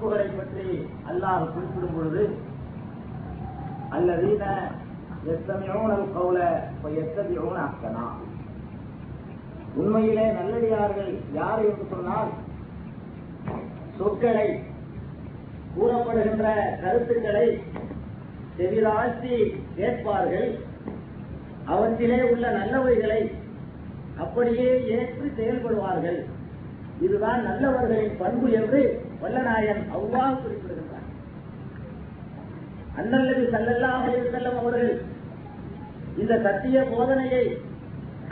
பண்புகளை பற்றி அல்லாஹ் குறிப்பிடும் பொழுது அல்லதீன யஸ்தமிஊனல் கௌல ஃபயத்தபிஊன அஹ்ஸனா, உண்மையிலே நல்லடியார்கள் யார் என்று சொன்னால் சொற்களை, கூறப்படுகின்ற கருத்துக்களை செவிதாழ்த்தி கேட்பார்கள், அவற்றிலே உள்ள நல்லவைகளை அப்படியே ஏற்று செயல்படுவார்கள். இதுதான் நல்லவர்களின் பண்பு என்று வல்லநாயன் அல்லாஹ் குறிப்பிடுகின்றார். அன்னல் நபி ஸல்லல்லாஹு அலைஹி வஸல்லம் அவர்கள் இந்த சத்திய போதனையை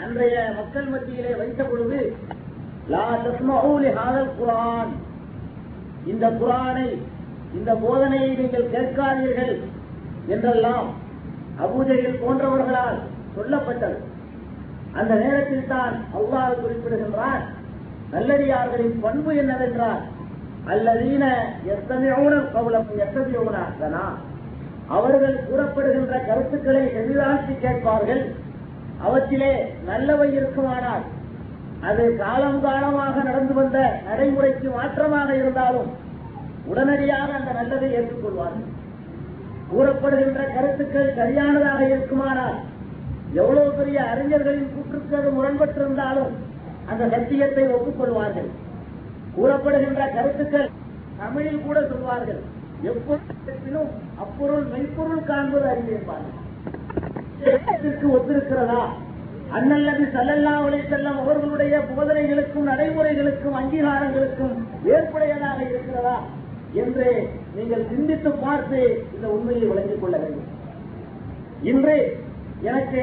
அன்றைய மக்கள் மத்தியிலே வைத்த பொழுது, லா தஸ்மஊ லிஹாதல் குர்ஆன், இந்த குர்ஆனை, இந்த போதனையை நீங்கள் கேட்காதீர்கள் என்றெல்லாம் அபூஜஹல் போன்றவர்களால் சொல்லப்பட்டது. அந்த நேரத்தில் தான் அல்லாஹ் குறிப்பிடுகின்றான், நல்லடியார்களின் பண்பு என்னவென்றால் அல்லதீன யஸ்தமிஊனல் கௌல ஃபயத்தபிஊன அஹ்ஸனா, அவர்கள் கூறப்படுகின்ற கருத்துக்களை செவிதாழ்த்தி கேட்பார்கள், அவற்றிலே நல்லவை இருக்குமானால் அது காலம் காலமாக நடந்து வந்த நடைமுறைக்கு மாற்றமாக இருந்தாலும் உடனடியாக அந்த நல்லதை ஏற்றுக்கொள்வார்கள். கூறப்படுகின்ற கருத்துக்கள் சரியானதாக இருக்குமானால் எவ்வளவு பெரிய அறிஞர்களின் கூற்றுக்கு அது முரண்பட்டிருந்தாலும் அந்த சத்தியத்தை ஒப்புக்கொள்வார்கள். கூறப்படுகின்ற கருத்துக்கள் தமிழில் கூட சொல்வார்கள், எப்பொழுதும் அப்பொருள் மெய்ப்பொருள் காண்பது அறிந்திருப்பார்கள். ஒத்திருக்கிறதா, அன்னல் நபி ஸல்லல்லாஹு அலைஹி வஸல்லம் அவர்களுடைய போதனைகளுக்கும் நடைமுறைகளுக்கும் அங்கீகாரங்களுக்கும் ஏற்புடையதாக இருக்கிறதா என்று நீங்கள் சிந்தித்து பார்த்து இந்த உண்மையை விளங்கிக் கொள்ள வேண்டும். இன்று எனக்கு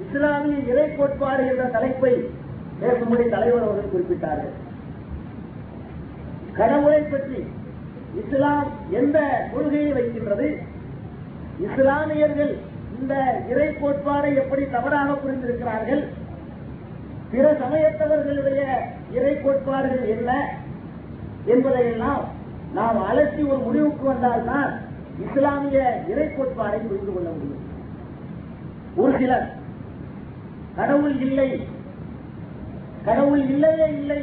இஸ்லாமிய இறை கோட்பாடு என்ற தலைப்பை பேசும்படி தலைவர் அவர்கள் குறிப்பிட்டார்கள். கடவுளை பற்றி இஸ்லாம் எந்த கொள்கையை வைக்கின்றது, இஸ்லாமியர்கள் இந்த இறை கோட்பாடை எப்படி தவறாக புரிந்திருக்கிறார்கள், பிற சமயத்தவர்களுடைய இறை கோட்பாடுகள் என்ன என்பதையெல்லாம் நாம் அலசி ஒரு முடிவுக்கு வந்தால்தான் இஸ்லாமிய இறை கோட்பாடை புரிந்து கொள்ள முடியும். ஒரு சிலர் கடவுள் இல்லை, கடவுள் இல்லையே இல்லை,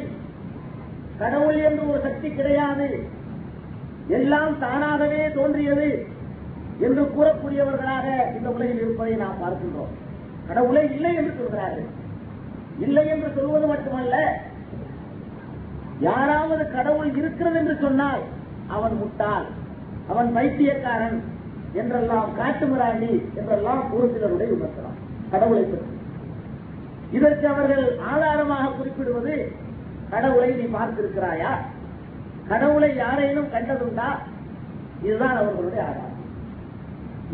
கடவுள் என்று ஒரு சக்தி கிடையாது, எல்லாம் தானாகவே தோன்றியது என்று கூறக்கூடியவர்களாக இந்த உலகில் இருப்பதை நாம் பார்க்கின்றோம். கடவுளே இல்லை என்று சொல்கிறார்கள். இல்லை என்று சொல்வது மட்டுமல்ல, யாராவது கடவுள் இருக்கிறது என்று சொன்னால் அவன் முட்டாள், அவன் பைத்தியக்காரன் என்றெல்லாம், காட்டுமிராண்டி என்றெல்லாம் ஒரு சிலருடைய விமர்சனம் கடவுளை பற்றி. இதற்கு அவர்கள் ஆதாரமாக குறிப்பிடுவது, கடவுளை நீ பார்த்திருக்கிறாயா, கடவுளை யாரேனும் கண்டதுண்டா, இதுதான் அவர்களுடைய ஆதாரம்.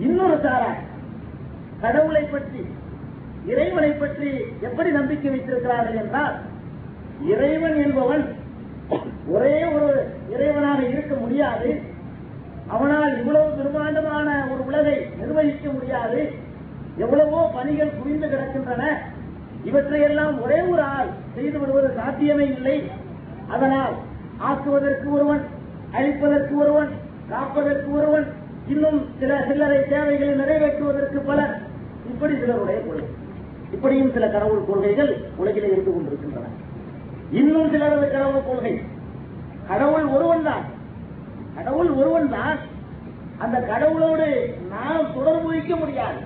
இன்னொரு சாரார் கடவுளை பற்றி, இறைவனை பற்றி எப்படி நம்பிக்கை வைத்திருக்கிறார்கள் என்றால், இறைவன் என்பவன் ஒரே ஒரு இறைவனாக இருக்க முடியாது, அவனால் இவ்வளவு பிரம்மாண்டமான ஒரு உலகை நிர்வகிக்க முடியாது, எவ்வளவோ பணிகள் குவிந்து கிடக்கின்றன, இவற்றையெல்லாம் ஒரே ஒரு ஆள் செய்து விடுவது சாத்தியமே இல்லை. அதனால் ஆக்குவதற்கு ஒருவன், அழிப்பதற்கு ஒருவன், காப்பதற்கு ஒருவன், இன்னும் சில சில்லறை தேவைகளை நிறைவேற்றுவதற்கு பலர், இப்படி சிலருடைய கொள்கை. இப்படியும் சில கடவுள் கொள்கைகள் உலகிலே இருந்து கொண்டிருக்கின்றன. இன்னும் சிலரது கடவுள் கொள்கை, கடவுள் ஒருவன் தான், கடவுள் ஒருவன் தான், அந்த கடவுளோடு நாம் தொடர்பு வைக்க முடியாது,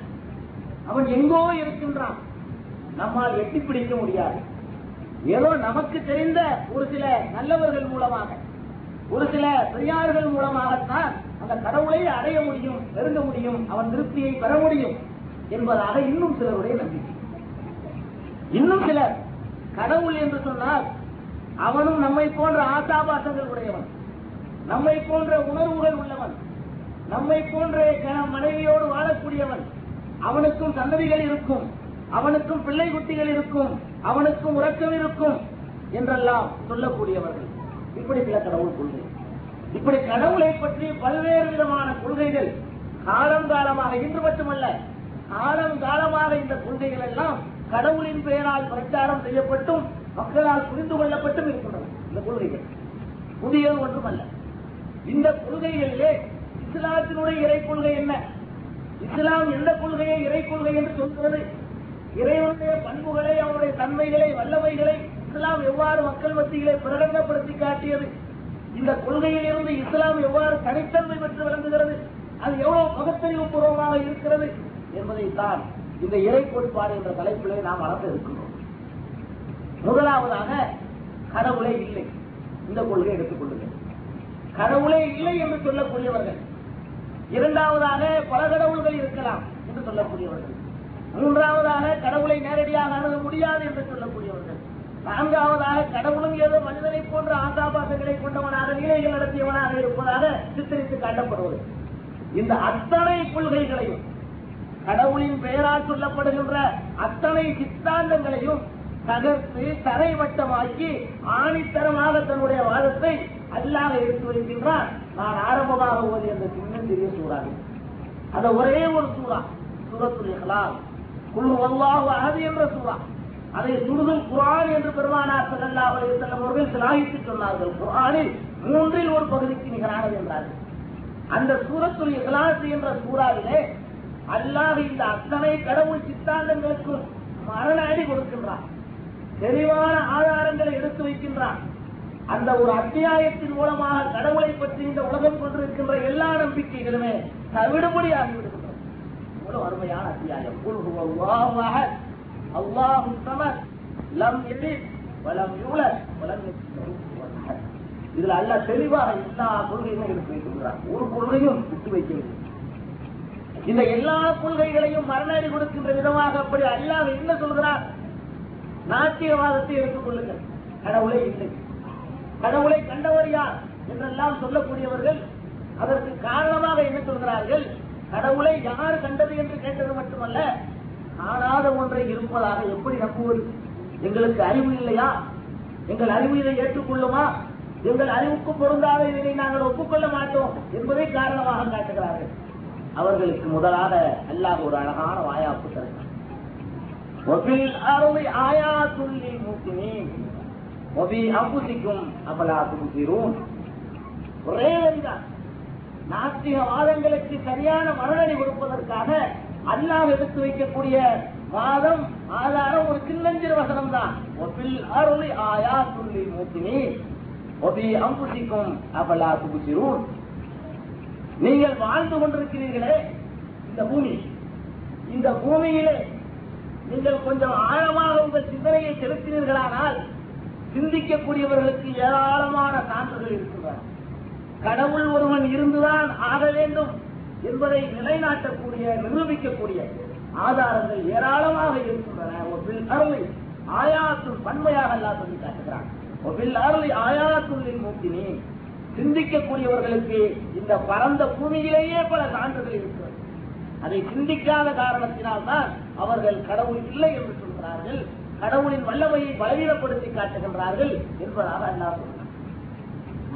அவன் எங்கோ இருக்கின்றான், நம்மால் எட்டி பிடிக்க முடியாது. ஏதோ நமக்கு தெரிந்த ஒரு சில நல்லவர்கள் மூலமாக, ஒரு சில பெரியார்கள் மூலமாகத்தான் அந்த கடவுளை அடைய முடியும், நெருங்க முடியும், அவன் திருப்தியை பெற முடியும் என்பதாக இன்னும் சிலருடைய நம்பிக்கை. இன்னும் சிலர் கடவுள் என்று சொன்னால் அவனும் நம்மை போன்ற ஆசாபாசங்கள் உடையவன், நம்மை போன்ற உணர்வுகள் உள்ளவன், நம்மை போன்ற மனைவியோடு வாழக்கூடியவன், அவனுக்கும் சந்ததிகள் இருக்கும், அவனுக்கும் பிள்ளை குட்டிகள் இருக்கும், அவனுக்கும் உறக்கம் இருக்கும் என்றெல்லாம் சொல்லக்கூடியவர்கள். இப்படி சில கடவுள் கொள்கை. இப்படி கடவுளை பற்றி பல்வேறு விதமான கொள்கைகள் காலங்காலமாக, இன்று மட்டுமல்ல காலங்காலமாக இந்த கொள்கைகள் எல்லாம் கடவுளின் பெயரால் பிரச்சாரம் செய்யப்பட்டும் மக்களால் புரிந்து கொள்ளப்பட்டும் இருக்கின்றன. இந்த கொள்கைகள் புதியது ஒன்றுமல்ல. இந்த கொள்கைகளிலே இஸ்லாத்தினுடைய இறை கொள்கை என்ன, இஸ்லாம் எந்த கொள்கையை இறை கொள்கை என்று சொல்கிறது, இறைவனுடைய பண்புகளை, அவனுடைய தன்மைகளை, வல்லமைகளை இஸ்லாம் எவ்வாறு மக்கள் மத்தியிலே பிரகடனப்படுத்தி காட்டியது, இந்த கொள்கையில் இருந்து இஸ்லாம் எவ்வாறு தனித்தன்மை பெற்று விளங்குகிறது, அது எவ்வளவு பகுத்தறிவு பூர்வமாக இருக்கிறது என்பதைத்தான் இந்த இறை கோட்பாடு என்ற தலைப்பிலே நாம் வளர்ந்து இருக்கின்றோம். முதலாவதாக கடவுளே இல்லை, இந்த கொள்கை எடுத்துக் கொள்ளுங்கள். கடவுளே இல்லை என்று சொல்லக்கூடியவர்கள். இரண்டாவதாக பல கடவுள்கள் இருக்கலாம் என்று சொல்லக்கூடியவர்கள். மூன்றாவதாக கடவுளை நேரடியாக அணுக முடியாது என்று சொல்லக்கூடியவர்கள். நான்காவதாக கடவுளும் ஏதோ மனிதனை போன்ற ஆசாபாசங்களை கொண்டவனாக நிலைகள் நடத்தியவனாக இருப்பதாக சித்தரித்து காட்டப்படுவது. இந்த அத்தனை கொள்கைகளையும், கடவுளின் பெயரால் சொல்லப்படுகின்ற அத்தனை சித்தாந்தங்களையும் தகர்த்து தரைவட்டமாக்கி ஆணித்தரமாக தன்னுடைய வாதத்தை அல்லாஹ் எடுத்து வைக்கின்றார். நான் ஆரம்பமாக ஓதிய அந்த சின்னஞ்சிறிய சூறாவை, அந்த ஒரே ஒரு சூறா, சூரத்துல் இக்லாஸ், குல் ஹுவல்லாஹு அஹத் என்ற சூறா, அதை சுடுதுல் குர்ஆன் என்று பெருமானார் ஸல்லல்லாஹு அலைஹி வஸல்லம் அவர்கள் சிலாகித்து சொன்னார்கள். குர்ஆனில் 1/3 பகுதிக்கு நிகரானது என்றார்கள். அந்த சூரத்துல் இக்லாஸ் என்ற சூறாவிலே அல்லாஹ் இந்த அத்தனை கடவுள் சித்தாந்தங்களுக்கும் மரண அடி கொடுக்கின்றார், தெளிவான ஆதாரங்களை எடுத்து வைக்கின்றார். அந்த ஒரு அத்தியாயத்தின் மூலமாக கடவுளை பற்றி இந்த உலகம் கொண்டிருக்கின்ற எல்லா நம்பிக்கைகளுமே தவிடுபடியாகிவிடுகின்றன. இவ்வளவு அருமையான அத்தியாயம். குல் ஹுவல்லாஹு அஹத் அல்லாஹு ஸமத் லம் யலித் வலம் யூலத் வலம் யகுல் லஹு குஃபுவன் அஹத். இதுல அல்லாஹ் தெளிவாக எல்லா கொள்கையும் எடுத்து வைக்கின்றார், ஒரு கொள்கையும் விட்டு வைக்கவில்லை. இந்த எல்லா கொள்கைகளையும் மரணடி கொடுக்கின்ற விதமாக அப்படி அல்லாஹ் என்ன சொல்கிறார்? நாத்தியவாதத்தை எடுத்துக் கொள்ளுங்கள். கடவுளே இல்லை, கடவுளை கண்டவர் யார் என்றெல்லாம் சொல்லக்கூடியவர்கள் அதற்கு காரணமாக என்ன சொல்கிறார்கள்? கடவுளை யார் கண்டது என்று கேட்டது மட்டுமல்ல, காணாத ஒன்றை இருப்பதாக எப்படி நம்புவது? எங்களுக்கு அறிவு இல்லையா? எங்கள் அறிவு இதை ஏற்றுக்கொள்ளுமா? எங்கள் அறிவுக்கு பொருந்தாத இதை நாங்கள் ஒப்புக்கொள்ள மாட்டோம் என்பதை காரணமாக காட்டுகிறார்கள். அவர்களுக்கு முதலாக அல்லாஹ் ஒரு அழகான வாயாப்பு தருகிறார். وَفِي الْأَرْضِ آيَاتٌ لِلْمُوقِنِينَ وَفِي أَنفُسِكُمْ أَفَلَا تُبْصِرُونَ. ஒரே வரிதான். நாத்திகவாதங்களுக்கு சரியான மரணடி கொடுப்பதற்காக அல்லாஹ் எடுத்து வைக்கக்கூடிய வாதம், ஆதாரம் ஒரு சின்னஞ்சிறு வசனம் தான். وَفِي الْأَرْضِ آيَاتٌ لِلْمُوقِنِينَ وَفِي أَنفُسِكُمْ أَفَلَا تُبْصِرُونَ. நீங்கள் வாழ்ந்து கொண்டிருக்கிறீர்களே இந்த பூமி, இந்த பூமியிலே நீங்கள் கொஞ்சம் ஆழமாக உங்கள் சிந்தனையை செலுத்தினீர்களானால் சிந்திக்கக்கூடியவர்களுக்கு ஏராளமான சான்றுகள் இருக்கின்றன. கடவுள் ஒருவன் இருந்துதான் ஆக வேண்டும் என்பதை நிலைநாட்டக்கூடிய, நிரூபிக்கக்கூடிய ஆதாரங்கள் ஏராளமாக இருக்கின்றன. ஒரு அருளை ஆயாத்துள் பன்மையாக அல்லாஹ் சொல்லி காட்டுகிறான். ஒரு அருளை ஆயாத்துள் மூக்கினி, சிந்திக்கக்கூடியவர்களுக்கு இந்த பரந்த பூமியிலேயே பல சான்றுகள் இருக்கிறது. அதை சிந்திக்காத காரணத்தினால்தான் அவர்கள் கடவுள் இல்லை என்று சொல்கிறார்கள், கடவுளின் வல்லமையை பலவீனப்படுத்தி காட்டுகின்றார்கள் என்பதாக அல்லாஹ் சொல்கிறார்.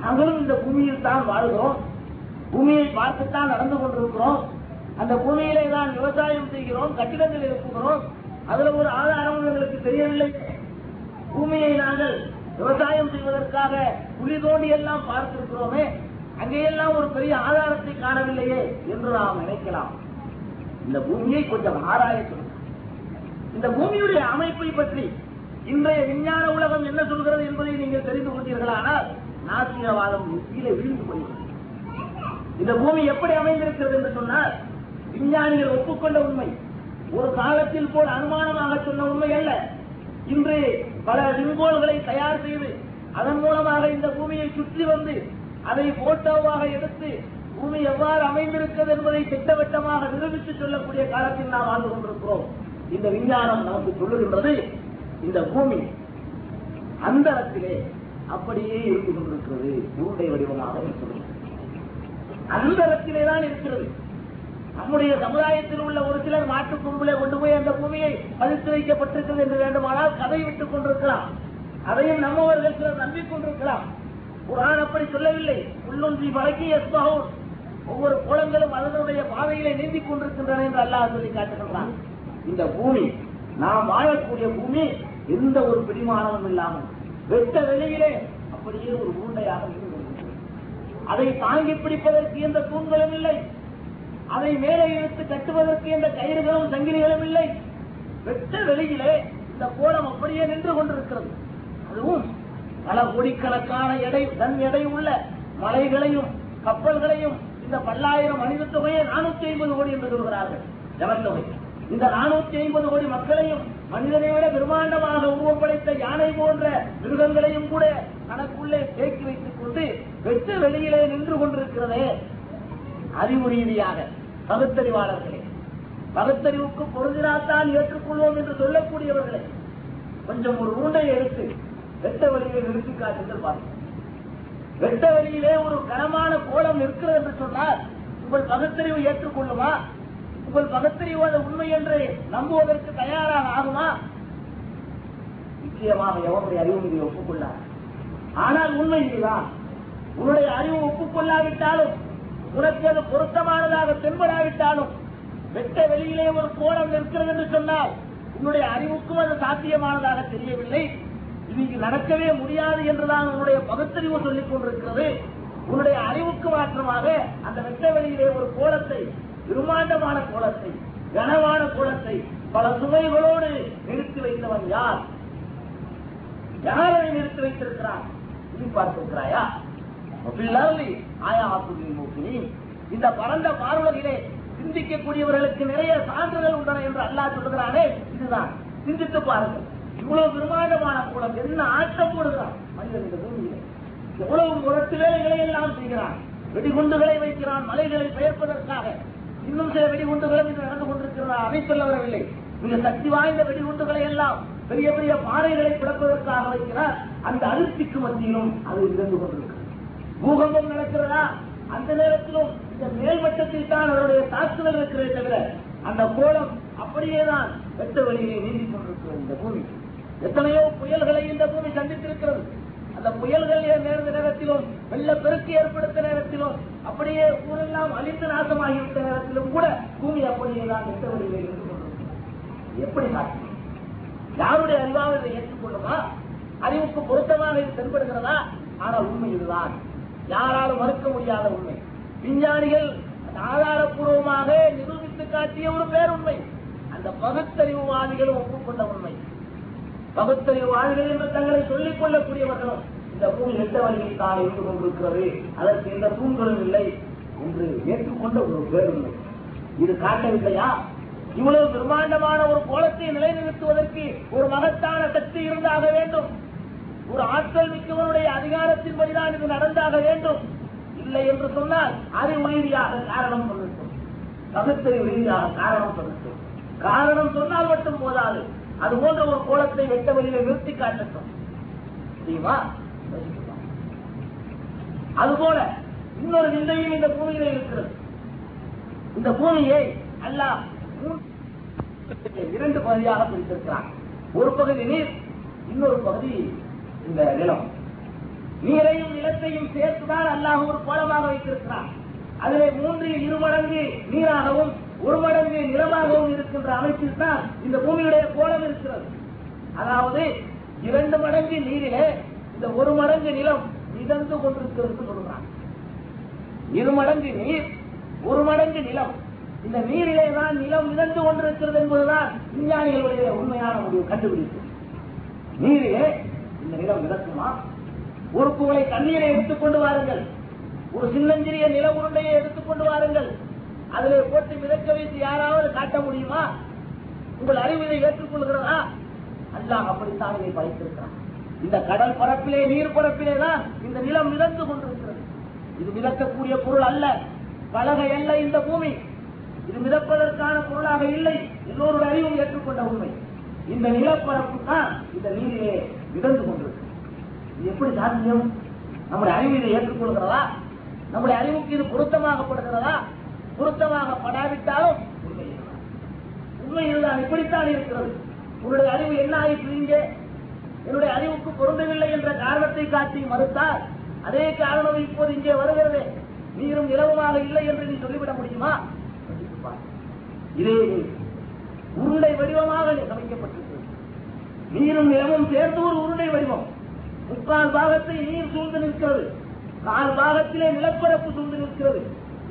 நாங்களும் இந்த பூமியில் தான் வாழ்கிறோம், பூமியை பார்த்துத்தான் நடந்து கொண்டிருக்கிறோம், அந்த பூமியிலே தான் விவசாயம் செய்கிறோம், கட்டிடங்கள் எழுப்புகிறோம். அதுல ஒரு ஆதாரம் எங்களுக்கு தெரியவில்லை. பூமியை நாங்கள் விவசாயம் செய்வதற்காக குழி தோண்டி எல்லாம் பார்த்திருக்கிறோமே, அங்கேயெல்லாம் ஒரு பெரிய ஆதாரத்தை காணவில்லையே என்று நாம் நினைக்கலாம். இந்த பூமியை கொஞ்சம் ஆராய சொல்லுங்கள். இந்த பூமியுடைய அமைப்பை பற்றி இன்றைய விஞ்ஞான உலகம் என்ன சொல்கிறது என்பதை நீங்கள் தெரிந்து கொண்டீர்களானால் நாத்திகவாதம் கீழே விழுந்து போகிறது. இந்த பூமி எப்படி அமைந்திருக்கிறது என்று சொன்னால் விஞ்ஞானிகள் ஒப்புக்கொண்ட உண்மை, ஒரு காலத்தில் போல் அனுமானமாக சொன்ன உண்மை அல்ல. இன்று பல விண்கோள்களை தயார் செய்து அதன் மூலமாக இந்த பூமியை சுற்றி வந்து அதை போட்டோவாக எடுத்து பூமி எவ்வாறு அமைந்திருக்கிறது என்பதை திட்டவட்டமாக நிரூபித்து சொல்லக்கூடிய காலத்தில் நாம் வாழ்ந்து கொண்டிருக்கிறோம். இந்த விஞ்ஞானம் நமக்கு சொல்லுகின்றது, இந்த பூமி அந்தரத்திலே அப்படியே இருந்து கொண்டிருக்கிறது, உருண்டை வடிவமாக இருக்கிறது, அந்தரத்திலே தான் இருக்கிறது. நம்முடைய சமுதாயத்தில் உள்ள ஒரு சிலர் மாட்டுக் கும்பலை கொண்டு போய் அந்த பூமியை பதித்து வைக்கப்பட்டிருக்கிறது என்று வேண்டுமானால் கதை விட்டுக் கொண்டிருக்கலாம். அதையும் நம்மவர்கள் சிலர் நம்பிக்கொண்டிருக்கலாம். குர்ஆன் அப்படி சொல்லவில்லை. உள்ளொன்றி வழக்கி எஸ்பஹூன், ஒவ்வொரு கோலங்களும் அதனுடைய பாதையிலே நீந்திக் கொண்டிருக்கின்றன என்று அல்லாஹ் சொல்லி காட்டுகின்றான். இந்த பூமி, நாம் வாழக்கூடிய பூமி எந்த ஒரு பிடிமானமும் இல்லாமல் வெட்ட வெளியிலே அப்படியே ஒரு உருண்டையாக இருந்து கொண்டிருக்கிறது. அதை தாங்கி பிடிப்பதற்கு எந்த தூண்களும் இல்லை, அதை மேலே இழுத்து கட்டுவதற்கு எந்த கயிறுகளும் சங்கிலிகளும் இல்லை. வெட்ட வெளியிலே இந்த கோலம் அப்படியே நின்று கொண்டிருக்கிறது. அதுவும் பல கோடிக்கணக்கான எடை உள்ள மலைகளையும் கப்பல்களையும் இந்த 10,000 மனித தொகையை 450 கோடி என்று சொல்கிறார்கள் ஜனத்தொகை. இந்த 450 கோடி மக்களையும் மனிதனை விட பிரம்மாண்டமாக உருவம் படைத்த யானை போன்ற மிருகங்களையும் கூட தனக்குள்ளே தேக்கி வைத்துக் கொண்டு வெற்று வெளியிலே நின்று கொண்டிருக்கிறதே அறிவு ரீதியாக பகுத்தறிவாளர்களே, பகுத்தறிவுக்கு பொருந்தினால்தான் ஏற்றுக்கொள்வோம் என்று சொல்லக்கூடியவர்களே, கொஞ்சம் ஒரு உருண்டையை எடுத்து வெட்ட வழியை நிறுத்தி காட்டுங்கள் பார்ப்போம். வெட்ட வழியிலே ஒரு கனமான கோலம் இருக்கிறது என்று சொன்னால் உங்கள் பகுத்தறிவு ஏற்றுக்கொள்ளுமா? உங்கள் பகுத்தறிவு அது உண்மை என்று நம்புவதற்கு தயாராக ஆகுமா? நிச்சயமாக எவருடைய அறிவு மீது ஒப்புக்கொள்ளார். ஆனால் உண்மை இதுதான். உன்னுடைய அறிவு ஒப்புக்கொள்ளாவிட்டாலும், உனக்கு அது பொருத்தமானதாக தென்படாவிட்டாலும், வெட்ட வெளியிலே ஒரு கோலம் இருக்கிறது என்று சொன்னால் உன்னுடைய அறிவுக்கும் அது சாத்தியமானதாக தெரியவில்லை. இது நடக்கவே முடியாது என்றுதான் உன்னுடைய பகுத்தறிவு சொல்லிக் கொண்டிருக்கிறது. உன்னுடைய அறிவுக்கு மாற்றமாக அந்த வெட்ட வெளியிலே ஒரு கோலத்தை, பிரம்மாண்டமான கோலத்தை, கனமான கோலத்தை பல சுமைகளோடு நிறுத்தி வைத்தவன் யார்? யாரை நிறுத்தி வைத்திருக்கிறான்? இது பார்த்திருக்கிறாயா? இந்த பரந்த பார்வையிலே சிந்திக்கக்கூடியவர்களுக்கு நிறைய சான்றுகள் உள்ளன என்று அல்லாஹ் சொல்கிறானே, இதுதான். சிந்தித்து பாருங்கள். இவ்வளவு பிரம்மாண்டமான கோலம், என்ன ஆட்டம் போடுகிறான் மனிதன் இந்த பூமியிலே. எவ்வளவு முரட்டு வேலைகளை எல்லாம் செய்கிறான். வெடிகுண்டுகளை வைக்கிறான் மலைகளை பெயர்ப்பதற்காக. இன்னும் சில வெடிகுண்டுகளும் இது நடந்து கொண்டிருக்கிறதா? அதை சொல்ல வரவில்லை. மிக சக்தி வாய்ந்த வெடிகுண்டுகளை எல்லாம் பெரிய பெரிய பாறைகளை பிளப்பதற்காக வைக்கிறார். அந்த அதிர்ச்சிக்கு மத்தியிலும் அது இருந்து கொண்டிருக்கிறது. பூகம்பம் நடக்கிறதா? அந்த நேரத்திலும் இந்த மேல்மட்டத்தில் தான் அவருடைய தாக்குதல் இருக்கிறதே தவிர அந்த கோலம் அப்படியேதான் வெட்ட வழியை நீந்திக் கொண்டிருக்கிறது. இந்த பூமி எத்தனையோ புயல்களை இந்த பூமி சந்தித்திருக்கிறது. அந்த புயல்கள் நேர்ந்த நேரத்திலும், வெள்ளப்பெருக்கு ஏற்படுத்த நேரத்திலும், அப்படியே ஊரெல்லாம் அழிந்து நாசமாகிவிட்ட நேரத்திலும் கூட பூமி அப்படியேதான் வெட்ட வழியை இருந்து கொண்டிருக்கிறது. எப்படி சாட்சி? யாருடைய அறிவாக இதை ஏற்றுக்கொள்ளுமா? அறிவுக்கு பொருத்தமாக இது தென்படுகிறதா? ஆனால் உண்மை இதுதான். யாராலும் மறுக்க முடியாத உண்மை. விஞ்ஞானிகள் ஆதாரப்பூர்வமாக நிரூபித்து காட்டிய ஒரு பேருண்மை. அந்த பகுத்தறிவுவாதிகளும் ஒப்புக்கொண்ட உண்மை. பகுத்தறிவுவாதிகள் என்று தங்களை சொல்லிக் கொள்ளக்கூடியவர்களும் இந்த பூமி வெட்ட வழியில் தான் இருந்து கொண்டிருக்கிறது, அதற்கு எந்த தூண்களும் இல்லை என்று ஏற்றுக்கொண்ட ஒரு பேருண்மை. இது காட்டவில்லையா? இவ்வளவு பிரம்மாண்டமான ஒரு கோலத்தை நிலைநிறுத்துவதற்கு ஒரு மகத்தான சக்தி இருந்தாக வேண்டும். ஒரு ஆற்றல் மிக்கவனுடைய அதிகாரத்தின்படிதான் இது நடந்தாக வேண்டும். இல்லை என்று சொன்னால் அறிவு ரீதியாக காரணம் சொல்லட்டும், பகுத்தறிவு ரீதியாக காரணம் சொல்லட்டும். காரணம் சொன்னால் மட்டும் போதாது, அது போன்ற ஒரு கோலத்தை வெட்ட வழியை நிறுத்தி காட்டட்டும். தெரியுமா? அதுபோல இன்னொரு நிலையும் இந்த பூமியிலே இருக்கிறது. இந்த பூமியை அல்லாஹ் 2 பகுதியாக பிரித்திருக்கிறான். ஒரு பகுதி நீர், இன்னொரு பகுதி இந்த நிலம். நீரையும் நிலத்தையும் சேர்த்துதான் அல்லாஹ் ஒரு கோலமாக வைத்திருக்கிறான். அதிலே 3 மடங்கு நீராகவும் 1 மடங்கு நிலமாகவும் இருக்கின்ற அமைப்பில் தான் இந்த பூமியுடைய கோலம் இருக்கிறது. அதாவது 2 மடங்கு நீரிலே இந்த 1 மடங்கு நிலம் மிதந்து கொண்டிருக்கிறது சொல்றான். 2 மடங்கு நீர், 1 மடங்கு நிலம். இந்த நீரிலே தான் நிலம் மிதந்து கொண்டிருக்கிறது என்பதுதான் விஞ்ஞானிகளுடைய உண்மையான முடிவு கண்டுபிடிப்பு. நீரிலே இந்த நிலம் மிதக்குமா? ஒரு குவளை தண்ணீரை எடுத்துக் கொண்டு வாருங்கள், ஒரு சின்னஞ்சிறிய நில உருண்டையை எடுத்துக் கொண்டு வாருங்கள், அதிலே போட்டு மிதக்க வைத்து யாராவது காட்ட முடியுமா? உங்கள் அறிவு இதை ஏற்றுக்கொள்கிறதா? அல்லாஹ் அப்படித்தான் இதை படைத்திருக்கிறான். இந்த கடல் பரப்பிலே, நீர் பரப்பிலே தான் இந்த நிலம் மிதந்து கொண்டிருக்கிறது. இது மிதக்கக்கூடிய பொருள் அல்ல, பலகை அல்ல இந்த பூமி. இது மிதப்பதற்கான பொருளாக இல்லை. எல்லோருடைய அறிவும் ஏற்றுக்கொண்ட உண்மை. இந்த நிலப்பரப்பு தான் இந்த நீரிலே மிதந்து கொண்டிருக்கு. இது எப்படி சாத்தியம்? நம்முடைய அறிவு இதை ஏற்றுக்கொள்கிறதா? நம்முடைய அறிவுக்கு இது பொருத்தமாகப்படுகிறதா? பொருத்தமாக படாவிட்டாலும் உண்மை இதுதான். இப்படித்தான் இருக்கிறது. உன்னுடைய அறிவு என்ன ஆயிற்று? இங்கே என்னுடைய அறிவுக்கு பொருந்தவில்லை என்ற காரணத்தை காட்டி மறுத்தால் அதே காரணம் இப்போது இங்கே வருகிறது. நீரும் நிலவுமாக இல்லை என்று நீ சொல்லிவிட முடியுமா? இதே உருண்டை வடிவமாக சமைக்கப்பட்டிருக்கிறது. நீரும் நிலமும் சேர்ந்து ஒரு உருண்டை வடிவம். 3/4 பாகத்தை நீர் சூழ்ந்து நிற்கிறது, 4 பாகத்திலே நிலப்பரப்பு சூழ்ந்து நிற்கிறது.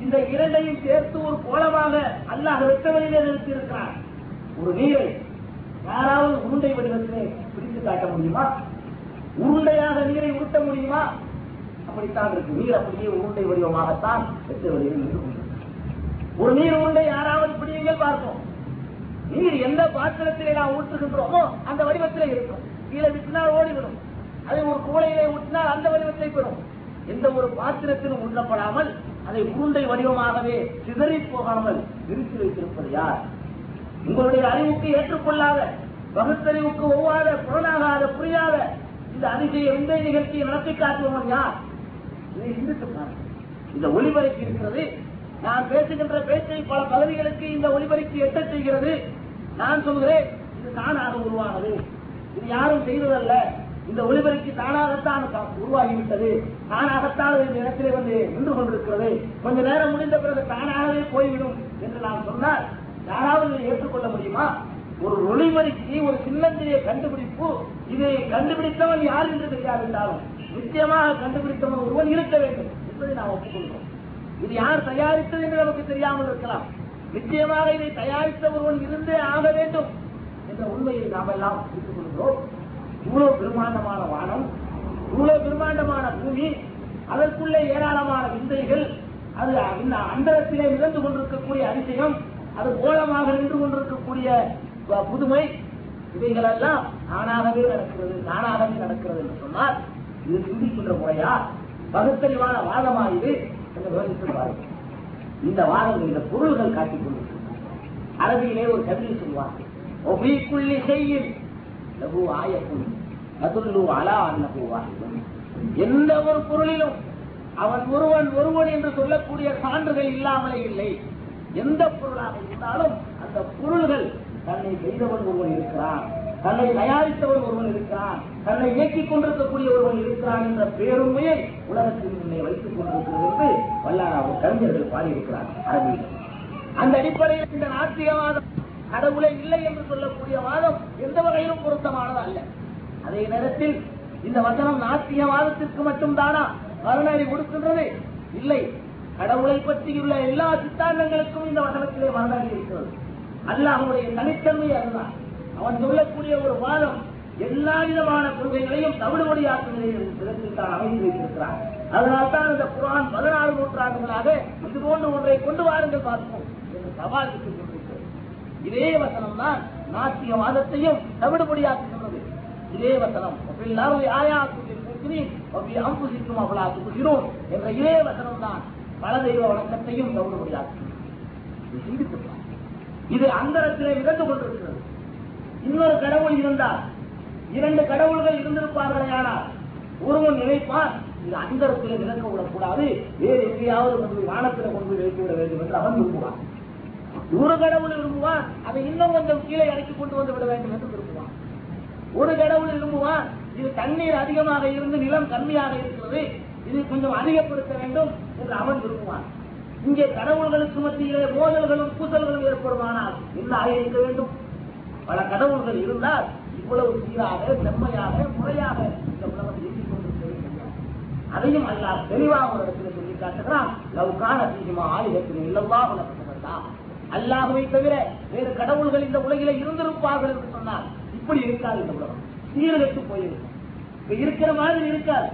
இந்த 2ஐயும் சேர்த்து ஒரு கோலமாக அல்லாஹ் வெட்ட வழியிலே நிறுத்தியிருக்கிறார். ஒரு நீரை யாராவது உருண்டை வடிவத்திலே பிடித்து காட்ட முடியுமா? உருண்டையாக நீரை உருட்ட முடியுமா? அப்படித்தான் இருக்கு. நீர் அப்படியே உருண்டை வடிவமாகத்தான் வெட்ட வடிவில் நின்று கொண்டிருக்கிறது. ஒரு நீர் உருண்டை யாராவது பிடியுங்கள் பார்ப்போம். நீர் எந்த பாத்திரத்திலே நாம் ஊற்றுகின்றோமோ அந்த வடிவத்திலே இருக்கும். கீழே விட்டினால் ஓடிவிடும். அதை ஒரு குவளையிலே ஊற்றினால் அந்த வடிவத்தை பெறும். எந்த ஒரு பாத்திரத்திலும் ஊற்றப்படாமல் அதை உருண்டை வடிவமாகவே சிதறி போகாமல் விரித்து வைத்திருப்பது யார்? உங்களுடைய அறிவுக்கு ஏற்றுக்கொள்ளாத, பகுத்தறிவுக்கு ஒவ்வாத, புலனாகாத, புரியாத இந்த அதிசய விந்தை நிகழ்ச்சியை நடத்தி காட்டுபவன் யார்? இதை சிந்தித்து பாருங்கள். இந்த ஒளிபரப்பு இருக்கிறது. நான் பேசுகின்ற பேச்சை பல பகுதிகளுக்கு இந்த ஒளிபரப்பு எட்ட செய்கிறது. நான் சொல்கிறேன், இது தானாக உருவானது, இது யாரும் செய்ததல்ல. இந்த ஒளிபரப்பு தானாகத்தான் உருவாகிவிட்டது, தானாகத்தான் இந்த இடத்திலே வந்து நின்று கொண்டிருக்கிறது. கொஞ்ச நேரம் முடிந்த பிறகு தானாகவே போய்விடும் என்று நான் சொன்னால் யாராவது ஏற்றுக்கொள்ள முடியுமா? ஒரு ஒளிபரப்பு, ஒரு சின்னஞ்சிறிய கண்டுபிடிப்பு, இதை கண்டுபிடித்தவன் யார் என்று தெரியாவிட்டாலும் நிச்சயமாக கண்டுபிடித்தவன் ஒருவன் இருக்க வேண்டும் என்பதை நாம் ஒப்புக்கொள்கிறோம். இது யார் தயாரித்தது என்று நமக்கு தெரியாமல் இருக்கலாம். நிச்சயமாக இதை தயாரித்த ஒருவன் இருந்தே ஆக வேண்டும் என்ற உண்மையை நாம் எல்லாம் புரிந்து கொள்கிறோம். இவ்வளவு பிரம்மாண்டமான வானம், இவ்வளவு பிரம்மாண்டமான பூமி, அதற்குள்ளே ஏராளமான விந்தைகள், அது அந்தரத்திலே மிதந்து கொண்டிருக்கக்கூடிய அதிசயம், அது கோலமாக நின்று கொண்டிருக்கக்கூடிய புதுமை, இவைகள் எல்லாம் தானாகவே நடக்கிறது என்று சொன்னால் இது சிந்திக்கின்ற முறையா? பகுத்தறிவான வாதமா இது என்று யோசித்து பாருங்கள். இந்த வாதங்கள், இந்த பொருள்கள் காட்டிக் கொண்டிருக்கிறது. அரபியிலே ஒரு கவிதை சொல்வார், ஒபிக்குள்ளி செய்யில் லகு ஆயக்கும் அதுல்லு அலா அன்னகு வாஹிதுன். எந்த ஒரு பொருளிலும் அவன் ஒருவன் என்று சொல்லக்கூடிய சான்றுகள் இல்லாமலே இல்லை. எந்த பொருளாக இருந்தாலும் அந்த பொருள்கள் தன்னை செய்தவன் ஒருவன் இருக்கிறான், தன்னை தயாரித்தவன் ஒருவன் இருக்கிறான், தன்னை இயக்கிக் கொண்டிருக்கக்கூடிய ஒருவன் இருக்கிறான் என்ற பேருண்மையை உலகத்தில் முன்னே வைத்துக் கொண்டிருக்கிறது என்று வல்லார கவிஞர்கள் பாடியிருக்கிறார் அரபியில். அந்த அடிப்படையில் இந்த நாத்திகவாதம், கடவுளே இல்லை என்று சொல்லக்கூடிய வாதம் எந்த வகையிலும் பொருத்தமானது அல்ல. அதே நேரத்தில் இந்த வசனம் நாத்திகவாதத்திற்கு மட்டும்தானா மறுநறி கொடுக்கின்றது? இல்லை. கடவுளை பற்றியுள்ள எல்லா சித்தாந்தங்களுக்கும் இந்த வசனத்திலே மறுநறி இருக்கிறது. அல்லாஹ்வுடைய தனித்தன்மை அதுதான். அவன் சொல்லக்கூடிய ஒரு வாதம் எல்லா விதமான கொள்கைகளையும் தவிடுபடியாக்கும் நிலையில் தான் அமைந்து வைத்திருக்கிறார். அதனால்தான் இந்த குர்ஆன் 14 நூற்றாண்டுகளாக இது போன்ற ஒன்றை கொண்டு வாருங்கள் பார்ப்போம் என்று சவால் விட்டுக் கொண்டிருக்கிறது. இதே வசனம் தான் நாத்திகவாதத்தையும் தவிடுபடியாக்குகின்றது. இதே வசனம் என்ற இதே வசனம் தான் பல தெய்வ வணக்கத்தையும் தவிடுபடியாக்குகிறது. இது அந்தரத்திலே மிதந்து கொண்டிருக்கிறது. இன்னொரு கடவுள் இருந்தால், 2 கடவுள்கள் இருந்திருப்பார்களே, ஆனால் ஒருவன் நினைப்பான் இது அந்தரத்திலே மிதக்க விடக்கூடாது, வேறு எங்கேயாவது கொண்டு வானத்திலே கொண்டு போய் வைத்துவிட வேண்டும் என்று அவன் விரும்புவான். ஒரு கடவுள் விரும்புவான் அதை இன்னும் கொஞ்சம் கீழே இறக்கி கொண்டு வந்து விட வேண்டும் என்று விரும்புவான். ஒரு கடவுள் விரும்புவான் இது தண்ணீர் அதிகமாக இருந்து நிலம் கம்மியாக இருக்கிறது, இது கொஞ்சம் அதிகப்படுத்த வேண்டும் என்று அவன் விரும்புவான். இங்கே கடவுள்களுக்கு மத்தியிலே மோதல்களும் பூசல்களும் ஏற்படுமானால் என்ன ஆகியிருக்க வேண்டும்? பல கடவுள்கள் இருந்தால் இவ்வளவு சீராக, செம்மையாக, முறையாக இந்த உலகம் இயக்கிக் கொண்டிருக்க வேண்டும். அதையும் அல்லாஹ் தெளிவாக ஒரு இடத்தில் சொல்லி காட்டுகிறான். லவ்கான சீமா ஆயுதத்தில் இல்லவா உலகத்தான் அல்லாஹ்வை தவிர வேறு கடவுள்கள் இந்த உலகிலே இருந்திருப்பார்கள் என்று சொன்னால் இப்படி இருக்காது. இந்த உலகம் சீரழித்து போயிருக்கும். இப்ப இருக்கிற மாதிரி இருக்காது.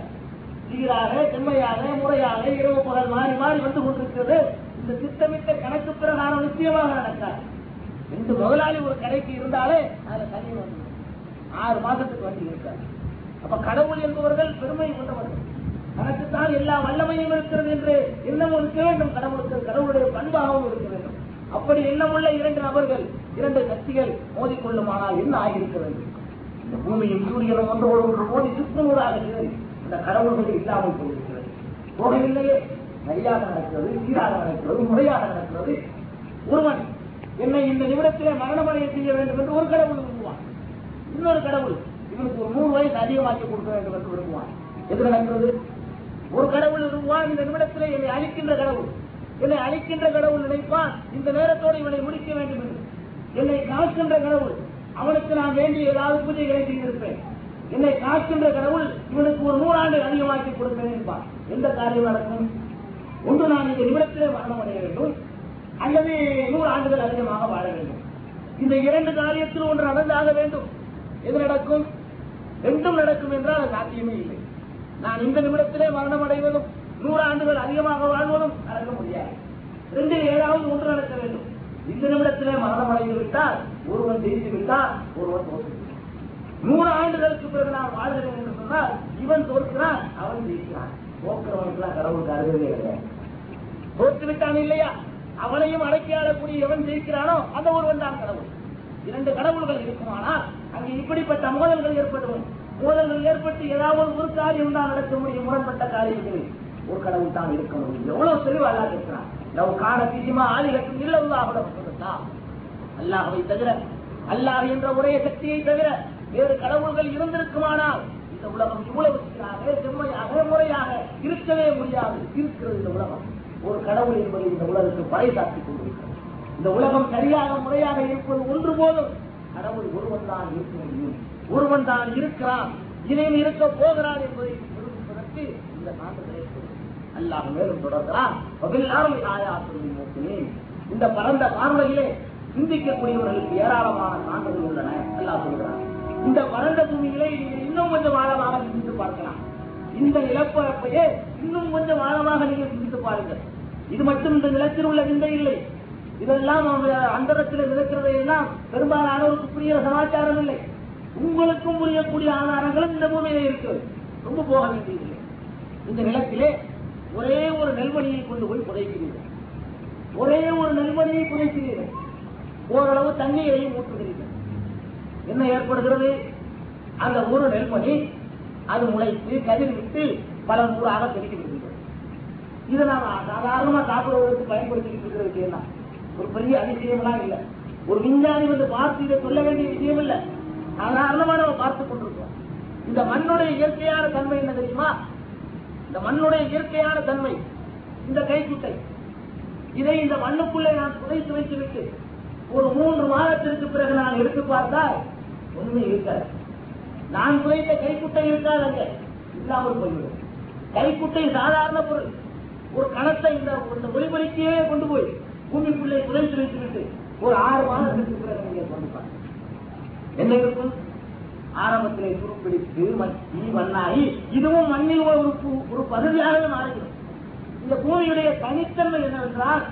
சீராக, செம்மையாக, முறையாக, இரவு பகல் மாறி மாறி வந்து கொண்டிருக்கிறது. இந்த திட்டமிட்ட கணக்கு பிரகாரம் நிச்சயமாக நடக்காது. 2 முதலாளி ஒரு கடைக்கு இருந்தாலே அதுல தண்ணீர் வந்து 6 மாசத்துக்கு வண்டி இருக்காது. அப்ப கடவுள் என்பவர்கள் பெருமை கொண்டவர்கள். தனக்குத்தான் எல்லா வல்லமையும் இருக்கிறது என்று எண்ணமும் இருக்க வேண்டும். கடவுளுக்கு கடவுளுடைய பண்பாகவும் இருக்க வேண்டும். அப்படி எண்ணமுள்ள 2 நபர்கள், 2 கட்சிகள் மோதிக்கொள்ளுமானால் என்ன ஆகியிருக்க வேண்டும்? இந்த பூமியும் சூரியனும் ஒன்றோடு ஒன்று மோதி சுற்றுநூறாக இந்த கடவுள்கள் இல்லாமல் போயிருக்கிறது. போகவில்லையே, சரியாக நடக்கிறது, சீராக நடக்கிறது, முறையாக நடக்கிறது. ஒருவன் என்னை இந்த நிமிடத்திலே மரணமடைய செய்ய வேண்டும் என்று ஒரு கடவுள் விரும்புவான். இன்னொரு கடவுள் இவனுக்கு ஒரு 100 வயசு அதிகமாக்கி கொடுக்க வேண்டும் என்று விரும்புவான். எது நடக்கிறது? ஒரு கடவுள் விரும்புவான் இந்த நிமிடத்திலே என்னை அழிக்கின்ற கடவுள். என்னை அழிக்கின்ற கடவுள் நினைப்பான் இந்த நேரத்தோடு இவனை முடிக்க வேண்டும் என்று. என்னை காக்கின்ற கடவுள், அவனுக்கு நான் வேண்டிய ஏதாவது பூஜைகளை செய்திருப்பேன். என்னை காக்கின்ற கடவுள் இவனுக்கு ஒரு 100 ஆண்டு அதிகமாக்கி கொடுப்பேன் என்பான். எந்த காரியம் நடக்கும்? ஒன்று நான் இந்த நிமிடத்திலே மரணம் அடைய வேண்டும், அல்லது 100 ஆண்டுகள் அதிகமாக வாழ வேண்டும். இந்த 2 காரியத்தில் ஒன்று நடந்தாக வேண்டும். எது நடக்கும்? ரெண்டும் நடக்கும் என்றால் அது சாத்தியமே இல்லை. நான் இந்த நிமிடத்திலே மரணம் அடைவதும் 100 ஆண்டுகள் அதிகமாக வாழ்வதும் நடக்க முடியாது. ரெண்டில் ஏதாவது ஒன்று நடக்க வேண்டும். இந்த நிமிடத்திலே மரணம் அடைந்து விட்டால் ஒருவன் ஜெயித்து விட்டால் ஒருவன் தோற்று. 100 ஆண்டுகளுக்கு பிறகு நான் வாழ்கிறேன் என்று சொன்னால் இவன் தோற்கிறான், அவன் ஜெயிக்கிறான். தோற்கிறவனுக்குலாம் கடவுளுக்கு அருகவே கிடையாது. தோற்று விட்டான் இல்லையா, அவனையும் அடக்கி ஆளக்கூடிய எவன் ஜெயிக்கிறானோ அந்த ஒருவன் தான் கடவுள். 2 கடவுள்கள் இருக்குமானால் அங்கே இப்படிப்பட்ட மோதல்கள் ஏற்படும். மோதல்கள் ஏற்பட்டு ஏதாவது ஒரு காரியம் தான் நடக்க முடியும். முரண்பட்ட காரியங்களில் ஒரு கடவுள் தான் இருக்க முடியும். எவ்வளவு தெளிவு அல்லாஹ் இருக்கிறான். லவ் கான ஃபீஹிமா ஆலிஹத்துன் இல்லல்லாஹு லஃபஸததா. அல்லாஹ்வை தவிர, அல்லாஹ் என்ற ஒரே சக்தியை தவிர வேறு கடவுள்கள் இருந்திருக்குமானால் இந்த உலகம் இவ்வளவு சீராக செம்மையாக முறையாக இருக்கவே முடியாது. இருக்கிறது இந்த உலகம். ஒரு கடவுள் என்பதை இந்த உலகத்துக்கு பறைசாற்றிக் கொண்டிருக்கிறது. இந்த உலகம் சரியாக முறையாக இருப்பது ஒன்று போதும். கடவுள் ஒருவன் தான் இருக்க முடியும், ஒருவன் தான் இருக்கிறான், இதையும் இருக்க போகிறான் என்பதை நிரூபிப்பதற்கு இந்த சான்றுகளை அல்லாஹ் மேலும் தொடர்கிறான். இந்த பரந்த பார்வையிலே சிந்திக்கக்கூடியவர்களுக்கு ஏராளமான சான்றுகள் உள்ளன. அல்லாஹ் சொல்கிறான், இந்த பரந்த பூமியிலே நீங்கள் இன்னும் கொஞ்சம் ஆழமாக சிந்தித்து பார்க்கலாம். இந்த நிலப்பரப்பையே இன்னும் கொஞ்சம் ஆழமாக நீங்கள் சிந்தித்து பாருங்கள். இது மட்டும் இந்த நிலத்தில் உள்ள விந்தை இல்லை. இதெல்லாம் அந்தரத்தில் நிலக்கிறதை எல்லாம் பெரும்பாலானவருக்கு புரிய சமாச்சாரம் இல்லை. உங்களுக்கும் புரியக்கூடிய ஆதாரங்களும் இந்த பூமியிலே இருக்கிறது. ரொம்ப போக வேண்டியதில்லை. இந்த நிலத்திலே ஒரே ஒரு நெல்மணியை கொண்டு போய் புதைக்கிறீர்கள். ஒரே ஒரு நெல்மணியை புதைக்கிறீர்கள். ஓரளவு தண்ணீரையும் ஊற்றுகிறீர்கள். என்ன ஏற்படுகிறது? அந்த ஒரு நெல்மணி அது முளைத்து கதிர் விட்டு பல நூறாக பெருக்கி விடுகிறது. இதை நாம் சாதாரணமாக சாப்பிடுவதற்கு பயன்படுத்திக்கிட்டு இருக்கிற விஷயம் தான். ஒரு பெரிய அதிசயம்லாம் இல்லை. ஒரு விஞ்ஞானி வந்து பார்த்து இதை சொல்ல வேண்டிய விஷயம் இல்லை. சாதாரணமாக நம்ம பார்த்துக் கொண்டிருக்கோம். இந்த மண்ணுடைய இயற்கையான தன்மை என்ன தெரியுமா? இந்த மண்ணுடைய இயற்கையான தன்மை இந்த கைக்குட்டை, இதை இந்த மண்ணுக்குள்ளே நான் புதைத்து வைத்துவிட்டு ஒரு 3 மாதத்திற்கு பிறகு நான் எடுத்து பார்த்தால் ஒண்ணுமே இருக்காது. நான் புதைத்த கைக்குட்டை இருக்காது, அங்கே இல்லாமல் போய்விடும். கைக்குட்டை சாதாரண பொருள். ஒரு கணத்தை இந்த ஒளிபலிக்கையே கொண்டு போய் பூமிக்குள்ளே புதைத்து வைத்துவிட்டு ஒரு 6 மாதத்திற்கு பிறகு நீங்கள் கொண்டு பாருங்கள் என்ன இருக்கும்? ஆரம்பத்திலே துருப்பிடித்து மச்சி மண்ணாகி இதுவும் மண்ணில் ஒரு பகுதியாக மாறுகிறது. இந்த பூமியுடைய தனித்தன்மை என்னவென்றால்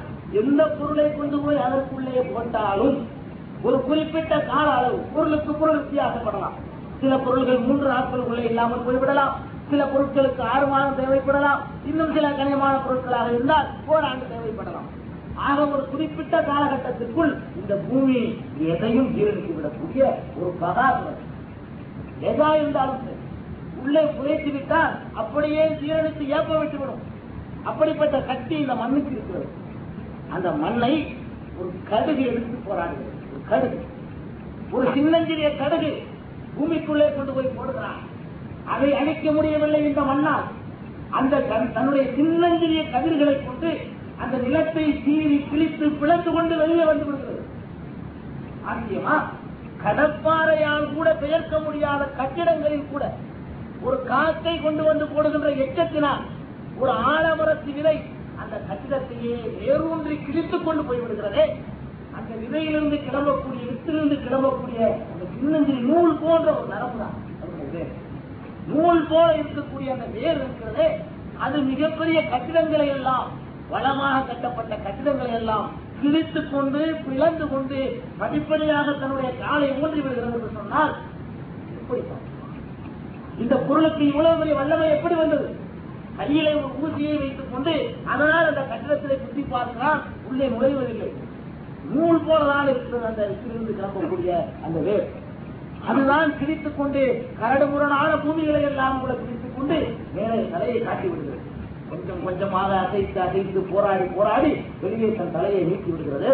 எந்த பொருளை கொண்டு போய் அதற்குள்ளே போட்டாலும் ஒரு குறிப்பிட்ட கால அளவு பொருளுக்கு பொருள் வித்தியாசப்படலாம். சில பொருள்கள் 3 நாட்களுக்குள்ளே இல்லாமல் போய்விடலாம். சில பொருட்களுக்கு 6 மாதம் தேவைப்படலாம். இன்னும் சில கனியமான பொருட்களாக இருந்தால் 1 ஆண்டு தேவைப்படலாம். ஆக ஒரு குறிப்பிட்ட காலகட்டத்திற்குள் இந்த பூமி எதையும் ஜீரணித்துவிடக்கூடிய ஒரு பகாசுரம் எதா இருந்தாலும் உள்ளே புதைத்து விட்டால் அப்படியே ஜீரணித்து ஏப்ப விட்டுவிடும். அப்படிப்பட்ட சக்தி இந்த மண்ணுக்கு இருக்கிறது. அந்த மண்ணை ஒரு கடுகு எடுத்து போராடுகிறது. ஒரு கடுகு, ஒரு சின்னஞ்சிறிய கடுகு பூமிக்குள்ளே கொண்டு போய் போடுகிறான். அதை அழிக்க முடியவில்லை இந்த மண்ணால். அந்த தன்னுடைய சின்னஞ்சிறிய கதிர்களை கொண்டு அந்த நிலத்தை சீறி கிழித்து பிளந்து கொண்டு வெளியே வந்து விடுகிறது. ஆச்சரியமா? கடற்பாறையால் கூட பெயர்க்க முடியாத கட்டிடங்களில் கூட ஒரு காக்கை கொண்டு வந்து போடுகின்ற எச்சத்தினால் ஒரு ஆலமரத்து விதை அந்த கட்டிடத்தையே வேரூன்றி கிழித்துக் கொண்டு போய்விடுகிறதே. அந்த விதையிலிருந்து கிளம்பக்கூடிய வித்திலிருந்து கிளம்பக்கூடிய அந்த சின்னஞ்சிறி நூல் போன்ற ஒரு நரம்பு தான் நூல் போல இருக்கக்கூடிய அந்த வேர் இருக்கிறதே, அது மிகப்பெரிய கட்டிடங்களை எல்லாம், வளமாக கட்டப்பட்ட கட்டிடங்களை எல்லாம் கிழித்துக் கொண்டு பிளந்து கொண்டு படிப்படியாக தன்னுடைய காலை ஊன்றி விடுகிறது என்று சொன்னால் எப்படி இந்த பொருளுக்கு இவ்வளவு பெரிய வல்லமை எப்படி வந்தது? கையிலே ஒரு ஊசியை வைத்துக் கொண்டு அதனால் அந்த கட்டிடத்திலே சுற்றி பார்க்கிறான், உள்ளே நுழைவதில்லை. நூல் போலதான் இருக்கிறது அந்த இருந்து கிளம்பக்கூடிய அந்த வேர். அதுதான் கிழித்துக் கொண்டு கரடுமுரடான பூமிகளை எல்லாம் கூட கிழித்துக் கொண்டு மேலே தலையை காட்டி விடுகிறது. கொஞ்சம் கொஞ்சமாக அசைத்து அசைத்து போராடி போராடி வெளியே தன் தலையை நீக்கி விடுகிறது.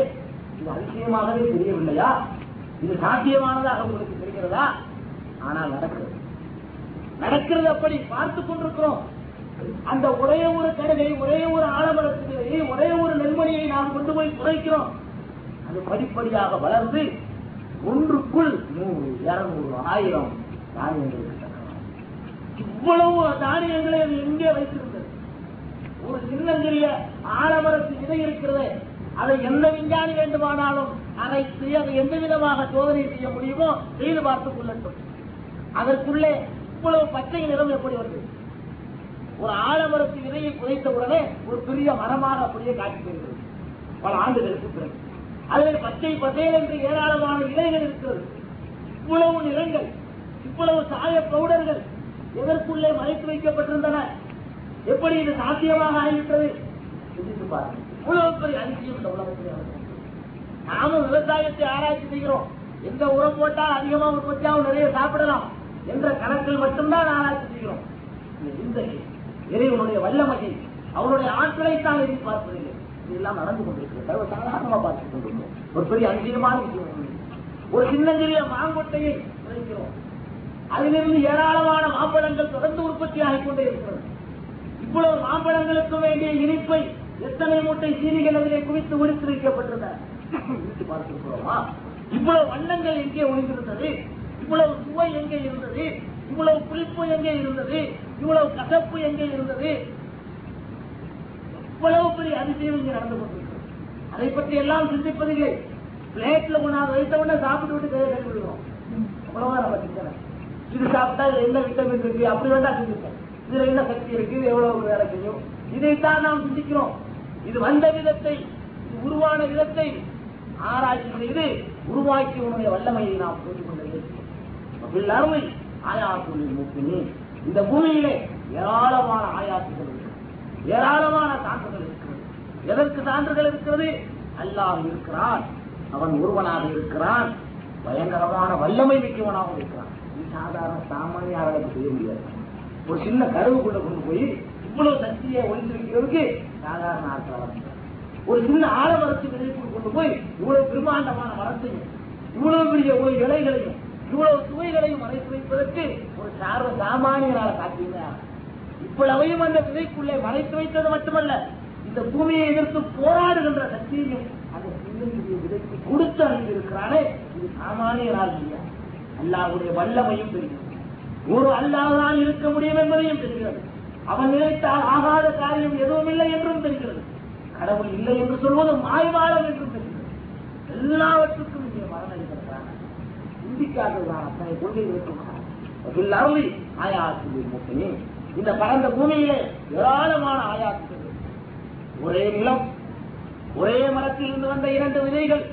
இது அதிசயமாகவே தெரியவில்லையா? இது சாத்தியமானதாக உங்களுக்கு தெரிகிறதா? ஆனால் நடக்கிறது. அப்படி பார்த்துக் கொண்டிருக்கிறோம். அந்த ஒரே ஒரு கடுகை, ஒரே ஒரு ஆலமரத்திலே ஒரே ஒரு நெல்மணியை நாம் கொண்டு போய் புதைக்கிறோம். அது படிப்படியாக வளர்ந்து ஒன்றுக்குள் 100, 200, 1000 தானியங்கள். இவ்வளவு தானியங்களை அது எங்கே வைத்திருந்தது? ஒரு சின்னஞ்சிறிய ஆலமரத்து விதை இருக்கிறது. அதை எந்த விஞ்ஞானி வேண்டுமானாலும் அரைத்து அதை எந்த விதமாக சோதனை செய்ய முடியுமோ செய்து பார்த்துக் கொள்ளட்டும். அதற்குள்ளே இவ்வளவு பச்சை நிறம் எப்படி வருது? ஒரு ஆலமரத்து விதையை புதைத்த உடனே ஒரு பெரிய மரமாக அப்படியே காட்சி பெறுகிறது. பல ஆண்டுகளுக்கு பிறகு அதில் பச்சை பசேல் என்று ஏராளமான இலைகள் இருக்கிறது. இவ்வளவு நிறங்கள், இவ்வளவு சாய பவுடர்கள் எதற்குள்ளே மறைத்து வைக்கப்பட்டிருந்தன? எப்படி இது சாத்தியமாக ஆகிவிட்டது? இவ்வளவு பெரிய அதிசயம் இந்த உலகத்தில். நாமும் விவசாயத்தை ஆராய்ச்சி செய்கிறோம். எந்த உரம் போட்டால் அதிகமாக உற்பத்தியாகவும் நிறைய சாப்பிடலாம் என்ற கணக்கில் மட்டும்தான் ஆராய்ச்சி செய்கிறோம். இந்த இறைவனுடைய வல்லமையை, அவருடைய ஆற்றலைத்தான் எதிர்பார்ப்பதில்லை. இதெல்லாம் நடந்து கொண்டிருக்கிறது. சாதாரணமா பார்த்துக் கொண்டிருக்கிறோம். ஒரு பெரிய அதிசயமான விஷயம். ஒரு சின்னஞ்சிறிய மாங்கொட்டையை விளைக்கிறோம். அதிலிருந்து ஏராளமான மாம்பழங்கள் தொடர்ந்து உற்பத்தி ஆகிக் கொண்டே இருக்கிறது. இவ்வளவு மாம்பழங்களுக்கு வேண்டிய இனிப்பை எத்தனை மூட்டை சீனிகள் அதிலே குவித்து ஒழித்து வைக்கப்பட்டிருந்தன பார்த்திருக்கிறோமா? இவ்வளவு வண்ணங்கள் எங்கே ஒளிந்திருந்தது? இவ்வளவு சுவை எங்கே இருந்தது? இவ்வளவு புளிப்பு எங்கே இருந்தது? இவ்வளவு கசப்பு எங்கே இருந்தது? இவ்வளவு பெரிய அதிசயம் இங்கே நடந்து கொண்டிருக்கிறது. அதை பற்றி எல்லாம் சிந்திப்பதில்லை. பிளேட்ல கொண்டாந்து வைத்தவொடனே சாப்பிட்டு விட்டு கையை கட்டி விடுவோம். அவ்வளவுதான் நம்ம சிந்தனை. இது சாப்பிட்டா இதுல என்ன விட்டமின் இருக்கு, அப்படி வேண்டாம் சிந்திப்போம். இதுல என்ன சக்தி இருக்கு, எவ்வளவு வேலை செய்யும், இதைத்தான் நாம் சிந்திக்கிறோம். இது வந்த விதத்தை, உருவான விதத்தை ஆராய்ச்சி செய்து உருவாக்கியவனுடைய வல்லமையை நாம் புரிந்து கொண்டிருக்கிறோம். அருமை ஆயாத்துகளின் மூக்கினி. இந்த பூமியிலே ஏராளமான ஆயாத்துகள் இருக்கிறது, ஏராளமான சான்றுகள் இருக்கிறது. எதற்கு சான்றுகள் இருக்கிறது? அல்லாஹ் இருக்கிறான், அவன் ஒருவனாக இருக்கிறான், பயங்கரமான வல்லமை மிக்கவனாக இருக்கிறான். இது சாதாரண சாமானியார்களுக்கு செய்ய முடியாது. ஒரு சின்ன கருவுக்குள்ள கொண்டு போய் இவ்வளவு சக்தியை ஒழித்து வைக்கிறதுக்கு சாதாரண ஆட்கள். ஒரு சின்ன ஆலமரத்து விதைக்குள் கொண்டு போய் இவ்வளவு பிரம்மாண்டமான மரத்தையும், இவ்வளவு பெரிய ஒரு இலைகளையும், இவ்வளவு சுவைகளையும் மறைத்து வைப்பதற்கு ஒரு சாமானியரால காட்டியுங்க. இவ்வளவையும் அந்த விதைக்குள்ளே மறைத்து வைத்தது மட்டுமல்ல, இந்த பூமியை எதிர்த்து போராடுகின்ற சக்தியையும் அந்த சின்னஞ்சிறிய விதைக்கு கொடுத்து அணிந்திருக்கிறானே, இது சாமானியரால் இல்லையா? அல்லாஹ்வுடைய வல்லமையும் தெரிகிறது. ஒரு அல்லாஹ்தான் இருக்க முடியும் என்பதையும் தெரிகிறது. அவன் நினைத்தால் ஆகாத காரியம் எதுவும் இல்லை என்றும் தெரிகிறது. கடவுள் இல்லை என்று சொல்வது மாய்வாளம் என்றும் தெரிகிறது. எல்லாவற்றுக்கும் இங்கே மரணம் இருக்கிறான். சிந்திக்காததுதான் அத்தனை கொள்கை இருக்கிறான். ஆயாத்துகளின் மூக்கினி. இந்த பரந்த பூமியிலே ஏராளமான ஆயாத்துகள். ஒரே நிலம், ஒரே மரத்தில் இருந்து வந்த 2 விதைகள்,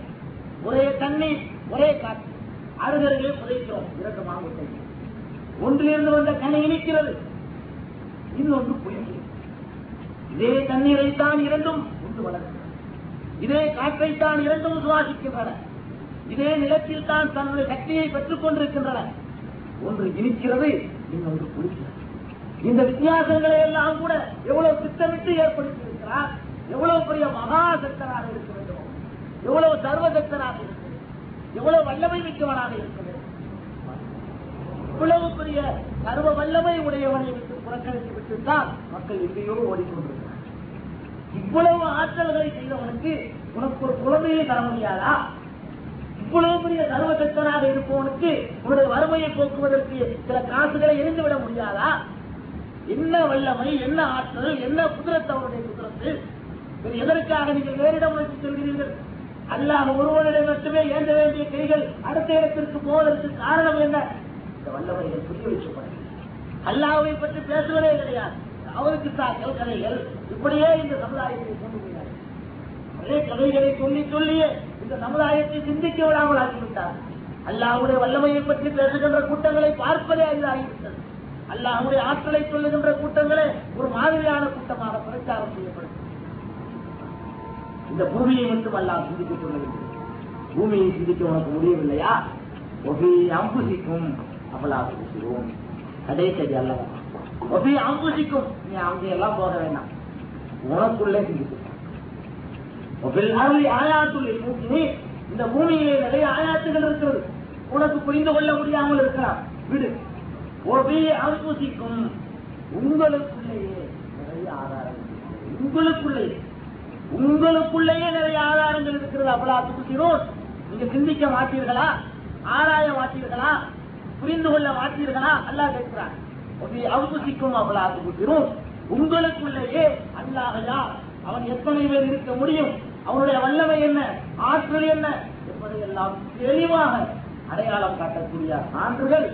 ஒரே தண்ணீர், ஒரே காற்று, அருகருகே புதைக்கிறோம். 2 மாங்கொட்டை. ஒன்றிலிருந்து வந்த கனி இனிக்கிறது, இன்னொன்று புளிக்கிறது. இதே தண்ணீரைத்தான் 2ம் உண்டு வளர்க்கிறது. இதே காற்றைத்தான் 2ம் சுவாசிக்கின்றன. இதே நிலத்தில் தான் தன்னுடைய சக்தியை பெற்றுக் கொண்டிருக்கின்றன. ஒன்று இனிக்கிறது, இன்னொன்று புளிக்கிறது. இந்த வித்தியாசங்களை எல்லாம் கூட எவ்வளவு திட்டமிட்டு ஏற்படுத்தியிருக்கிறார். எவ்வளவு பெரிய மகாசக்தனாக இருக்க வேண்டும், எவ்வளவு சர்வசக்தனாக இருக்க வேண்டும், எவ்வளவு வல்லமை மிக்கவனாக இருக்க வேண்டும். இவ்வளவு பெரிய சர்வ வல்லமை உடையவனை விட்டு புறக்கணித்து விட்டுத்தான் மக்கள் எங்கேயோ ஓடிக்கொண்டிருக்கிறார். இவ்வளவு ஆற்றல்களை செய்தவனுக்கு உனக்கு ஒரு குழந்தையை தர முடியாதா? இவ்வளவு பெரிய சர்வசக்தனாக இருப்பவனுக்கு உன்னுடைய வறுமையை போக்குவதற்கு சில காசுகளை எரிந்துவிட முடியாதா? என்ன வல்லமை, என்ன ஆற்றல், என்ன குதிரத்து அவருடைய குதிரத்து. எதற்காக நீங்கள் வேறிடம் வைத்து சொல்கிறீர்கள்? அல்லாஹ் ஒருவனிடம் மட்டுமே ஏந்த வேண்டிய கைகள் அடுத்த இடத்திற்கு போவதற்கு காரணம் என்ன? இந்த வல்லமைகள் புரிய வைக்கப்படும். அல்லாஹ்வை பற்றி பேசுவதே கிடையாது. அவருக்கு தாக்கல் கதைகள் இப்படியே இந்த சமுதாயத்தை கொண்டு போகிறார். அதே கதைகளை சொல்லி சொல்லியே இந்த சமுதாயத்தை சிந்திக்க விடாமல் ஆகிவிட்டார். அல்லாஹ்வுடைய வல்லமையை பற்றி பேசுகின்ற கூட்டங்களை பார்ப்பதே அரிதாகிவிட்டது. அல்லாஹ்வுடைய ஆற்றலை சொல்லுகின்ற கூட்டங்களே ஒரு மாதிரியான கூட்டமாக பிரச்சாரம் செய்யப்படும். இந்த பூமியை மட்டும் அல்லாஹ் சிந்திக்க சொல்லவில்லை. பூமியை சிந்திக்க உனக்கு முடியவில்லையா? ஒபி அம்புசிக்கும் அவளாக பேசுவோம். கடைசி அல்லவா ஒபி அம்புசிக்கும். நீ அங்கே எல்லாம் போக வேண்டாம், உனக்குள்ளே சிந்திக்க. இந்த பூமியிலே நிறைய ஆயாத்துகள் இருக்கிறது. உனக்கு புரிந்து கொள்ள முடியாமல் இருக்கலாம், விடு. ஒபி அம்புசிக்கும். உங்களுக்குள்ளேயே நிறைய ஆதாரங்கள், உங்களுக்குள்ளேயே நிறைய ஆதாரங்கள் இருக்கிறது. அவளா துக்குகிறோம். நீங்க சிந்திக்க மாட்டீர்களா? ஆராய மாட்டீர்களா? புரிந்து கொள்ள மாட்டீர்களா? அல்லாஹ் கேட்கிறான். அவுசிக்கும் அவளா துக்குகிறோம். உங்களுக்குள்ளேயே அல்லாஹ்யா, அவன் எத்தனை பேர் இருக்க முடியும், அவனுடைய வல்லமை என்ன, ஆற்றல் என்ன என்பதை எல்லாம் தெளிவாக அடையாளம் காட்டக்கூடிய சான்றுகள்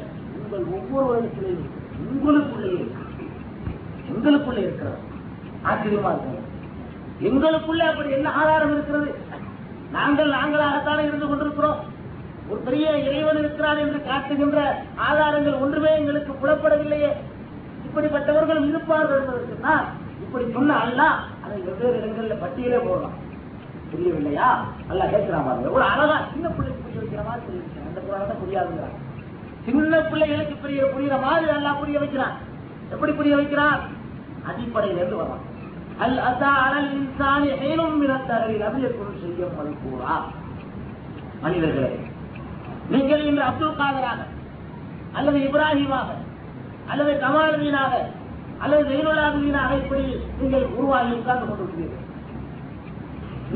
உங்கள் ஒவ்வொருவருக்குள்ளேயும் உங்களுக்குள்ளே இருக்கிறது. ஆச்சரியமா இருக்கிறது. எங்களுக்குள்ளே அப்படி என்ன ஆதாரம் இருக்கிறது? நாங்களாகத்தானே இருந்து கொண்டிருக்கிறோம். ஒரு பெரிய இறைவன் இருக்கிறார் என்று காட்டுகின்ற ஆதாரங்கள் ஒன்றுமே எங்களுக்கு புலப்படவில்லையே. இப்படிப்பட்டவர்களும் இருப்பார்கள் என்பதற்கு இப்படி சொன்ன அல்லாஹ் அதை வெவ்வேறு இடங்களில் பட்டியலே போடலாம். புரியவில்லையா? அல்ல கேட்கிறாங்க. ஒரு அழகா சின்ன பிள்ளைக்கு புரிய வைக்கிற மாதிரி சொல்லியிருக்கேன். அந்த புராணத்தை புரியாதுங்கிறான். சின்ன பிள்ளைகளுக்கு புரியுற மாதிரி அல்லா புரிய வைக்கிறான். எப்படி புரிய வைக்கிறான்? அடிப்படையிலிருந்து வரான். அல் அத்தா அலல் இன்சானி ஹீனும் மினத் தஹரீர் லம் யகுன் ஷையன் மல்கூரா. மனிதர்களே, நீங்கள் இன்று அப்துல் காதராக அல்லது இப்ராஹிமாக அல்லது கமாலுதீனாக அல்லது ஜெயினுலாபுதீனாக இப்படி நீங்கள் உருவாகி உட்கார்ந்து கொண்டிருக்கிறீர்கள்.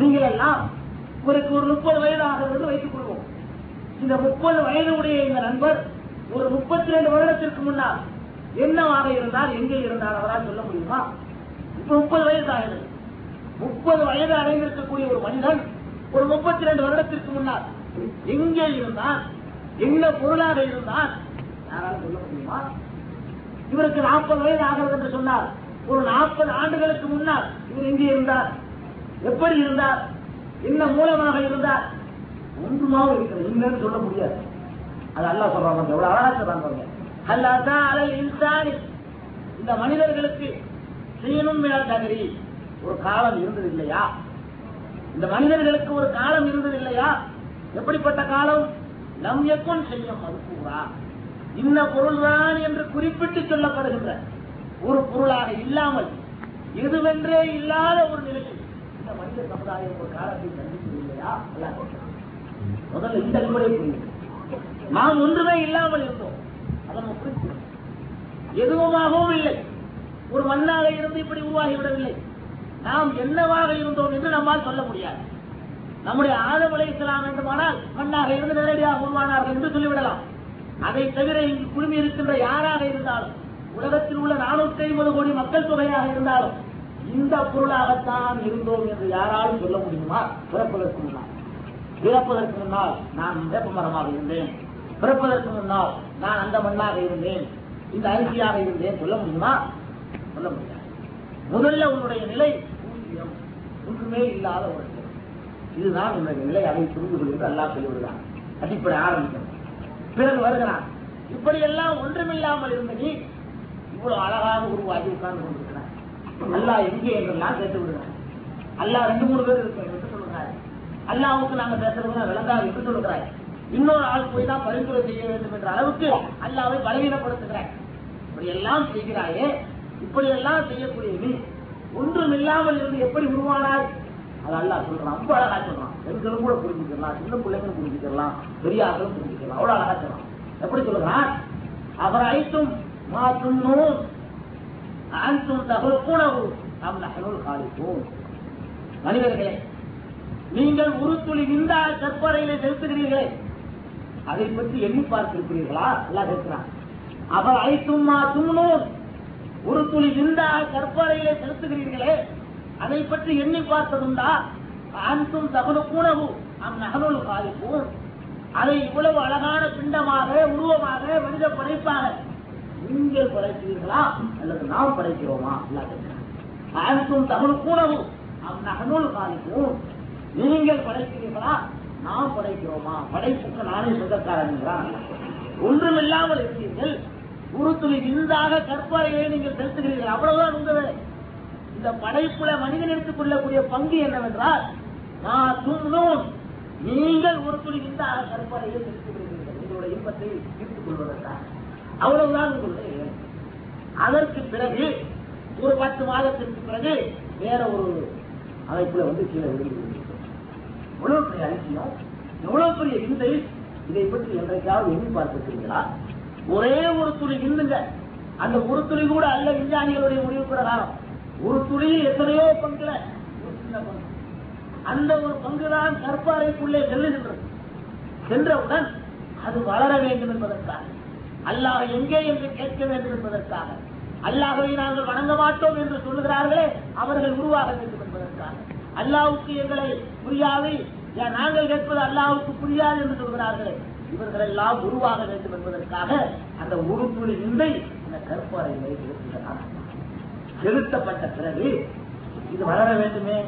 நீங்கள் எல்லாம் ஒரு 30 வயதாக இருந்து வைத்துக் கொள்வோம். இந்த 30 வயது உடைய இந்த நண்பர் ஒரு 32 வருடத்திற்கு முன்னால் என்னவாக இருந்தால் எங்கே இருந்தால் அவரால் சொல்ல முடியுமா? இப்ப 30 வயது ஆகிறது. 30 வயது அடைந்திருக்கக்கூடிய ஒரு மனிதன் ஒரு 32 வருடத்திற்கு முன்னால் எங்கே இருந்தால், என்ன பொருளாக இருந்தால் யாரால் சொல்ல முடியுமா? இவருக்கு 40 வயது ஆகிறது என்று சொன்னார். ஒரு 40 ஆண்டுகளுக்கு முன்னால் இவர் எங்கே இருந்தார்? எப்படி இருந்தார்? என்ன மூலமாக இருந்தார்? ஒன்றுமாக இருக்கிறது. இல்லைன்னு சொல்ல முடியாது. அது அல்லாஹ் சொல்றாங்க. எவ்வளவு அழகா சொல்றாங்க. அல்லா அலல் இன்சானி, இந்த மனிதர்களுக்கு சீனும் மினத் தஹரீர், ஒரு காலம் இருந்தது இல்லையா? இந்த மனிதர்களுக்கு ஒரு காலம் இருந்தது இல்லையா? எப்படிப்பட்ட காலம்? லம் யகுன் ஷையன் மல்கூரா, இன்ன பொருள்தான் என்று குறிப்பிட்டு சொல்லப்படுகின்ற ஒரு பொருளாக இல்லாமல் எதுவென்றே இல்லாத ஒரு நிலையில் இந்த மனித சமுதாயம் ஒரு காலத்தை சந்தித்தது இல்லையா? முதல்ல இந்த அடிப்படை புரியும். நாம் ஒன்றுமே இல்லாமல் இருந்தோம். அதன் குறிப்பு எதுவுமாகவும் இல்லை. ஒரு மண்ணாக இருந்து இப்படி உருவாகிவிடவில்லை. நாம் என்னவாக இருந்தோம் என்று நம்மால் சொல்ல முடியாது. நம்முடைய ஆதம் அலைஹிஸ்ஸலாம் வேண்டுமானால் மண்ணாக இருந்து நேரடியாக உருவானார்கள் என்று சொல்லிவிடலாம். அதை தவிர இங்கு குழுமி இருக்கின்ற யாராக இருந்தாலும், உலகத்தில் உள்ள 450 கோடி மக்கள் தொகையாக இருந்தாலும் இந்த பொருளாகத்தான் இருந்தோம் என்று யாராலும் சொல்ல முடியுமா? பிறப்பதற்கு முன்னால் நான் வேப்ப மரமாக இருந்தேன், பிறப்பதற்கு முன்னால் நான் அந்த மண்ணாக இருந்தேன், இந்த அரிசியாக இருந்தேன் சொல்ல முடியுமா? சொல்ல முடியாது. முதல்ல உன்னுடைய நிலை பூஜ்யம், ஒன்றுமே இல்லாத ஒரு நிலை. இதுதான் உன்னுடைய நிலை. அதை புரிந்து கொள்வது அல்லாஹ் சொல்லிவிடுகிறான். அடிப்படை ஆரம்பிக்கணும். பிறகு வருகிறான். இப்படியெல்லாம் ஒன்றுமில்லாமல் இருந்த நீ இவ்வளவு அழகாக உருவாகி உட்கார்ந்து கொண்டிருக்கிறார். அல்லாஹ் எங்கே என்றெல்லாம் கேட்டு விடுகிறார். அல்லாஹ் 2-3 பேர் இருக்க என்று சொல்லுகிறார். அல்லாஹ்வுக்கு நாங்க பேசுறதுனா விளங்காது என்று சொல்லுகிறார். இன்னொரு ஆள் போய் தான் பரிந்துரை செய்ய வேண்டும் என்ற அளவுக்கு அல்லாஹ்வை பலவீனப்படுத்துகிறார். இப்படி எல்லாம் செய்கிறாயே, இப்படி எல்லாம் செய்யக்கூடிய நீ ஒன்றுமில்லாமல் இருந்து எப்படி உருவானார்? அது அல்லாஹ் சொல்றான். ரொம்ப அழகா சொல்றான். பெண்களும் கூட புரிஞ்சுக்கலாம், சின்ன பிள்ளைங்களும் புரிஞ்சுக்கலாம், பெரிய ஆட்களும் புரிஞ்சுக்கலாம். அவ்வளவு அழகா சொல்றான். எப்படி சொல்றான்? அவர் ஐத்தும் மாற்றும் அன்தும் தகுலூனஹு அம் நஹ்னுல் காலிகூன். மனிதர்களே, நீங்கள் ஒரு துளி விந்தா கற்பறையிலே செலுத்துகிறீர்களே, அதை பற்றி எண்ணி பார்த்திருக்கிறீர்களா? அல்லாஹ் கேட்கிறான். அவர் ஐத்தும் மாற்றும், ஒரு துளி விந்தா கற்பறையிலே செலுத்துகிறீர்களே, அதை பற்றி எண்ணி பார்த்ததுண்டா? அன்தும் தகுலூனஹு அம் நஹ்னுல் காலிகூன். அதை இவ்வளவு அழகான பிண்டமாக, உருவமாக, மனித படைப்பாக நீங்கள் படைக்கிறீர்களா அல்லது நாம் படைக்கிறோமா? அன்தும் தகுலூனஹு அம் நஹ்னுல் காலிகூன். நீங்கள் படைக்கிறீர்களா நாம் படைக்கிறோமா? படைப்புக்கு நானே சொந்தக்காரன் என்கிறான். ஒன்றுமில்லாமல் இருக்கிறீர்கள், ஒரு துளி விந்தாக கற்பறையை நீங்கள் செலுத்துகிறீர்கள். அவ்வளவுதான் உங்கள் இந்த படைப்புல மனிதன் எடுத்துக் கொள்ளக்கூடிய பங்கு என்னவென்றால், நீங்கள் ஒரு துளி விந்தாக கற்பறையை செலுத்துகிறீர்கள் உங்களுடைய இன்பத்தை ஈர்த்துக் கொள்வதற்காக. அவ்வளவுதான் உங்களுடைய வேலை. அதற்கு பிறகு ஒரு 10 மாதத்திற்கு பிறகு வேற ஒரு அமைப்புல கீழே விழுந்து எவ்வளவு பெரிய அதிசயம், எவ்வளவு பெரிய விந்தை. இதை பற்றி என்றைக்காவது எண்ணி பார்த்திருக்கிறீர்களா? ஒரே ஒரு துளி விந்துங்க, அந்த ஒரு துளி கூட அல்ல விஞ்ஞானிகளுடைய முடிவு பிரகாரம். ஒரு துளியில் எத்தனையோ பங்குல ஒரு சின்ன பங்கு, அந்த ஒரு பங்குதான் கற்பாறைக்குள்ளே செல்லுகின்றது. சென்றவுடன் அது வளர வேண்டும் என்பதற்காக, அல்லாஹ் எங்கே என்று கேட்க வேண்டும் என்பதற்காக, அல்லாஹ்வை நாங்கள் வணங்க மாட்டோம் என்று சொல்லுகிறார்களே அவர்கள் உருவாக வேண்டும் என்பதற்காக, அல்லாஹ்வுக்கு எங்களை புரியாது, நாங்கள் கேட்பது அல்லாஹ்வுக்கு புரியாது என்று சொல்கிறார்களே இவர்கள் எல்லாம் உருவாக வேண்டும் என்பதற்காக அந்த ஒரு துளி விந்தை இந்த கருப்பாறையிலே செலுத்தப்பட்ட பிறகு இது வளர வேண்டுமே,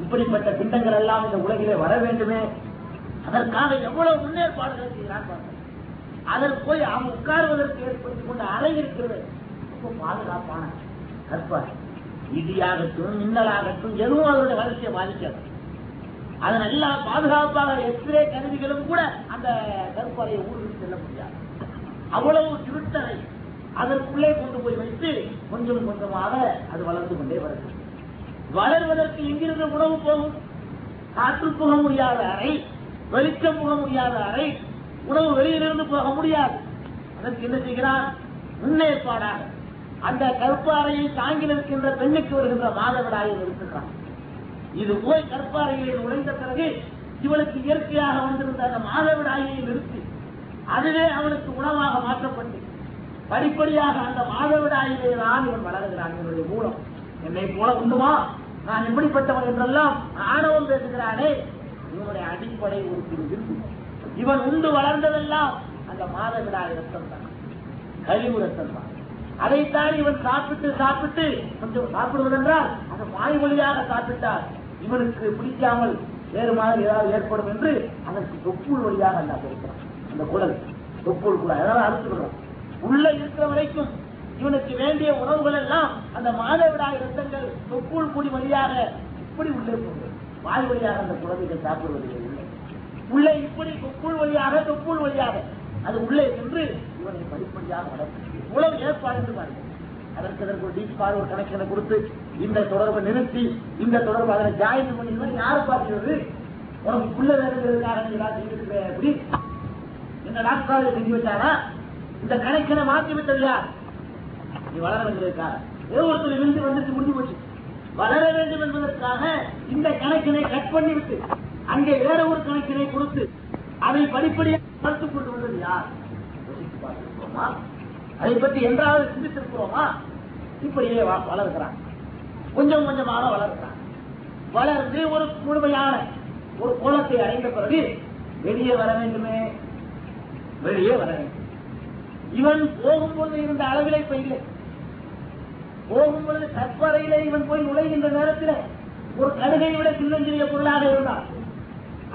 இப்படிப்பட்ட பிண்டங்கள் எல்லாம் இந்த உலகிலே வர வேண்டுமே, அதற்காக எவ்வளவு முன்னேற்பாடுகள் செய்கிறார். அதற்கு போய் அவன் உட்கார்வதற்கு ஏற்படுத்திக் கொண்ட அறை இருக்கிறது, ரொம்ப பாதுகாப்பான கற்பாறை. இடியாகட்டும் மின்னலாகட்டும் எதுவும் அதனுடைய வளர்ச்சியை பாதிக்காது. அதன் எல்லா பாதுகாப்பாக எக்ஸ்ரே கருவிகளும் கூட அந்த கற்பாறையை ஊருக்கு செல்ல முடியாது. அவ்வளவு திருட்டனை அதற்குள்ளே கொண்டு போய் வைத்து கொஞ்சம் கொஞ்சமாக அது வளர்ந்து கொண்டே வருகிறது. வளர்வதற்கு எங்கிருந்து உணவு போகும்? காற்று போக முடியாத அறை, வெளிச்சம் போக முடியாத அறை, உணவு வெளியிலிருந்து போக முடியாது. அதற்கு என்ன செய்கிறான்? முன்னேற்பாடாக அந்த கற்பாறையை தாங்கி நிற்கின்ற பெண்ணுக்கு வருகின்ற மாதவிடாயை நிறுத்துகிறான். இது போய் கற்பாறையில் நுழைந்த பிறகு இவனுக்கு இயற்கையாக வந்திருந்த அந்த மாதவிடாயை நிறுத்தி அதுவே அவனுக்கு உணவாக மாற்றப்பட்டு படிப்படியாக அந்த மாதவிடாயிலே தான் இவன் வளர்கிறான். இவனுடைய மூலம் என்னை போல உண்டுமா, நான் எப்படிப்பட்டவன் என்றெல்லாம் ஆணவம் பேசுகிறானே, இவனுடைய அடிப்படை ஒரு பிரிவு. இவன் உண்டு வளர்ந்ததெல்லாம் அந்த மாதவிடாய் ரத்தம் தான், கழிவு ரத்தம் தான். அதைத்தான் இவன் சாப்பிட்டு சாப்பிட்டு கொஞ்சம் சாப்பிடுவதென்றால் அந்த வாய் வழியாக சாப்பிட்டால் இவனுக்கு பிடிக்காமல் வேறு மாதிரி ஏதாவது ஏற்படும் என்று அதற்கு தொப்புள் வழியாக அல்ல கொடுக்கிறான். அந்த குடல் தொப்புள் கூட அதனால அறுத்துக்கிறோம். உள்ள இருக்கிற வரைக்கும் இவனுக்கு வேண்டிய உணவுகள் எல்லாம் அந்த மாதவிடாய் ரத்தங்கள் தொப்புள் குடி வழியாக இப்படி உள்ளே போகிறது. வாய் வழியாக அந்த குழந்தைகள் சாப்பிடுவதில்லை. உள்ளே இப்படி தொப்புள் வழியாக அது உள்ளே சென்று இவனை படிப்படியாக வளர்த்து இவ்வளவு ஏற்பாடு என்று பாருங்கள். அதற்கு ஒரு டீப் பார் ஒரு கணக்கென கொடுத்து இந்த தொடர்பை நிறுத்தி இந்த தொடர்பு அதனை ஜாயின் பண்ணி யாரு பார்க்கிறது? உனக்கு புள்ள வேறுங்கிறதுக்காக எப்படி இந்த டாக்டர் செஞ்சு வச்சாரா? இந்த கணக்கென மாற்றி விட்டது யார்? நீ வளர வேண்டியதற்காக ஏதோ ஒருத்தர் விழுந்து வந்துட்டு முடிஞ்சு போச்சு. வளர வேண்டும் என்பதற்காக இந்த கணக்கினை கட் பண்ணிவிட்டு அங்கே வேற ஒரு கணக்கினை கொடுத்து அதை படிப்படியாக வளர்த்துக் கொண்டு வந்தது யார்? பார்த்திருக்கிறோமா? அதை பற்றி என்றாவது சிந்தித்திருக்கிறோமா? இப்படியே வளர்க்கிறான், கொஞ்சம் கொஞ்சமாக வளர்க்கிறான். வளர்ந்து ஒரு முழுமையான ஒரு கோலத்தை அடைந்த பிறகு வெளியே வர வேண்டுமே, வெளியே வர வேண்டும். இவன் போகும்போது இருந்த அளவிலே இப்ப இல்லை. போகும்பொழுது கற்பறையிலே இவன் போய் நுழைகின்ற நேரத்தில் ஒரு கடுகை விட சின்னஞ்சிறிய பொருளாக இருந்தான்.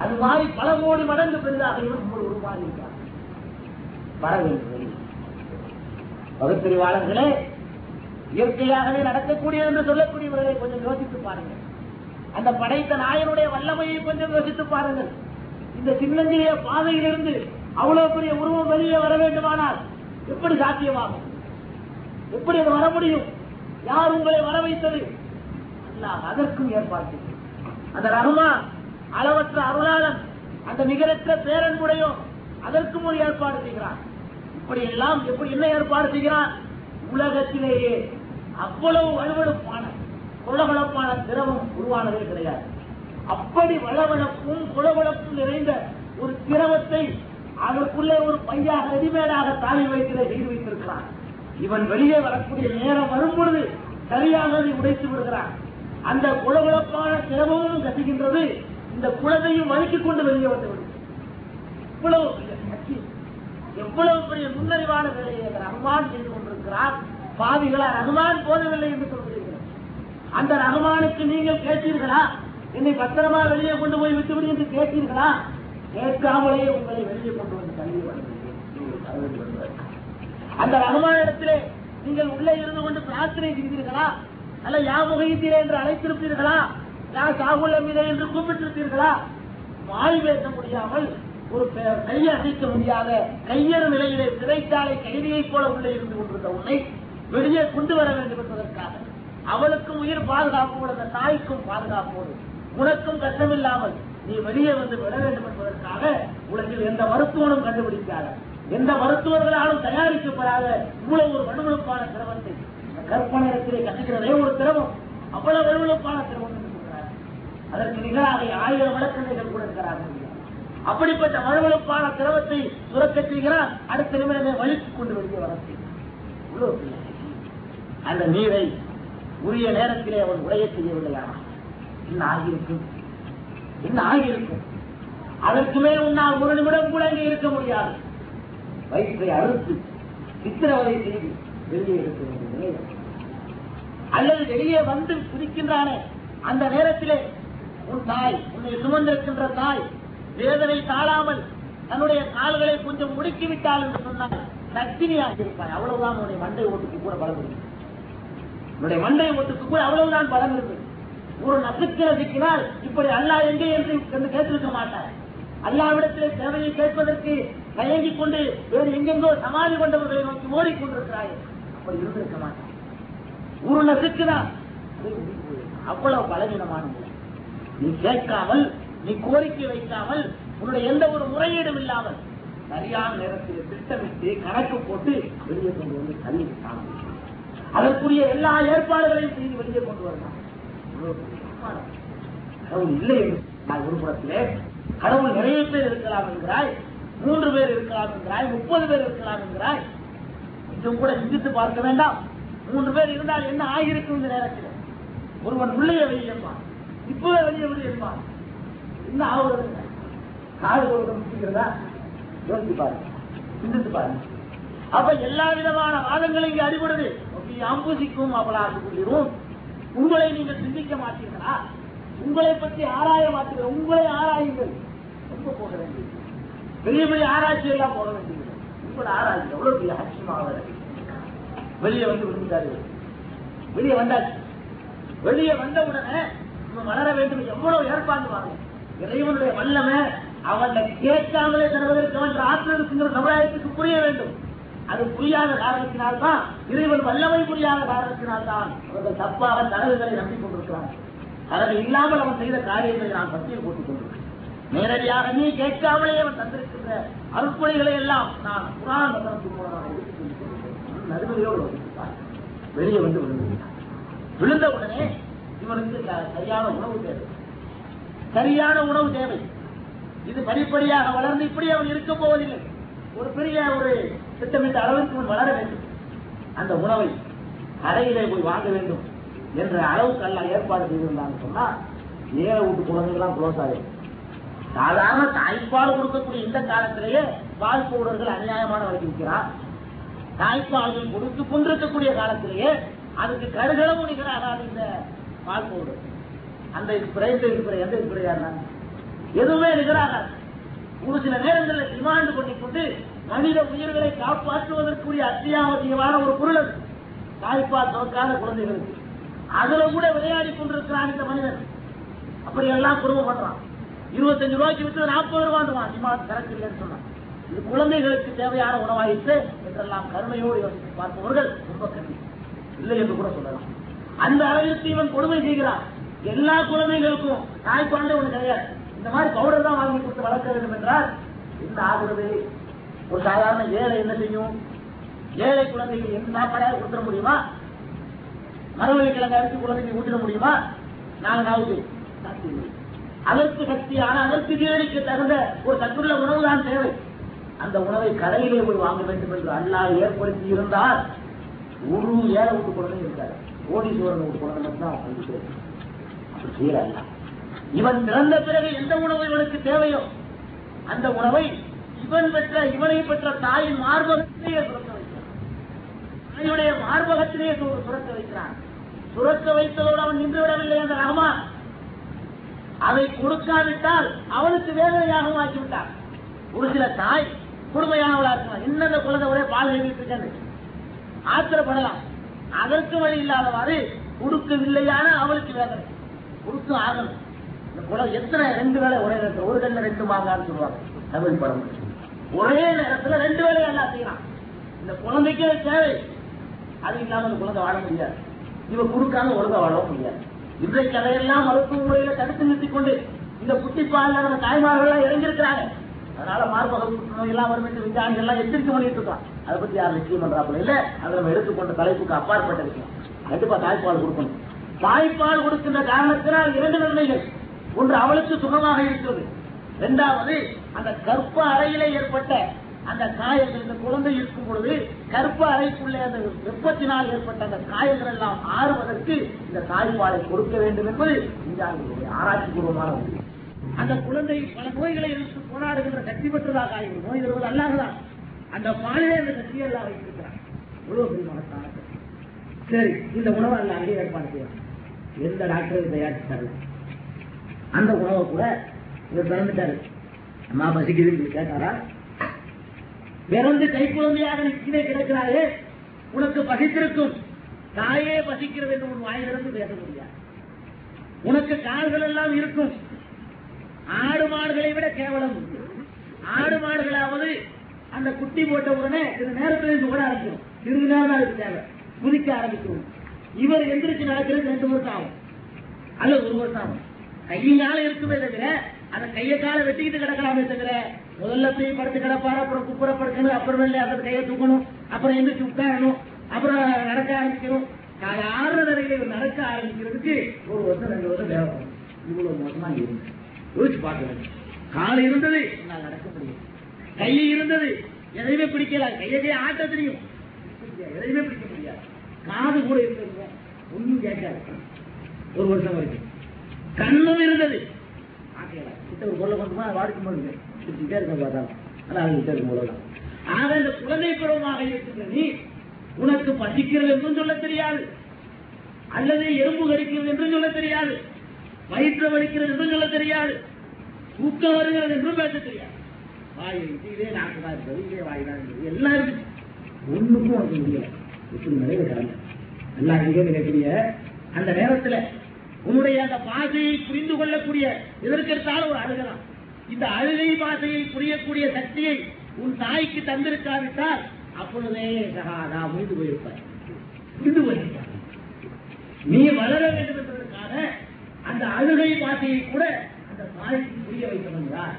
அது மாதிரி பல கோடி மடங்கு பெரிதாக இவன் உருவாகி இருக்கிறான். வர வேண்டும் வெளியே. பகுத்தறிவாளர்களே, இயற்கையாகவே நடக்கக்கூடியது என்று சொல்லக்கூடியவர்களை கொஞ்சம் யோசித்து பாருங்கள். அந்த படைத்த நாயனுடைய வல்லமையை கொஞ்சம் யோசித்து பாருங்கள். இந்த சின்னஞ்சிறிய பாதையிலிருந்து அவ்வளவு பெரிய உருவம் வெளியே வர வேண்டுமானால் எப்படி சாத்தியமாகும்? எப்படி அது வர முடியும்? யார் உங்களை வர வைத்தது? அல்லாஹ் அதற்கும் ஏற்பாடு. அந்த ரஹ்மான் அளவற்ற அருளாளன், அந்த நிகரற்ற பேரன்புடையோ அதற்கும் ஒரு ஏற்பாடு செய்கிறான். இப்படி எல்லாம் எப்படி என்ன ஏற்பாடு செய்கிறான்? உலகத்திலேயே அவ்வளவு வலுவழுப்பான குளவளப்பான திரவம் உருவானதே கிடையாது. அப்படி வளவளப்பும் குளவளப்பும் நிறைந்த ஒரு திரவத்தை அதற்குள்ளே ஒரு பையாக ரெடிமேடாக தாலி வைத்திலே செய்து வைத்திருக்கிறான். இவன் வெளியே வரக்கூடிய நேரம் வரும்பொழுது சரியாக அதை உடைத்து விடுகிறான். அந்த குளவளப்பான திரவமும் கசிகின்றது, இந்த குளத்தையும் வலிக்கிக் கொண்டு வெளியே வந்துவிடும். இவ்வளவு எவ்வளவு பெரிய முன்னறிவான வேலையை ரஹ்மான் செய்து கொண்டிருக்கிறார். பாவிகளா, ரஹ்மான் போதவில்லை என்று சொல்கிறீர்கள். அந்த ரஹ்மானுக்கு நீங்கள் கேட்டீர்களா? என்னை பத்திரமா வெளியே கொண்டு போய் விட்டுவிடு என்று கேட்டீர்களா? கேட்காமலேயே உங்களை வெளியே கொண்டு வந்து தள்ளி வருகிறீர்கள். அந்த ரஹ்மானிடத்திலே நீங்கள் உள்ளே இருந்து கொண்டு பிரார்த்தனை செய்தீர்களா? அல்ல யா முகைத்தீரே என்று அழைத்திருப்பீர்களா? யா சாகுல் அமீரே என்று கூப்பிட்டிருப்பீர்களா? வாய் பேச முடியாமல் ஒரு கையை அசைக்க முடியாத கையறு நிலையிலே சிறைச்சாலை கைதியைப் போல உள்ளே இருந்து கொண்டிருந்த உன்னை வெளியே கொண்டு வர வேண்டும் என்பதற்காக அவளுக்கும் உயிர் பாதுகாப்போடு அந்த தாய்க்கும் பாதுகாப்போடு உனக்கும் கஷ்டமில்லாமல் நீ வெளியே வந்து விட வேண்டும் என்பதற்காக உலகில் எந்த மருத்துவனும் கண்டுபிடிக்காத, எந்த மருத்துவர்களாலும் தயாரிக்கப்படாத இவ்வளவு ஒரு வலுவழுப்பான திரவத்தை கற்பனையிடத்திலே கட்டுகிறதே ஒரு திரவம், அவ்வளவு வலுவழுப்பான திரவம் என்று சொல்கிறார். அதற்கு நிகராக 1000 விளக்கங்கள் கூட இருக்கிறார்கள். அப்படிப்பட்ட வலுவழுப்பான திரவத்தை சுரக்க செய்கிறார். அடுத்த நிமிடமே வலித்துக் கொண்டு வெளியே வர செய்கிறார். அந்த நீரை உரிய நேரத்திலே அவன் உடைய செய்யவில்லையா? என்ன ஆகியிருக்கும்? அதற்கு மேல் உன்னால் ஒரு நிமிடம் கூட அங்கே இருக்க முடியாது. வயிற்றை அறுத்து சித்திரவதை செய்து வெளியே இருக்க வேண்டிய அல்லது வெளியே வந்து குதிக்கின்றானே அந்த நேரத்திலே உன் தாய், உன்னை சுமந்திருக்கின்ற தாய் வேதனை தாழாமல் தன்னுடைய கால்களை கொஞ்சம் முடுக்கிவிட்டால் என்று சொன்னால் சக்தினியாக இருப்பாய். அவ்வளவுதான் உன்னுடைய மண்டை ஓட்டுக்கு கூட பலம் இருக்கு. உன்னுடைய மண்டை ஓட்டுக்கு கூட அவ்வளவுதான் பலம் இருக்கு. ஒரு நசுக்கிற சிக்கினால் இப்படி அல்லாஹ் எங்கே என்று கேட்டிருக்க மாட்டார். அல்லாஹ்விடத்திலே தேவையை கேட்பதற்கு தயங்கிக் கொண்டு வேறு எங்கெங்கோ சமாதி கொண்டவர்களை நோக்கி ஓடிக்கொண்டிருக்கிறாய். அப்படி இருந்திருக்க மாட்டார். ஒரு நசுக்குதான் அவ்வளவு பலவீனமானது. நீ கேட்காமல், நீ கோரிக்கை வைக்காமல், உன்னுடைய எந்த ஒரு முறையீடும் இல்லாமல் சரியான நேரத்தில் திட்டமிட்டு கணக்கு போட்டு வெளியே கொண்டு வந்து தள்ளி அதற்குரிய எல்லா ஏற்பாடுகளையும் செய்து வெளியே கொண்டு வரலாம். கடவுள் இல்லை என்று ஒரு புறத்திலே கடவுள் நிறைய பேர் இருக்கலாம் என்கிறாய், 3 பேர் இருக்கலாம் என்கிறாய், 30 பேர் இருக்கலாம் என்கிறாய். கொஞ்சம் கூட சிந்தித்து பார்க்க வேண்டாம். 3 பேர் இருந்தால் என்ன ஆகியிருக்கும் இந்த நேரத்தில்? ஒருவன் உள்ளே வெளியேற்பான், இப்பவே வெளியே வெளியேற்பான். என்ன ஆகுறது? காடு கொடுக்க முடிக்கிறதா? யோசித்து பாருங்க, சிந்தித்து பாருங்க. அப்ப எல்லா விதமான வாதங்களும் இங்கே அடிபடுது. அம்புசிக்கும் அவளாகும். உங்களை நீங்கள் சிந்திக்க மாட்டீர்களா? உங்களை பற்றி ஆராய மாட்டீர்கள். உங்களை ஆராயுங்கள். ரொம்ப போக வேண்டியது, பெரிய பெரிய ஆராய்ச்சி எல்லாம் போக வேண்டியது. உங்களை ஆராய்ச்சி எவ்வளவு பெரிய ஆச்சரியமாக வெளியே வந்து விழுந்தார்கள். வெளியே வந்தாச்சு. வெளியே வந்தவுடனே வளர வேண்டும் எவ்வளவு ஏற்பாடு வாங்க. இறைவனுடைய வல்லமை அவனை கேட்காமலே தருவதற்கு அவன் ஆற்றல் இருக்கின்ற சமுதாயத்துக்கு புரிய வேண்டும். அது புரியாத காரணத்தினால்தான், இறைவன் வல்லமை புரியாத காரணத்தினால்தான் அவர்கள் தப்பாக தரவுகளை நம்பிக்கொண்டிருக்கிறார்கள். தரவு இல்லாமல் அவன் செய்த காரியங்களை நான் பட்டியல் போட்டுக் கொண்டிருக்கிறேன். நேரடியாக நீ கேட்காமலே அவன் தந்திருக்கின்ற அருட்பணிகளை எல்லாம் நான் புராண வசனத்தின் மூலமாக எடுத்துக் கொண்டிருக்கிறேன். நடுமையோடு வந்திருக்கிறார். வெளியே வந்து விழுந்த உடனே இவனுக்கு சரியான உணவு தேவை. சரியான உணவு தேவை. இது படிப்படியாக வளர்ந்து இப்படி அவன் இருக்க போவதில்லை. ஒரு பெரிய ஒரு திட்டமிட்ட அளவுக்கு அவன் வளர வேண்டும். அந்த உணவை கடையிலே போய் வாங்க வேண்டும் என்ற அளவுக்கு எல்லாம் ஏற்பாடு செய்திருந்தாங்க சொன்னா, ஏழை வீட்டு குழந்தைகள்லாம் க்ளோஸ் ஆகும். சாதாரண தாய்ப்பால் கொடுக்கக்கூடிய இந்த காலத்திலேயே பால் பவுடர்கள் அநியாயமான வரைக்கும் விற்கிறார். தாய்ப்பால்கள் கொடுத்து கொண்டிருக்கக்கூடிய காலத்திலேயே அதுக்கு கடுகளவு நிகராகாது இந்த பால் பவுடர். அந்த ஸ்ப்ரே எந்த ஸ்ப்ரேயா எதுவுமே நிகராகாது. ஒரு சில நேரங்களில் டிமாண்ட் பண்ணிக்கொண்டு மனித உயிர்களை காப்பாற்றுவதற்குரிய அத்தியாவசியமான ஒரு பொருள் அது. தாய்ப்பால் துறக்காத குழந்தைகளுக்கு அதுல கூட விளையாடி கொண்டிருக்கிறான் இந்த மனிதன். அப்படி எல்லாம் குடும்பம் பண்றான். 25 ரூபாய்க்கு விட்டு 40 ரூபாய் டிமாண்ட் கணக்கு இல்லைன்னு சொன்னான். இது குழந்தைகளுக்கு தேவையான உணவாயிற்று என்றெல்லாம் கருணையோடு யோசித்து பார்ப்பவர்கள் ரொம்ப கருணை இல்லை என்று கூட சொல்லலாம். அந்த அளவிற்கு இவன் கொடுமை செய்கிறான். எல்லா குழந்தைகளுக்கும் தாய்ப்பாண்டே ஒண்ணு கிடையாது. இந்த மாதிரி பவுடர் தான் வாங்கி கொடுத்து வளர்க்க வேண்டும் என்றால் என்ன ஆகுறது? ஒரு சாதாரண ஏழை என்ன செய்யும்? ஏழை குழந்தைகள் எந்த சாப்பாடாக கொடுத்துட முடியுமா? மரவள்ளி கிழங்கு அரிசி குழந்தைக்கு ஊட்டிட முடியுமா? நாங்கள் அதற்கு சக்தியான, அதற்கு ஜீரணிக்க தகுந்த ஒரு சத்துள்ள உணவு தான் தேவை. அந்த உணவை கடையிலே போய் வாங்க வேண்டும் என்று அல்லாஹ் ஏற்படுத்தி இருந்தால் ஒரு ஏழை வீட்டு குழந்தை இருக்காரு. கோடீஸ்வரன் வீட்டு குழந்தை மட்டும் அப்படி செய்யல. இவன் பிறந்த பிறகு எந்த உணவு இவனுக்கு தேவையோ அந்த உணவை இவனை பெற்ற தாயின் மார்பகத்திலேயே சுரக்க வைக்கிறான். தாயுடைய மார்பகத்திலேயே சுரக்க வைக்கிறான். சுரக்க வைத்ததோடு அவன் நின்று விடவில்லை அந்த ரஹ்மான். அதை கொடுக்காவிட்டால் அவனுக்கு வேதனையாகவும் ஆக்கிவிட்டார். ஒரு சில தாய் கொடுமையானவளா இருக்கலாம். இன்னொரு குழந்தை ஒரே பால் எழுதிட்டு இருக்காங்க, ஆத்திரப்படலாம். அதற்கு வழி இல்லாதவாறு கொடுக்கவில்லையான அவளுக்கு வேதனை. கொடுத்து ஆகணும். இந்த குழந்தை எத்தனை 2 வேளை ஒரே நேரத்தில், ஒரு கல்ல 2 மாங்கான்னு சொல்லுவாங்க தமிழ் படம். ஒரே நேரத்தில் 2 வேளை எல்லாம் செய்யலாம். இந்த குழந்தைக்கே தேவை. அது இல்லாமல் அந்த குழந்தை வாழ முடியாது. இவன் கொடுக்காம ஒழுங்கா வாழவும் முடியாது. இன்றைக்கு அதையெல்லாம் மருத்துவ முறையில தடுத்து நிறுத்திக் கொண்டு இந்த குட்டிப்பால் நம்ம தாய்மார்கள் இறங்கியிருக்கிறாங்க. அதனால மார்பக நோய் எல்லாம் வரும் என்று விஞ்ஞானிகள் எல்லாம் எச்சரிக்கை பண்ணிட்டு இருக்கான். அதை பத்தி யாரும் நிச்சயம் பண்றாப்புல இல்ல. அதை நம்ம எடுத்துக்கொண்ட தலைப்புக்கு அப்பாற்பட்ட விஷயம். கண்டிப்பா தாய்ப்பால் கொடுக்கணும். தாய்ப்பால் கொடுக்கின்ற காரணத்தினால் 2 நன்மைகள். ஒன்று, அவளுக்கு சுகமாக இருக்கிறது. 2வது, அந்த கர்ப்ப அறையிலே ஏற்பட்ட அந்த காயங்கள், இந்த குழந்தை இருக்கும் பொழுது கர்ப்ப அறைக்குள்ளே அந்த வெப்பத்தினால் ஏற்பட்ட அந்த காயங்கள் எல்லாம் ஆறுவதற்கு இந்த தாய்ப்பாலை கொடுக்க வேண்டும் என்பது விஞ்ஞானிகளுடைய ஆராய்ச்சி பூர்வமான அந்த குழந்தை பல நோய்களை எதிர்த்து போராடுகின்ற சக்தி பெற்றதாக ஆகிவிடும். நோய் வருவது அல்லாஹ்தான். அந்த பாலிலே அந்த சக்தியை எல்லாம் வைத்திருக்கிறார். எவ்வளவு பெரிய மகத்தான சக்தி. சரி, இந்த உணவை அல்ல அங்கே ஏற்பாடு செய்யலாம். எந்த டாக்டரும் தயாரித்து தரல. அந்த உணவை கூட இவர் பிறந்துட்டாரு. அம்மா பசிக்குதுன்னு கேட்டாரா? பிறந்து கை குழந்தையாக கீழே கிடக்கிறாரே, உனக்கு பசித்திருக்கும், தாயே பசிக்கிறது என்று உன் வாயிலிருந்து பேச முடியாது. உனக்கு கால்கள் எல்லாம் இருக்கும். ஆடு மாடுகளை விட கேவலம். ஆடு மாடுகளாவது அந்த குட்டி போட்ட உடனே சில நேரத்தில் ஓட ஆரம்பிக்கும். சிறிது நேரம் தான் இருக்கு தேவை, குதிக்க ஆரம்பிக்கும். இவர் எந்திரிச்சு நடக்கிறது 2 வருஷம் ஆகும் அல்லது 1 வருஷம் ஆகும். கையினால இருக்குமே தவிர அந்த கையை கால வெட்டிக்கிட்டு கிடக்கலாமே தவிர முதல்ல போய் படுத்து கிடப்பாரு, அப்புறம் குப்புற படுக்கணும், அப்புறம் அந்த கையை தூக்கணும், அப்புறம் எந்திரிச்சு உட்காரணும், அப்புறம் நடக்க ஆரம்பிக்கணும். காலை 6 நிலையில நடக்க ஆரம்பிக்கிறதுக்கு 1 வருஷம் 2 வருஷம் தேவைப்படும். இவ்வளவு மோசமா இருந்து யோசிச்சு பார்க்கணும். காலை இருந்தது, நான் நடக்க முடியும். கை இருந்தது, எதையுமே பிடிக்கல. கையை ஆட்ட தெரியும், எதையுமே பிடிக்க முடியாது. காது கூட இருந்தது, ஒன்னும் கேட்காது 1 வருஷம் வரைக்கும். கண்ணும் இருந்தது, கிட்ட ஒரு பொருளை கொண்டுமா வாடிக்கும் போது கிட்டே இருக்க பார்த்தா அதான் கிட்ட இருக்கும் போதுதான். ஆக இந்த குழந்தை பருவமாக இருக்கிற நீ உனக்கு பசிக்கிறது என்றும் சொல்ல தெரியாது, அல்லது எறும்பு கடிக்கிறது என்றும் சொல்ல தெரியாது, வயிற்று வலிக்கிறது என்றும் சொல்ல தெரியாது, தூக்கம் வருகிறது என்றும் பேச தெரியாது. வாய் இதே நாக்குதான் இருக்கிறது, இதே வாய் தான் இருக்கிறது, எல்லாம் இருக்கு. ஒண்ணுக்கும் உனக்கு முடியல. இப்படி நிறைய கடந்த எல்லாம் இங்கே நினைக்கிறிய அந்த நேரத்தில் உன்னுடைய அந்த பாஷையை புரிந்து கொள்ளக்கூடிய எதற்கெடுத்தாலும் ஒரு அழுகலாம். இந்த அழுகை பாஷையை புரியக்கூடிய சக்தியை உன் தாய்க்கு தந்திருக்காவிட்டால் அப்பொழுதே சகாதா முடிந்து போயிருப்பார். புரிந்து போயிருப்பார். நீ வளர வேண்டும் என்பதற்காக அந்த அழுகை பாஷையை கூட அந்த தாய்க்கு புரிய வைக்கணுங்கிறார்.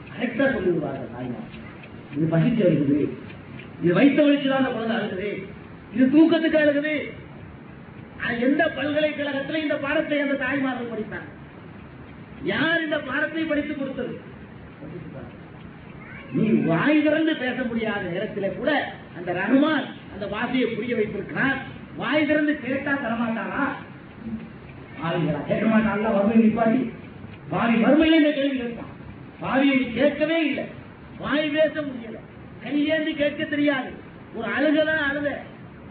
கரெக்டா சொல்லிவிடுவார்கள் தாய்மார். இது பசிச்சு அழுகுது, இது வைத்த வலிச்சுதான் அந்த குழந்தை அழுகுது, இது தூக்கத்துக்கு அழுகுது. எந்த பல்கலைக்கழகத்தில் இந்த பாடத்தை அந்த தாய்மார்கள் படித்தாங்க? யார் இந்த பாடத்தை படித்துக் கொடுத்தது? நீ வாய் திறந்து பேச முடியாத நேரத்தில் கூட அந்த ரஹ்மான் அந்த வாசியை புரிய வைத்திருக்கிறார். வாய் திறந்து கேட்டா தரமாட்டானா? கேட்க மாட்டான். வறுமை நிப்பாட்டி பாவி வறுமையில இந்த கேள்வி கேட்பான். பாவியை கேட்கவே இல்லை, வாய் பேச முடியல, கையேந்தி கேட்க தெரியாது, ஒரு அழுகதான் அழுத.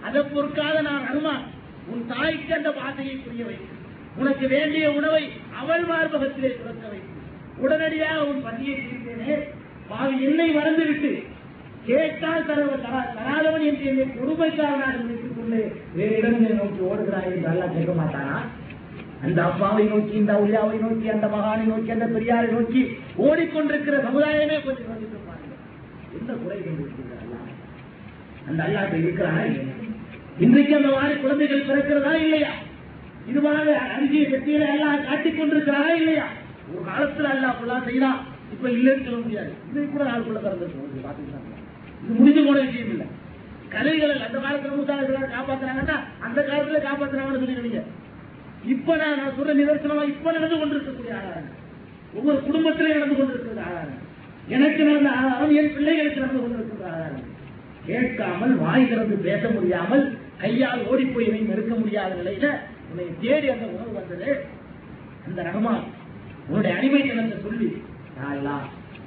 அதை பொறுக்காத நான் ரஹ்மான் உன் தாய்க்கு அந்த பாஷையை புரிய வைத்து உனக்கு வேண்டிய உணவை அவள் மார்பகத்திலே சுரக்க வைத்து உடனடியாக உன் பசியை தீர்த்தேனே. பாவி என்னை மறந்துவிட்டு கேட்டால் தராதவன் என்று என்னை கொடுமைக்காரனாக நினைத்துக் கொண்டு வேறு இடங்களை நோக்கி ஓடுகிறாய் என்று அல்லா கேட்க மாட்டானா? அந்த அப்பாவை நோக்கி, இந்த உள்யாவை நோக்கி, அந்த மகானை நோக்கி, அந்த பெரியாரை நோக்கி ஓடிக்கொண்டிருக்கிற சமுதாயமே கொஞ்சம் யோசித்து பாருங்கள். எந்த குறை கொண்டிருக்கிறார் அந்த அல்லாஹ் இருக்கிறானா? இன்றைக்கு அந்த மாதிரி குழந்தைகள் பிறக்கிறதா இல்லையா? இதுவாக அரிசிய சக்தியில எல்லாம் காட்டிக் கொண்டிருக்கிறாரா இல்லையா? ஒரு காலத்துல அல்லா அப்படிலாம் செய்யலாம், இப்ப இல்லைன்னு சொல்ல முடியாது. இது கூட நாளுக்குள்ள பிறந்திருக்கோம். இது முடிஞ்சு போன விஷயம் இல்லை. கதைகள் அந்த காலத்துல மூத்தாளர்கள் காப்பாத்துறாங்கன்னா அந்த காலத்துல காப்பாத்துறாங்கன்னு சொல்லிடுவீங்க. இப்ப நான் சொல்ற நிதர்சனமா இப்ப நடந்து கொண்டிருக்கக்கூடிய ஆதாரங்கள், ஒவ்வொரு குடும்பத்திலே நடந்து கொண்டிருக்கிற ஆதாரங்கள், எனக்கு நடந்த ஆதாரம், என் பிள்ளைகளுக்கு நடந்து கொண்டிருக்கிற ஆதாரங்கள். கேட்காமல் வாய் திறந்து பேச முடியாமல் கையால் ஓடி போய் நெருக்க முடியாத நிலையில உன்னை தேடி அந்த உணவு வந்தது. அந்த ரஹ்மான் உன்னுடைய அடிமைத்தனத்தை சொல்லி,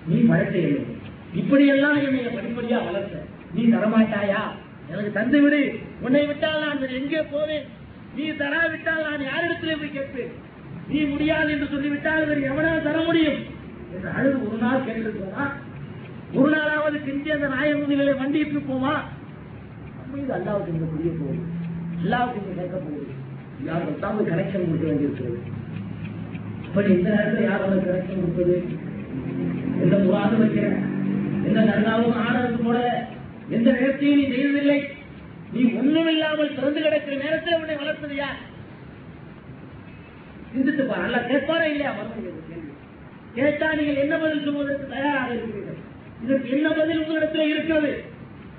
நீ பழத்தை இல்லை, இப்படியெல்லாம் என்னை படிப்படியா வளர்த்த, நீ தரமாட்டாயா? எனக்கு தந்து விடு, உன்னை விட்டால் நான் எங்கே போவேன்? நீ தராவிட்டால் நான் யாரிடத்திலே போய் கேட்பேன்? நீ முடியாது என்று சொல்லிவிட்டால் வேறு எவனால் தர முடியும் என்று அழுது ஒரு நாள் கேட்டிருக்கோமா? ஒரு நாளாவது கிஞ்சி அந்த நாயகங்களை வண்டிட்டு போமா? இது அல்லாவுக்கு இங்க புரிய போகுது, அல்லாவுக்கு இங்க கேட்க போகுது. யாருக்காவது கனெக்ஷன் கொடுக்க வேண்டியிருக்கிறது. இப்படி இந்த நேரத்தில் யாரோட கனெக்ஷன் கொடுப்பது? எந்த முகாது வைக்கிறேன், எந்த நல்லாவும் ஆனதுக்கு போட எந்த நேரத்தையும் நீ செய்ததில்லை. நீ ஒண்ணும் இல்லாமல் திறந்து கிடக்கிற நேரத்தில் உன்னை வளர்த்தது யார்? சிந்தித்து பாரு. நல்லா கேட்பாரா இல்லையா? மறுபடியும் கேள்வி கேட்டா நீங்கள் என்ன பதில் சொல்வதற்கு தயாராக இருக்கிறீர்கள்? இதற்கு என்ன பதில் உங்களிடத்தில் இருக்கிறது?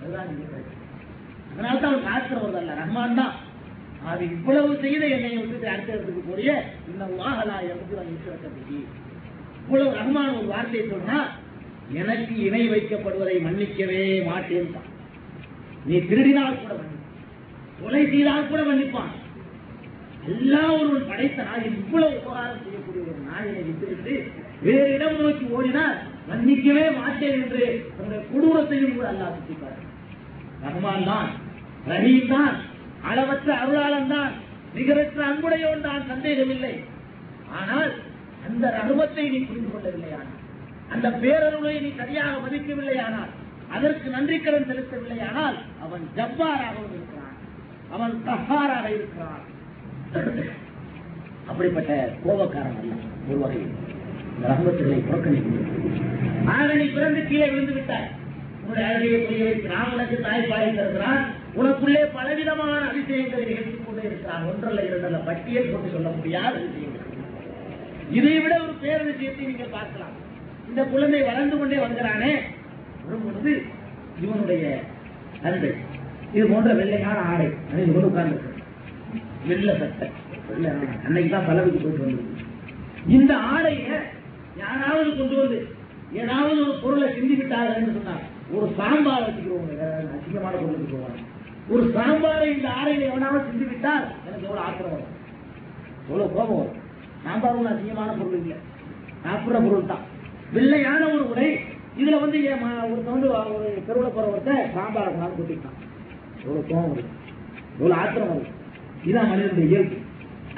அதுதான் அதனால்தான் அவன் காக்கிறவர் அல்ல, ரஹ்மான் தான். அது இவ்வளவு செய்த என்னை வந்து அடுத்த இடத்துக்கு போறிய இன்னும் வாகலா இருக்கிறது. இவ்வளவு ரஹ்மான் ஒரு வார்த்தையை சொன்னா, எனக்கு இணை வைக்கப்படுவதை மன்னிக்கவே மாட்டேன். நீ திருடினால் கூட மன்னிப்பான், கொலை செய்தால் கூட மன்னிப்பான். எல்லாம் ஒருவன் படைத்த நாள் இவ்வளவு உபகாரம் செய்யக்கூடிய ஒரு நாயினை விட்டுவிட்டு வேறு இடம் நோக்கி ஓடினால் மன்னிக்கவே மாட்டேன் என்று தன்னுடைய கொடூரத்தையும் கூட அல்லாஹ் சுட்டிப்பார். ரஹ்மான் தான், ரஹீம் தான், அளவற்ற அருளாளன் தான், நிகரற்ற அன்புடையோன் தான், சந்தேகமில்லை. ஆனால் அந்த ரஹ்மத்தை நீ புரிந்து கொள்ளவில்லையானால், அந்த பேரருளை நீ சரியாக மதிக்கவில்லையானால், அதற்கு நன்றி கடன் செலுத்தவில்லையானால் அவன் ஜப்பாராகவும் இருக்கிறான், அவன் கஹாராக இருக்கிறான். அப்படிப்பட்ட கோபக்காரன் அல்ல ஒரு வகையில். இந்த ரஹ்மத்துகளை புறக்கணிக்கின்றது. ஆக நீ பிறந்து கீழே விழுந்து விட்டாய். உன்னுடைய அழகையை புரிய வைக்கிறான், உனக்கு தாய்ப்பாலை தருகிறான், உனக்குள்ளே பலவிதமான அதிசயங்களை நிகழ்த்திக் கொண்டே இருக்கிறான். ஒன்றல்ல இரண்டல்ல, பட்டியல் கொண்டு சொல்ல முடியாத விஷயங்கள். இதை விட ஒரு பேரதிசயத்தை நீங்கள் பார்க்கலாம். இந்த குழந்தை வளர்ந்து கொண்டே வருகிறானே, வரும்பொழுது இவனுடைய தந்தை இது போன்ற வெள்ளையான ஆடை அன்னைக்கு கொண்டு உட்கார்ந்து வெள்ளை சட்டை, வெள்ளை அன்னைக்கு தான் பலவுக்கு போயிட்டு வந்தது. இந்த ஆடையை யாராவது கொண்டு வந்து ஏதாவது ஒரு பொருளை சிந்திவிட்டார்கள் என்று சொன்னார். ஒரு சாம்பார் வச்சுக்கிறவங்க, அசிங்கமான பொருளுக்கு போவாங்க. ஒரு சாம்பாரை இந்த ஆடையில எவனாவது சிந்திவிட்டால் எனக்கு எவ்வளவு ஆத்திரம் வரும், எவ்வளவு கோபம் வரும். சாம்பார் ஒன்று அசிங்கமான பொருள் இல்லை, சாப்பிட்ற பொருள் தான். வெள்ளையான ஒரு உடை, இதுல வந்து ஒருத்த வந்து ஒரு தெருவில் போற ஒருத்த சாம்பாரை கொண்டாந்து கொட்டிட்டான். எவ்வளவு கோபம் வருது, எவ்வளவு ஆத்திரம் வருது. இதுதான் மனிதனுடைய இயல்பு.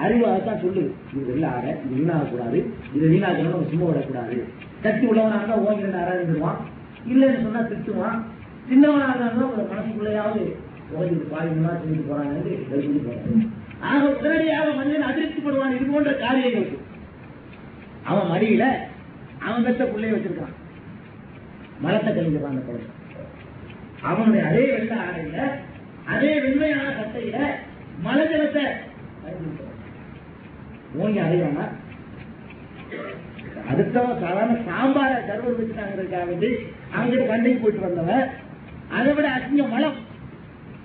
அறிவு அதான் சொல்லுது, இது வெள்ள ஆடை, இது வீணாகக்கூடாது, இதை வீணாக்கணும், நம்ம சும்மா விடக்கூடாது. சக்தி உள்ளவனாக இருந்தா ஓங்கிட்டு ஆராய்ந்துடுவான், இல்லைன்னு சொன்னா திட்டுவான். சின்னவனாக இருந்தாலும் ஒரு மனசுக்குள்ளையாவது ஓங்கிட்டு பாதிங்களா செஞ்சுட்டு போறாங்க, எழுதிட்டு போறாங்க. ஆக உடனடியாக மனிதன் அதிருப்திப்படுவான். இது போன்ற காரியங்களுக்கு அவன் மடியில அவன் பெற்ற பிள்ளைய வச்சிருக்கான், மரத்தை கழிஞ்சிருக்கான். அந்த குழந்தை அவனுடைய அதே வெள்ள ஆடையில, அதே வெண்மையான சட்டையில மலை ஜலத்தை ஓங்கி அடைவானா. அடுத்தவன் சாதாரண சாம்பார கருவர் வச்சுட்டாங்க, அங்கிட்டு கண்டைக்கு போயிட்டு வந்தவன் அதை விட அசிங்க மலம்,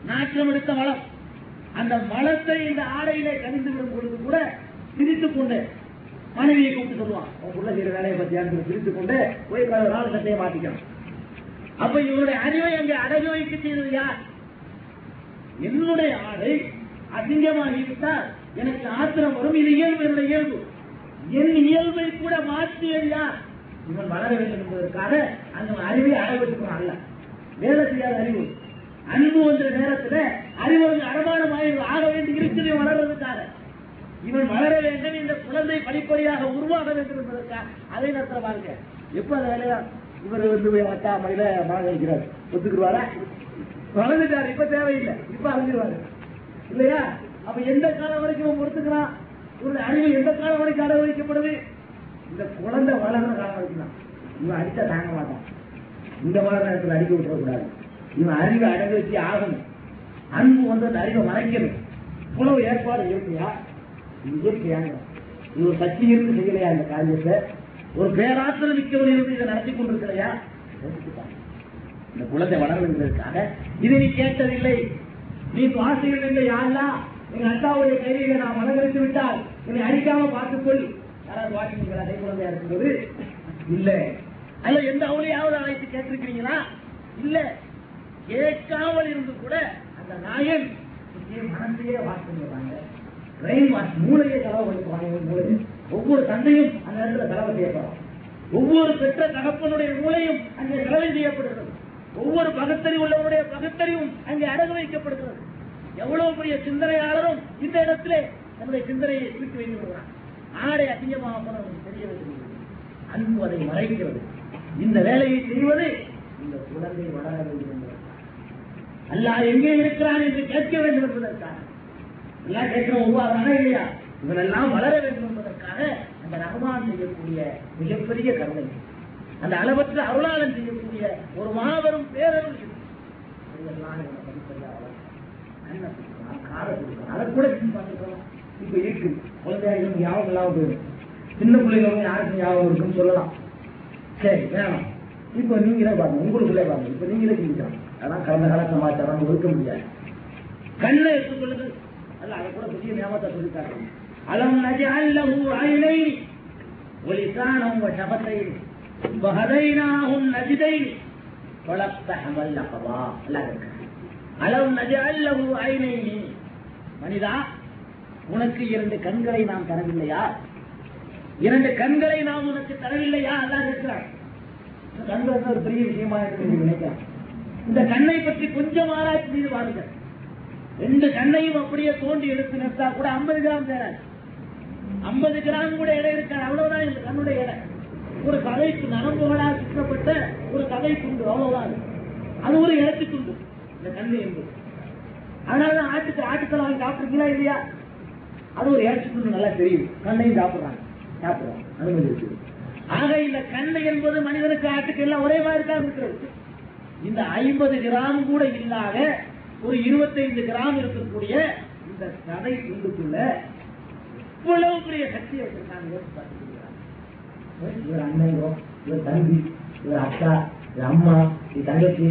நாற்றம் எடுத்த மலம். அந்த மலத்தை இந்த ஆடையிலே கணிந்து விடும் பொழுது கூட பிரித்துக் கொண்டு மனைவியை கூப்பிட்டு சொல்லுவான், உள்ள செய்யற வேலையை பத்தியான்னு பிரித்துக் கொண்டு போய் நாலு சட்டையை மாத்திக்கணும். அப்ப இவருடைய அறிவை அங்கே அடகு வைக்க செய்தது யார்? என்னுடைய ஆடை அசிங்கமாகிவிட்டால் எனக்கு ஆத்திரம் வரும். இது இயல்பு, என்னுடைய இயல்பு. என் இயல்பை கூட மாற்றியது யார்? இவன் வளர வேண்டும் என்பதற்காக அந்த அறிவை அடவெடுக்கிறான். அல்ல வேலை செய்யாத அறிவு. அன்பு என்ற நேரத்தில் அறிவு அடமானமாக ஆக வேண்டி இருக்கிறதை வளர்வதற்காக இவன் வளர வேண்டும், இந்த குழந்தை படிப்படியாக உருவாக வேண்டும் என்பதற்காக அதை நடத்த பாருங்க. எப்ப அந்த வேலையா இவர் வந்து அக்கா மயில மழை வைக்கிறார், ஒத்துக்குருவாரா? வளர்ந்துட்டாரு, இப்ப தேவையில்லை, இப்ப அறிஞ்சிருவாரு இல்லையா? அப்ப எந்த காலம் வரைக்கும் பொறுத்துக்கிறான்? ஒரு அறிவு எந்த காலம் வரைக்கும் அடகு வைக்கப்படுது? இந்த குழந்தை வளர்ற காலம் வரைக்கும் தான். இவன் அடிச்சா தாங்க மாட்டான். இந்த வளர நேரத்தில் அடிக்க விட்டுறக்கூடாது. இவன் அறிவை அடகு வச்சு ஆகணும். அன்பு வந்து அந்த அறிவை மறைக்கணும். இவ்வளவு ஏற்பாடு இயற்கையா? இயற்கையாங்க. இது ஒரு சக்தி இருந்து செய்யலையா இந்த காரியத்தை? ஒரு பேராற்றல் மிக்கவர் இருந்து இதை நடத்தி கொண்டிருக்கலையா? இந்த குழந்தை வளர வேண்டியதற்காக இதை நீ கேட்டதில்லை, நீ ஆசைகள் இல்லை. யாருலா எங்க அத்தாவுடைய கையில நான் மனங்கரித்து விட்டால் என்னை அடிக்காம பார்த்துக்கொள். யாராவது வாசிங்களா கை குழந்தையா இருக்கும்போது? இல்ல. அல்ல எந்த அவளையாவது அழைத்து கேட்டிருக்கிறீங்களா? இல்ல. கேட்காமல் இருந்து கூட அந்த நாயன் மனசையே வாஷ் பண்ணிடுறாங்க. பிரெயின் வாஷ், மூளையை செலவு பண்ணிடுவாங்க. ஒவ்வொரு தந்தையும் அந்த இடத்துல செலவு செய்யப்படும். ஒவ்வொரு பெற்ற தகப்பனுடைய மூளையும் அங்கே செலவு செய்யப்படுகிறது. ஒவ்வொரு பகுத்தறிவு உள்ளவருடைய பகுத்தறிவும் அங்கே அடகு வைக்கப்படுகிறது. எவ்வளவு பெரிய சிந்தனையாளரும் இந்த இடத்திலே நம்முடைய சிந்தனையை தூக்கி வைத்து விடுகிறார். ஆடை அசிங்கமாக போனவர்கள் தெரியவில்லை, அன்பு அதை மறைக்கிறது. இந்த வேலையை செய்வது இந்த குழந்தை வளர வேண்டும் என்பதற்காக, அல்லாஹ் எங்கே இருக்கிறான் என்று கேட்க வேண்டும் என்பதற்காக. எல்லாம் கேட்கிறோம் உருவாகிறானா இல்லையா? இவனெல்லாம் வளர வேண்டும் என்பதற்காக அந்த ரஹ்மான் செய்யக்கூடிய மிகப்பெரிய கருணை, அந்த அளவற்ற அருளாளன் செய்யக்கூடிய ஒரு மாபெரும் பேரருள் அதை கூட இப்ப இருக்கு. குழந்தைகளுக்கு யாவும் இல்லாம போயிடும். சின்ன பிள்ளைகளும் யாருக்கும் யாவும் இருக்குன்னு சொல்லலாம். சரி வேணாம். இப்ப நீங்களே பாருங்க, உங்களுக்குள்ளே பாருங்க. இப்ப நீங்களே செஞ்சுக்கலாம். அதான் கடந்த கால சமாச்சாரம் இருக்க முடியாது. கண்ணை எடுத்துக்கொள்ளுது அல்ல, அதை கூட புதிய நியமத்தை சொல்லித்தாங்க. அலம் நஜஅல் லஹு ஐனைன் வலிசானன் வஷஃபத்தைன் வஹதைனாஹுன் நஜ்தைன் வலக்தஹமல் லஹவா. அலம் நஜஅல் லஹு ஐனைன், மனிதா உனக்கு 2 கண்களை நாம் தரவில்லையா? 2 கண்களை நாம் உனக்கு தரவில்லையா? அல்லாஹ் இருக்கிறார். கண்கள் ஒரு பெரிய விஷயமா இருக்கு நினைக்கிறேன். இந்த கண்ணை பற்றி கொஞ்சம் ஆராய்ச்சி செய்து பாருங்கள். 2 கண்ணையும் அப்படியே தோண்டி எடுத்து நிறுத்தா கூட 50 கிராம் தேராது. 50 கிராம் கூட எடை இருக்காது. அவ்வளவுதான் இந்த கண்ணுடைய எடை. ஒரு கதை நரம்புகளால் சுற்றப்பட்ட ஒரு கதை துண்டு, அவ்வளவுதான். அது ஒரு இறச்சி துண்டு இந்த கண்ணு என்பது. அதனாலதான் ஆட்டுக்கள் வாங்கி சாப்பிட்டுருக்கீங்களா இல்லையா? அது ஒரு இறச்சி துண்டு, நல்லா தெரியும். கண்ணையும் சாப்பிடுறாங்க, அனுமதி இருக்குது. ஆக இந்த கண்ணு என்பது மனிதனுக்கு ஆட்டுக்கு எல்லாம் ஒரே மாதிரி தான் இருக்கிறது. இந்த 50 கிராம் கூட இல்லாத ஒரு 25 கிராம் இருக்கக்கூடிய இந்த கதை துண்டுக்குள்ள இவ்வளவு பெரிய சக்தியை வச்சிருக்காங்க. இவர் அண்ணன், இவர் தம்பி, இவர் அக்கா, இவர் அம்மா, இவர் தங்கச்சி,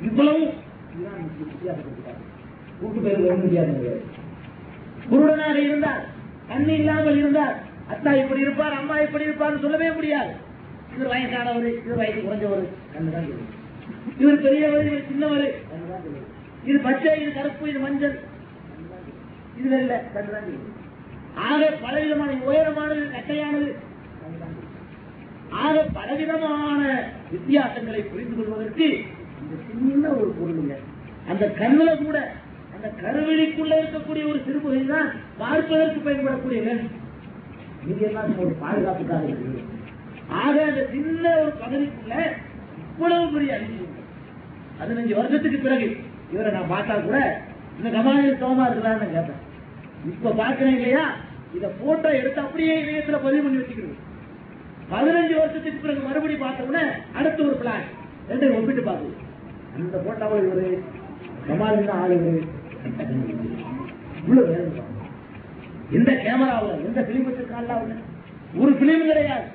இவ்வளவு வித்தியாசப்படுத்திட்டாங்க. கூட்டு பேருக்கு ஒன்றும் வித்தியாசம் கிடையாது. குருடனாக இருந்தால், கண்ணு இல்லாமல் இருந்தால், அத்தா இப்படி இருப்பார், அம்மா இப்படி இருப்பார் சொல்லவே முடியாது. இவர் வயசானவர், இவர் வயசு குறைஞ்சவர், கண்ணுதான் தெரியும். இவர் பெரியவர், இவர் சின்னவர், கண்ணுதான் தெரியும். இது பச்சை, இது கருப்பு, இது மஞ்சள், இது வெள்ளை, கண்ணுதான் தெரியும். ஆக பலவிதமான உயரமானது, கட்டையானது, ஆக பலவிதமான வித்தியாசங்களை புரிந்து கொள்வதற்கு இந்த சின்ன ஒரு பொருள். அந்த கண்ணுல கூட அந்த கருவிழிக்குள்ள இருக்கக்கூடிய ஒரு சிறுபகுதி தான் பார்ப்பதற்கு பயன்படக்கூடிய லென்ஸ். இதெல்லாம் ஒரு பாதுகாப்புக்காக இருக்கு. ஆக அந்த சின்ன ஒரு பகுதிக்குள்ள இவ்வளவு பெரிய அறிவு. 15 வருஷத்துக்கு பிறகு இவரை நான் பார்த்தா கூட இந்த கமாலில் சோமா இருக்கிறான்னு கேட்டேன். இப்ப பார்க்கிறேன் இல்லையா, இத போட்டோ எடுத்து அப்படியே இணையத்துல பதிவு பண்ணி வச்சுக்கிறது. 15 வருஷத்துக்கு பிறகு மறுபடி பார்த்தோம்னா அடுத்த ஒரு பிளான் 2 ஒப்பிட்டு பார்த்து அந்த போட்டோவை இவரு கமாலின் ஆளு இவ்வளவு வேணும். எந்த கேமராவில் எந்த பிலிம் வச்சிருக்காங்களா? ஒரு பிலிம் கிடையாது.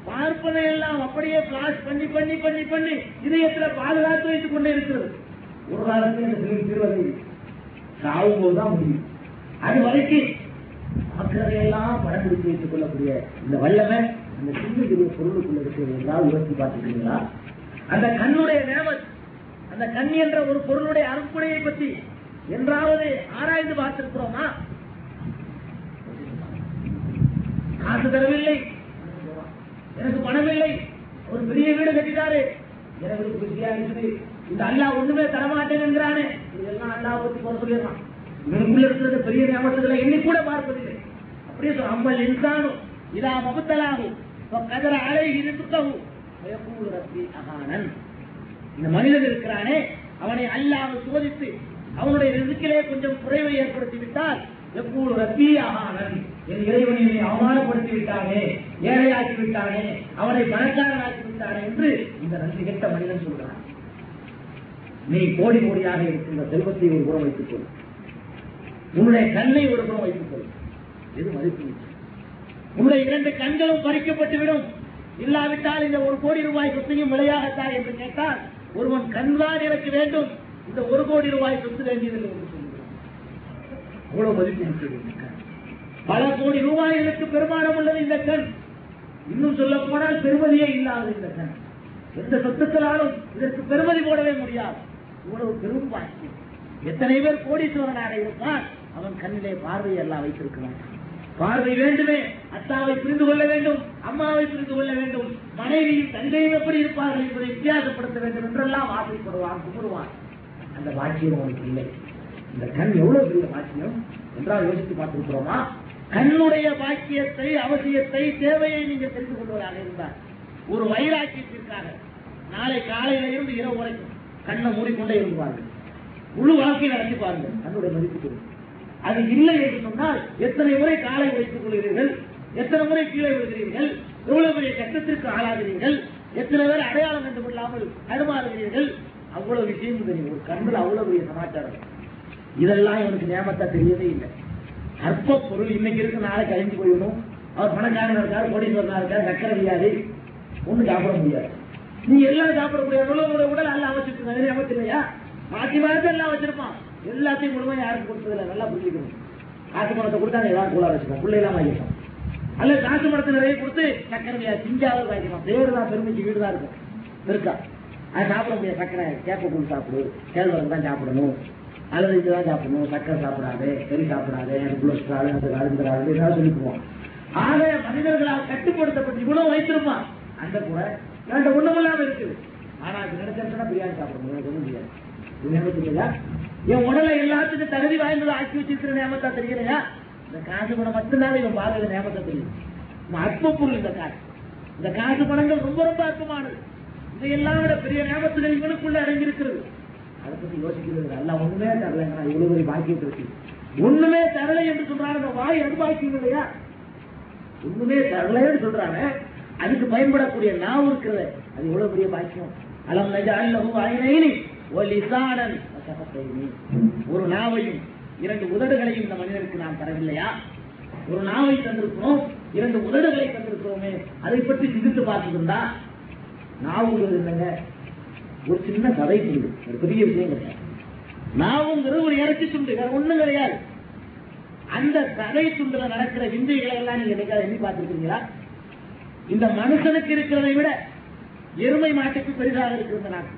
பார்ப்பதையெல்லாம் அப்படியே பிளாஷ் பண்ணி பண்ணி பண்ணி பண்ணி இதயத்துல பாதுகாத்து வைத்துக் கொண்டே இருக்கிறது. ஒரு காலத்தில் இந்த பிலிம் தீர்வதை சாவும் போதுதான் முடியும். அது வரைக்கும் பார்க்கிறதையெல்லாம் படம் பிடித்து வைத்துக் கொள்ளக்கூடிய இந்த வல்லமை அந்த சின்ன பெரிய பொருளுக்குள்ள இருக்கிறது என்றால் உயர்த்தி பார்த்துக்கிறீங்களா? அந்த கண்ணுடைய நேமத், அந்த கண் என்ற ஒரு பொருளுடைய அருப்புடையை பற்றி என்றாவது ஆராய்ந்து பார்த்திருக்கிறோமா? காசு தரவில்லை, எனக்கு பணம் இல்லை, ஒரு பெரிய வீடு கட்டிட்டாரு, எனக்கு பிஸியா இருக்குது, இந்த அல்லாஹ் ஒண்ணுமே தரமாட்டேன் என்கிறானே, இதெல்லாம் அல்லாஹ் பத்தி போற சொல்லிடலாம். இவனுக்குள்ள இருக்கிறது பெரிய நேமத்துகளை எண்ணி கூட பார்ப்பதில்லை. அப்படியே சொல்ல அம்பல் இன்சானும் இதா மபுத்தலாகும் கதற அலை இருத்தவும் ரப்பி அகானன். இந்த மனிதன் இருக்கிறானே, அவனை அல்லாஹ் சோதித்து அவனுடைய ரிஸ்கிலே கொஞ்சம் குறைவை ஏற்படுத்தி விட்டால் எப்பூர் ரப்பி அகானன், என் இறைவனை அவமானப்படுத்தி விட்டானே, ஏழையாக்கி விட்டானே, அவனை பணக்காரனாக்கி விட்டானே என்று இந்த நன்றி கெட்ட மனிதன் சொல்கிறான். நீ கோடி கோடியாக இருக்கின்ற செல்வத்தை ஒரு புறம் வைத்துக் கொள், உன்னுடைய கண்ணை ஒரு புறம் வைத்துக் கொள், எது மதிப்பு? உன்னுடைய 2 கண்களும் பறிக்கப்பட்டுவிடும். இல்லாவிட்டால் இந்த 1 கோடி ரூபாய் சொத்தையும் விலையாகத்தான் என்று கேட்டால் ஒருவன் கண்தான் எனக்கு வேண்டும், இந்த 1 கோடி ரூபாய் சொத்து வேண்டியதில்லை என்று சொல்லுகிறான். அவ்வளவு மதிப்பு. பல கோடி ரூபாய்களுக்கு பெருமானம் உள்ளது இந்த கண். இன்னும் சொல்ல போனால் பெருமதியே இல்லாத இந்த கண். எந்த சொத்துக்களாலும் இதற்கு பெருமதி போடவே முடியாது. இவ்வளவு பெரும் பாக்கியம். எத்தனை பேர் கோடீஸ்வரனாக இருப்பான், அவன் கண்ணிலே பார்வையை எல்லாம் வைத்திருக்கிறான். பார்வை வேண்டுமே, அத்தாவை புரிந்து கொள்ள வேண்டும், அம்மாவை புரிந்து கொள்ள வேண்டும், மனைவியும் தந்தையும் எப்படி இருப்பார்கள் என்பதை வித்தியாசப்படுத்த வேண்டும் என்றெல்லாம் ஆசைப்படுவான், கும்பிடுவான். அந்த பாக்கியம் அவனுக்கு இல்லை. இந்த கண் எவ்வளவு பெரிய பாக்கியம் என்றால் யோசித்து பார்த்திருக்கிறோமா? கண்ணுடைய பாக்கியத்தை, அவசியத்தை, தேவையை நீங்கள் தெரிந்து கொள்வதாக இருந்தால் ஒரு வைராக்கியத்திற்காக நாளை காலையில இருந்து இரவு வரைக்கும் கண்ணை மூடிக்கொண்டே இருப்பார்கள். முழு வாழ்க்கை நடத்தி பாருங்கள், கண்ணுடைய மதிப்பு. அது இல்லை என்று சொன்னால் எத்தனை முறை காலை வைத்துக் கொள்கிறீர்கள், எத்தனை முறை கீழே விடுகிறீர்கள், எவ்வளவு பெரிய கஷ்டத்திற்கு ஆளாகிறீர்கள், எத்தனை பேர் அடையாளம் கண்டு கொள்ளாமல் தடுமாறுகிறீர்கள். அவ்வளவு விஷயம் தெரியும். ஒரு கண்ணில் அவ்வளவு பெரிய சமாச்சாரம். இதெல்லாம் இவனுக்கு நியமத்தா தெரியவே இல்லை. அற்ப பொருள் இன்னைக்கு இருக்கு, நாளைக்கு அழிஞ்சு போயிடணும். அவர் பணக்காரனா இருக்காரு, கோடீஸ்வரனா இருக்காரு, சக்கரை வியாதி, ஒண்ணு சாப்பிட முடியாது. நீ எல்லாம் சாப்பிட முடியாது. உடல் எல்லாம் அமைச்சிருக்க அமைச்சிருக்கையா? மாற்றி மாற்றி எல்லாம் வச்சிருப்பான். எல்லாத்தையும் முழுமையா யாருக்கு கொடுத்ததில்ல, நல்லா புரிஞ்சுக்கணும். காசு பணத்தை கொடுத்தாங்க ஏதாவது கூலா வச்சுக்கலாம், பிள்ளை எல்லாம் வாங்கிக்கலாம். அல்ல காசு பணத்தை நிறைய கொடுத்து சக்கரை வியாதி சிஞ்சாவது வாங்கிக்கலாம். பேரு தான் பெருமைக்கு வீடு தான் இருக்கும், இருக்கா? அது சாப்பிட முடியாது. சக்கரை கேப்ப கூழ் சாப்பிடு, கேழ்வரகு தான் சாப்பிடணும், அல்லது இதுதான் சாப்பிடணும், சக்கரை சாப்பிடாது, பெரிய சாப்பிடாது, எனக்கு கொலஸ்ட்ரால், அது அழுந்துடாது, ஏதாவது சொல்லிக்குவோம். ஆக மனிதர்களால் கட்டுப்படுத்தப்பட்டு இவ்வளவு வைத்திருப்பான். அந்த கூட என்கிட்ட ஒண்ணுமில்லாம இருக்குது. ஆனா அது நினைச்சா பிரியாணி சாப்பிட முடியாது. என் உடலை எல்லாத்துக்கும் தகுதி வாய்ந்ததை ஆக்கி வச்சிருக்கிற நியமத்தா தெரியலையா? இந்த காசு பணம் மட்டும்தான் இவன் பார்வையில நியமத்தா தெரியும். அற்ப பொருள் இந்த காசு. இந்த காசு பணங்கள் ரொம்ப ரொம்ப அற்பமானது. இதையெல்லாம் விட பெரிய நியமத்துகள் இவனுக்குள்ள அடங்கியிருக்கிறது. அதை பத்தி யோசிக்கிறது அல்ல. ஒண்ணுமே தரலைங்க, இவ்வளவு பெரிய பாக்கியம் இருக்கு. ஒண்ணுமே தரலை என்று சொல்றாங்க. அந்த வாய் அது பாக்கியம் இல்லையா? ஒண்ணுமே தரலைன்னு சொல்றாங்க. அதுக்கு பயன்படக்கூடிய நாவு இருக்கிறது, அது எவ்வளவு பெரிய பாக்கியம். அலம் நஜஅல்லஹு ஐனைனி வ லிசானன் வ ஷஃபத்தைனி. ஒரு நாவையும் 2 உதடுகளையும் இந்த மனிதனுக்கு நாம் தரவில்லையா? ஒரு நாவை தந்திருக்கிறோம், 2 உதடுகளை தந்திருக்கிறோமே, அதை பற்றி சிந்தித்து பார்த்துருந்தா நாவுங்கிறது இல்லைங்க, ஒரு சின்ன கதை துண்டு, ஒரு பெரிய விஷயம் கிடையாது. நாவுங்கிறது ஒரு இறைச்சி துண்டு, வேற ஒண்ணும் கிடையாது. அந்த கதை துண்டுல நடக்கிற விந்தைகளை எல்லாம் நீங்க என்னைக்காவது எண்ணி பார்த்திருக்கீங்களா? இந்த மனுஷனுக்கு இருக்கிறதை விட எருமை மாட்டுக்கு பெரிதாக இருக்கிறது நாக்கு.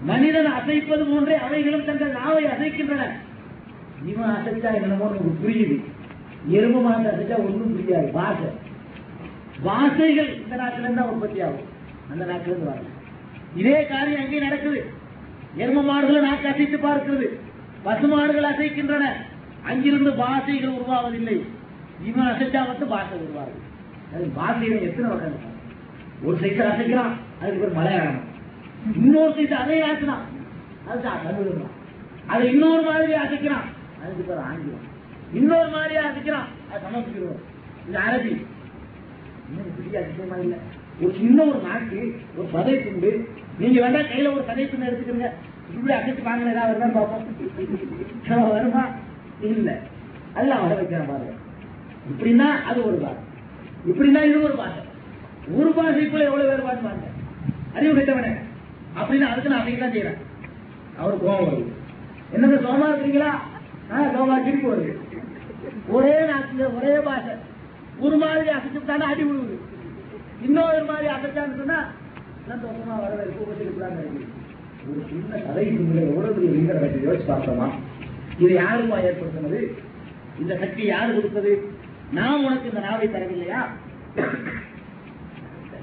மனிதன் அசைப்பது போன்றே அவைகளும் தங்கள் நாவை அசைக்கின்றன. இவன் அசைச்சா என்னமோ நமக்கு புரியுது, எருமை மாட்டை அசைச்சா ஒன்றும் புரியாது. வாசைகள் இந்த நாட்டில இருந்தா உற்பத்தி ஆகும், அந்த நாட்டில இருந்து வரல. இதே காரியம் அங்கே நடக்குது. எருமை மாடுகளை நாக்கு அசைத்து பார்க்கிறது, பசுமாடுகள் அசைக்கின்றன. அங்கிருந்து பாஷைகள் உருவாவதில்லை. இவன் அசைச்சா மட்டும் பாஷை உருவாகுது. அது பாஷையில எத்தனை வகை? ஒரு சைக்கிள் அசைக்கிறான், அதுக்கு பேர் மலையாளம். இன்னொரு சைக்கிள் அதே ஆச்சுனான், அதுதான் தமிழ். அதை இன்னொரு மாதிரி அசைக்கிறான், அதுக்கு பேர் ஆங்கிலம். இன்னொரு மாதிரியா அசைக்கிறான், அது சமஸ்கிருதம், இது அரபி. இன்னும் பெரிய அதிசயமா இல்லை. ஒரு சின்ன ஒரு நாக்கு, ஒரு சதை துண்டு. நீங்க வேண்டா கையில ஒரு சதை துண்டு எடுத்துக்கிறீங்க, இப்படி அசைச்சு வாங்கின ஏதாவது வருதான் பார்ப்போம். வருமா? இல்ல. அதெல்லாம் வர வைக்கிறேன் பாருங்க. இப்படின்னா அது ஒரு பாஷை, இப்படின்னா இது ஒரு பாஷை. ஒரு பாஷைக்குள்ள எவ்வளவு வேறுபாடு பாருங்க. அறிவு கட்டவனே அப்படின்னு அதுக்கு நான் அப்படிதான் செய்யறேன். அவரு கோபம் வருது. என்னங்க சோமா இருக்கிறீங்களா? சோமா திருப்பி வருது. ஒரே நாட்டுல ஒரே பாஷை, ஒரு மாதிரி அசைச்சுட்டானா அடி விழுவுது. இன்னொரு மாதிரி அசைச்சான்னு சொன்னா சந்தோஷமா வரவேற்பு உபசரிப்புதான் இருக்கு. ஒரு சின்ன கதை எவ்வளவு பெரிய வீரரை பற்றி யோசிச்சு பார்த்தோமா? இதை யாருமா ஏற்படுத்தினது? இந்த சக்தி யாரு கொடுத்தது? நாம் உனக்கு இந்த நாவை தரவில்லையா?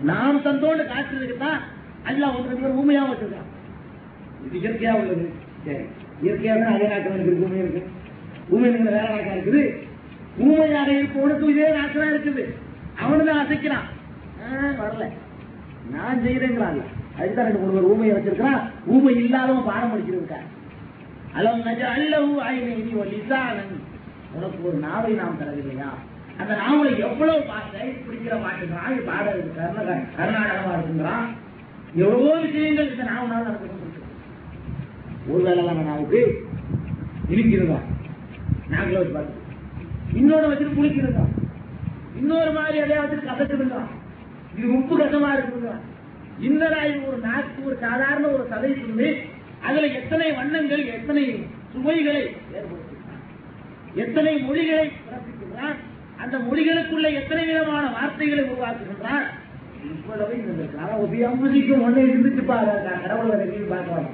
நாம் தந்தோடு காட்டுறதுக்கு தான் அல்ல ஒன்று ஊமையா வச்சிருக்கான். இது இயற்கையா உள்ளது. இயற்கையா தான் அதே நாட்கள் இருக்கு, ஊமை இருக்கு. ஊமை வேற நாக்கா இருக்குது. ஊமையாக இருப்பவனுக்கு இதே நாட்களா இருக்குது. அவனுதான் அசைக்கிறான், வரல நான் செய்யறேங்கிறான். அதுதான் ஒருவர் ஊமையை வச்சிருக்கான். ஊமை இல்லாதவன் பாடம் படிச்சிருக்கா. அலம் நஜஅல்லஹு ஐனைனி வ லிசானன். உனக்கு ஒரு நாவை நாம் தரவில்லையா? அந்த நாவலை எவ்வளவு பாட்டை பிடிக்கிற பாட்டுங்கிறான், பாட கர்நாடகமா இருக்குங்கிறான். எவ்வளவோ விஷயங்கள் இந்த நாவனால நடந்து. ஒருவேளை நாவுக்கு இனிக்கிறதா, நாங்கள வச்சு பார்த்து இன்னொரு வச்சுட்டு குளிக்கிறதா, இன்னொரு மாதிரி அதே வச்சுட்டு கசக்குதுங்க, இது உப்பு கசமா இருக்குங்க. இன்னொரு ஒரு நாக்கு ஒரு சாதாரண ஒரு சதை துண்டு, அதுல எத்தனை வண்ணங்கள், எத்தனை சுவைகளை ஏற்படுத்துகிறான், எத்தனை மொழிகளை பிறப்பிக்கின்றான், அந்த மொழிகளுக்குள்ள எத்தனை விதமான வார்த்தைகளை உருவாக்குகின்றான். இவ்வளவு ஒபி அம்புதிக்கும் ஒன்னை சிந்தித்து பாரு. கடவுளை பார்க்கலாம்.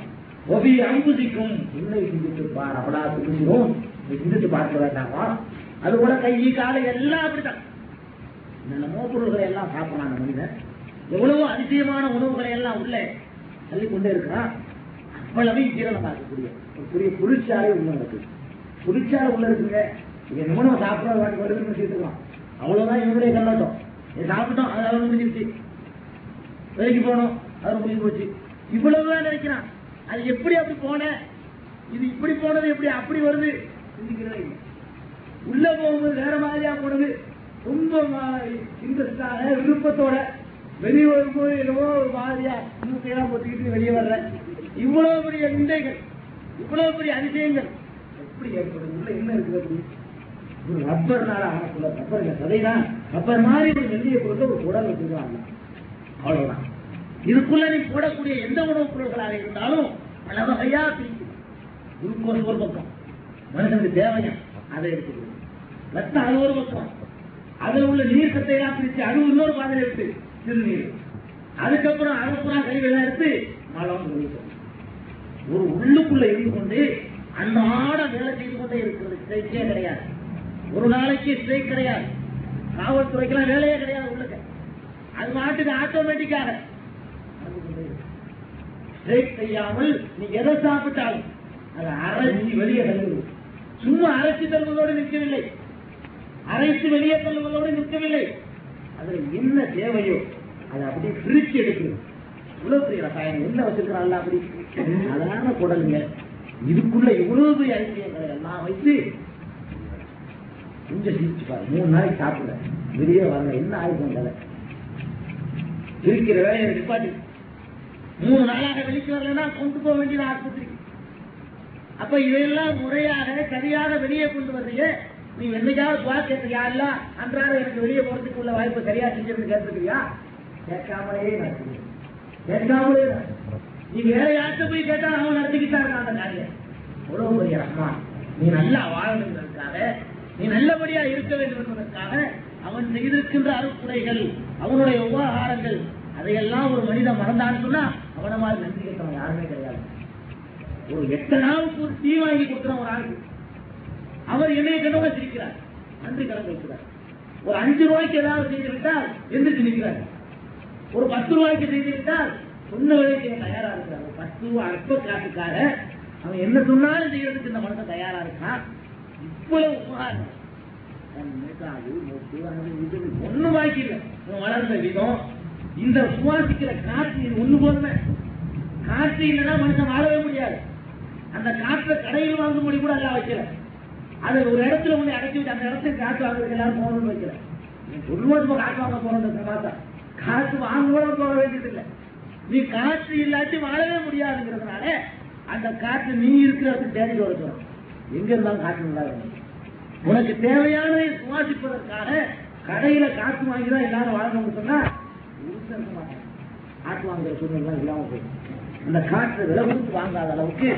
ஒபி அம்புதிக்கும் உன்னை சிந்தித்து பார். அவளா சிந்திக்கிறோம், சிந்தித்து பார்க்க வேண்டாமா? அது கூட கை காலை எல்லாம் அப்படித்தான். என்னென்னமோ பொருள்களை எல்லாம் சாப்பிடறான் மனிதன். எவ்வளவோ அதிசயமான உணவுகளை எல்லாம் உள்ள தள்ளிக்கொண்டே இருக்கிறான். அவ்வளவு ஜீரணமாக இருக்கக்கூடிய ஒரு பெரிய புளிச்சாலை உள்ள இருக்கு. புளிச்சாலை உள்ள இருக்குங்க. இங்க நிமிடம் சாப்பிட வருதுன்னு வச்சுக்கலாம். அவ்வளவுதான் இவனுடைய கண்ணோட்டம். சாப்பிட்டோம், அது அவன் முடிஞ்சிருச்சு. வேலைக்கு போனோம், அது முடிஞ்சு போச்சு. இவ்வளவுதான் நினைக்கிறான். அது எப்படி அப்படி போன, இது இப்படி போனது எப்படி அப்படி வருது சிந்திக்கிறதே இல்லை. உள்ள போகும்போது வேற மாதிரியா போனது, ரொம்ப இன்ட்ரெஸ்டாக விருப்பத்தோட. வெளியே வரும்போது என்னவோ ஒரு மாதிரியா மூக்கையெல்லாம் போட்டுக்கிட்டு வெளியே வர்ற. இவ்வளவு பெரிய விந்தைகள், இவ்வளவு பெரிய அதிசயங்கள் எப்படி ஏற்படுது? உள்ள என்ன இருக்குது? ஒரு ரப்பர்னால ஆகக்குள்ள ரப்பர் இல்ல, கதைதான். ரப்பர் மாதிரி ஒரு வெள்ளியை பொறுத்த ஒரு உடல் வச்சுக்கிறாங்க, அவ்வளவுதான். இதுக்குள்ள நீ போடக்கூடிய எந்த உணவுப் பொருட்களாக இருந்தாலும் பல வகையா பிரிக்கும். குளுக்கோஸ் ஒரு பக்கம், மனுஷனுக்கு தேவையா அதை எடுத்துக்கணும். ரத்தம் அது ஒரு பக்கம், அதுல உள்ள நீர் சத்தை எல்லாம் பிரிச்சு அது இன்னொரு பாதையில எடுத்து சிறுநீர், அதுக்கப்புறம் அரைப்புறம் கழிவுகள் எடுத்து மலம். ஒரு உள்ளுக்குள்ள இருந்து கொண்டு அன்றாட வேலை செய்து கொண்டே இருக்கிறது. ஸ்ட்ரைக்கே கிடையாது, ஒரு நாளைக்கு ஸ்ட்ரைக் கிடையாது. காவல்துறைக்கெல்லாம் வேலையே கிடையாது உள்ளுக்க. அது மாட்டுக்கு ஆட்டோமேட்டிக்காக செய்யாமல் நீ எதை சாப்பிட்டாலும் அதை அரைச்சி வெளியே தள்ளுவது. சும்மா அரைச்சி தள்ளுவதோடு நிற்கவில்லை, அரைத்து வெளியே தள்ளுவதோடு நிற்கவில்லை. அதுல என்ன தேவையோ அதை அப்படியே பிரிச்சு எடுக்கிறது. இவ்வளவு பெரிய ரசாயனம் என்ன வச்சிருக்கிறாள் அப்படி சாதாரண குடலுங்க. இதுக்குள்ள இவ்வளவு பெரிய ஐக்கியங்களை எல்லாம் வைத்து கொஞ்சம் சிரிச்சு பாரு. 3 நாளைக்கு சாப்பிட வெளியே வரல, என்ன ஆயுதம் இருக்கிற வேலையை நிப்பாட்டி 3 நாளாக வெளிக்கு வரலன்னா கொண்டு போக வேண்டியது ஆஸ்பத்திரிக்கு. அப்ப இதையெல்லாம் முறையாக சரியாக வெளியே கொண்டு வர்றீங்க. நீ என்னைக்காவது துவா கேட்கிறியா? இல்ல அன்றாட எனக்கு வெளியே போறதுக்கு உள்ள வாய்ப்பு சரியா செஞ்சிருந்து கேட்டிருக்கியா? கேட்காமலே கேட்காமலே நீ வேற யார்கிட்ட போய் கேட்டா அவன் நடத்திக்கிட்டா இருக்கான் அந்த காரியம். எவ்வளவு பெரிய ரஹ்மான். நீ நல்லா வாழணுங்கிறதுக்காக, நீ நல்லபடியா இருக்க வேண்டும் என்பதற்காக அவன் செய்திருக்கின்ற அருட்குறைகள், அவனுடைய உபகாரங்கள், அதையெல்லாம் ஒரு மனிதன் மறந்தான்னு சொன்னா அவன மாதிரி நன்றி கேட்டவன் யாருமே கிடையாது. ஒரு 8 நாளுக்கு ஒரு டீ வாங்கி கொடுக்குற ஒரு ஆளுக்கு அவர் என்னைய கண்டவங்க சிரிக்கிறார், நன்றி கடன் வைக்கிறார். ஒரு 5 ரூபாய்க்கு ஏதாவது செய்து விட்டால் எந்திரிச்சு நிற்கிறார். ஒரு 10 ரூபாய்க்கு செய்து விட்டால் சொன்ன விலைக்கு தயாரா இருக்கிறார். 10 ரூபாய் அற்ப காசுக்காக அவன் என்ன சொன்னாலும் செய்யறதுக்கு இந்த மனசை தயாரா இருக்கான். இவ்வளவு உபகாரம் ஒண்ணு பாக்கி இல்லை. வளர்ந்த விதம், இந்த சுவாசிக்கிற காற்று ஒண்ணு போதுமே. காற்று இல்லைன்னா மனுஷன் வாழவே முடியாது. அந்த காற்றை கடையில் வாங்கும்படி கூட எல்லாம் வைக்கல. அதை ஒரு இடத்துல ஒண்ணு அடக்கி விட்டு அந்த இடத்துக்கு காற்று வாங்குறதுக்கு எல்லாரும் போகணும்னு வைக்கல. சொல்லுவது காற்று வாங்க போறோம், காற்று வாங்க போக வேண்டியது இல்லை. நீ காற்று இல்லாட்டி வாழவே முடியாதுங்கிறதுனால அந்த காற்று நீ இருக்கிறதுக்கு தேடிட்டு வர சொல்றோம். எங்க இருந்தாலும் காற்று இல்லாத உனக்கு தேவையானதை சுவாசிப்பதற்காக கடையில காற்று வாங்கிதான் எல்லாரும் வாழணும்னு சொன்னா காற்று வாங்குற சூழ்நிலை இல்லாம போயிடும். அந்த காற்றை விலை கொடுத்து வாங்காத அளவுக்கு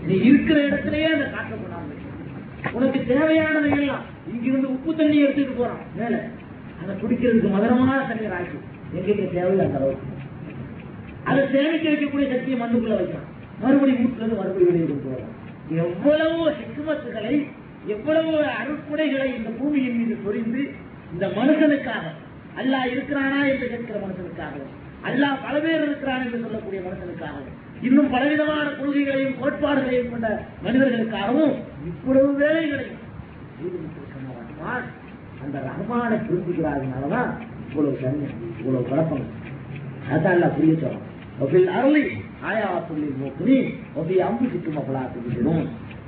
நீ இருக்கிற இடத்திலேயே அந்த காற்றை கொண்டாந்து உனக்கு தேவையானதை எல்லாம் இங்கிருந்து உப்பு தண்ணி எடுத்துட்டு போறான் மேல, அதை குடிக்கிறதுக்கு மதுரமான தண்ணீர் ஆக்கி எங்க தேவையோ அந்த அளவுக்கு அதை சேமிக்க வைக்கக்கூடிய சக்தியை மண்ணுக்குள்ள வைக்கலாம். மறுபடியும் வீட்டுல இருந்து மறுபடியும் வெளியே கொண்டு வரலாம். எவ்வளவு ஹிக்மத்துகளை, எவ்வளவு அருட்குடைகளை இந்த பூமியின் மீது பொறிந்து இந்த மனுஷனுக்காக, அல்லாஹ் இருக்கிறானா என்று கேட்கிற மனுஷனுக்காகவும், அல்லாஹ் பல பேர் இருக்கிறான் என்று சொல்லக்கூடிய மனுஷனுக்காகவும், இன்னும் பலவிதமான கொள்கைகளையும் கோட்பாடுகளையும் கொண்ட மனிதர்களுக்காகவும் இவ்வளவு வேலைகளையும் அந்த ரஹ்மானை புரிஞ்சுக்கிறாருனாலதான் இவ்வளவு சரி, இவ்வளவு குழப்பம். அதான் அல்ல புரிய சொல்றோம்.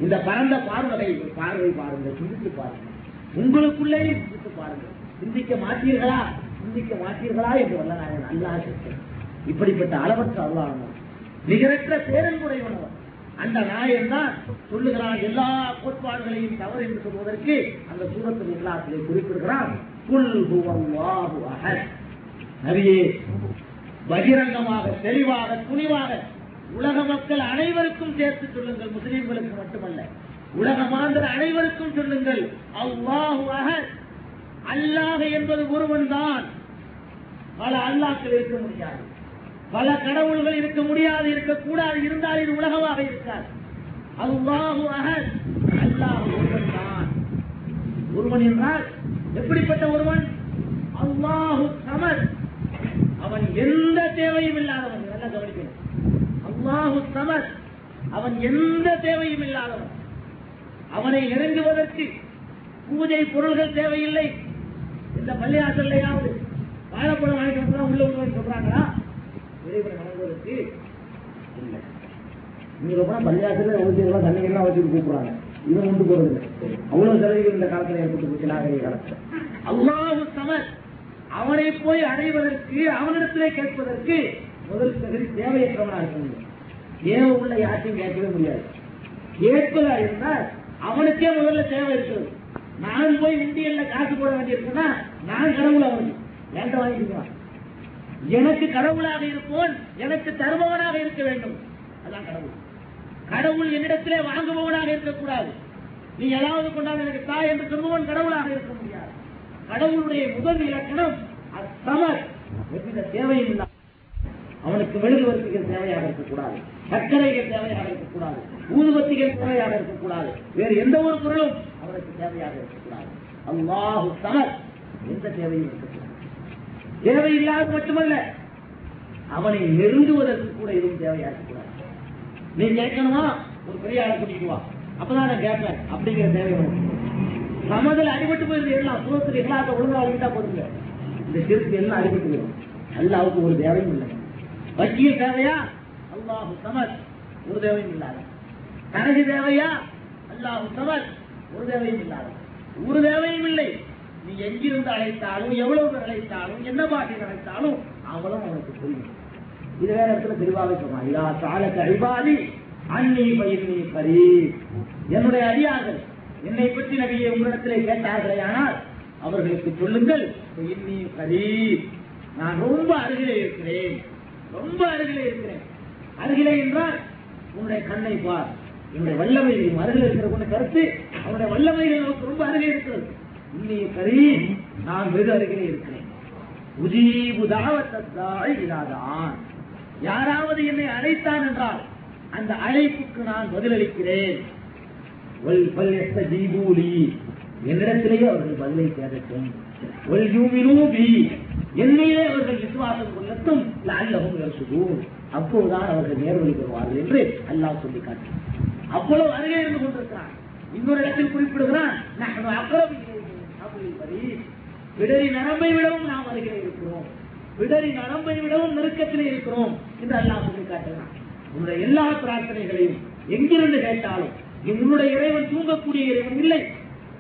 இந்த பரந்த பார்வை பாருங்கள், சிந்தித்து பாருங்கள், உங்களுக்குள்ளே சிந்தித்து பாருங்கள். சிந்திக்க மாட்டீர்களா, சிந்திக்க மாட்டீர்களா என்று வல்லநாயகன் அல்லாஹ் கேட்கிறான். இப்படிப்பட்ட அளவற்ற அல்லாஹ், நிகரற்ற பேரன்புடையவனவர் அந்த நாயன் தான் சொல்லுகிறான். எல்லா கோட்பாடுகளையும் தவறு என்று சொல்வதற்கு அந்த சூரத்துல் இக்லாஸிலே குறிப்பிடுகிறான். குல் ஹுவல்லாஹு அஹத். நபியே, பகிரங்கமாக, தெளிவாக, துணிவாக உலக மக்கள் அனைவருக்கும் சேர்த்து சொல்லுங்கள். முஸ்லிம்களுக்கு மட்டுமல்ல, உலக மாந்தர் அனைவருக்கும் சொல்லுங்கள். அல்லாஹு அஹத். அல்லாஹ் என்பது ஒருவன் தான். பல அல்லாஹ்கள் இருக்க முடியாது, பல கடவுள்கள் இருக்க முடியாது, இருக்கக்கூடாது. இருந்தால் இது உலகமாக இருக்காது. அல்லாஹு அஹத். அல்லாஹ் ஒருவன் தான். ஒருவன் என்றால் எப்படிப்பட்ட ஒருவன்? அல்லாஹு சமத். அவன் எந்த தேவையும் இல்லாதவன். நல்லா கவனிக்கணும். அல்லாஹு சமத், அவன் எந்த தேவையும் இல்லாதவன். அவனை நெருங்குவதற்கு பூஜை பொருள்கள் தேவையில்லை. இந்த பள்ளியாசல்லையாவது வாழைப்பழம் வாங்கிட்டு உள்ள உள்ள சொல்றாங்களா? இறைவனை வணங்குவதற்கு இல்லை. நீங்க போனா பள்ளியாசல்ல ஊசியெல்லாம் தண்ணிகள்லாம் வச்சுட்டு கூப்பிடுறாங்க. இவன் கொண்டு போறது இல்லை. அவ்வளவு செலவுகள் இந்த காலத்துல ஏற்பட்டு போச்சு, நாகரிக காலத்துல. அல்லாஹு சமத், அவனை போய் அடைவதற்கு, அவனிடத்திலே கேட்பதற்கு முதல் தகுதி தேவையற்றவனாக இருக்க முடியும். தேவை உள்ள யாரையும் கேட்கவே முடியாது. கேட்பதா இருந்தால் அவனுக்கே முதல்ல தேவை இருக்கிறது. நான் போய் உண்டியல்ல காசு போட வேண்டியிருக்குன்னா நான் கடவுள், அவனுக்கு ஏண்ட வாங்கிக்கலாம். எனக்கு கடவுளாக இருப்போன் எனக்கு தருபவனாக இருக்க வேண்டும். அதான் கடவுள். கடவுள் என்னிடத்திலே வாங்குபவனாக இருக்கக்கூடாது. நீ ஏதாவது கொண்டாந்து எனக்கு தாய் என்று சொல்பவன் கடவுளாக இருக்க முடியாது. கடவுளுடைய முதல் இலக்கணம் சமர். எவ்வித தேவையும் இல்லை. அவனுக்கு மெழுகுவர்த்திகள் தேவையாக இருக்கக்கூடாது, சர்க்கரைகள் தேவையாக இருக்கக்கூடாது, ஊதுபத்திகள் தேவையாக இருக்கக்கூடாது, வேறு எந்த ஒரு பொருளும் அவனுக்கு தேவையாக இருக்கக்கூடாது. அல்லாஹு சமர். எந்த தேவையும் இருக்கக்கூடாது. தேவையில்லாத மட்டுமல்ல, அவனை நெருங்குவதற்கு கூட எதுவும் தேவையாக கூடாது. நீ கேட்கணுமா, ஒரு பெரிய ஆளை கூட்டிட்டு வா, அப்பதான் நான் கேட்பேன் அப்படிங்கிற தேவை உனக்கு. சமதில் அடிபட்டு போயிருந்து எல்லாம் சுகத்துக்கு எல்லாத்த ஒழுங்கா அழிவிட்டா போதுங்க. இந்த சிறுக்கு எல்லாம் அடிபட்டு போயிடும். அல்லாவுக்கு ஒரு தேவையும் இல்லை. வக்கீல் தேவையா, அல்லாஹு சமத், ஒரு தேவையும் இல்லாத. கணக்கு தேவையா, அல்லாஹு சமத், ஒரு தேவையும் இல்லாத. ஒரு தேவையும் இல்லை. நீ எங்கிருந்து அழைத்தாலும், எவ்வளவு அழைத்தாலும், என்ன பாட்டில் அழைத்தாலும் அவளும் அவனுக்கு புரியும். இது வேற இடத்துல தெளிவாக சொன்னான். இதா சாலக இபாதி அன்னி பயிர்னி கரீப். என்னுடைய அடியார்கள் என்னை பற்றி நபியை உங்களிடத்திலே கேட்டார்களே, ஆனால் அவர்களுக்கு சொல்லுங்கள், பயிர்னி கரீப், நான் ரொம்ப அருகிலே இருக்கிறேன், ரொம்ப அருகிலே இருக்கிறேன். அருகிலே என்றால் உன்னுடைய கண்ணை பார், என்னுடைய வல்லமைகள் அருகில் இருக்கிற கொண்ட கருத்து, அவனுடைய வல்லமைகள் நமக்கு ரொம்ப அருகிலே இருக்கிறது. இன்னி கரீப், நான் வெகு அருகிலே இருக்கிறேன். உஜீபு தாவத்தாய் இல்லாதான், யாராவது என்னை அழைத்தான் என்றால் அந்த அழைப்புக்கு நான் பதிலளிக்கிறேன். என்னிடத்திலேயே அவர்கள் பதிலை தேடட்டும். என்னையே அவர்கள் விசுவாசம் கொள்ளட்டும். அப்போதுதான் அவர்கள் நேர்வழி பெறுவார்கள் என்று அல்லாஹ் சொல்லி காட்டுகிறார். அவ்வளவு அருகே இருந்து கொண்டிருக்கிறான். இன்னொரு இடத்தில் குறிப்பிடுகிறான், விடரி நரம்பை விடவும் நாம் அருகே இருக்கிறோம், விடரி நரம்பை விடவும் நெருக்கத்திலே இருக்கிறோம் என்று அல்லாஹ் சொல்லி காட்டுகிறான். உன்னுடைய எல்லா பிரார்த்தனைகளையும் எங்கிருந்து கேட்டாலும், உன்னுடைய இறைவன் தூங்கக்கூடிய இறைவன் இல்லை.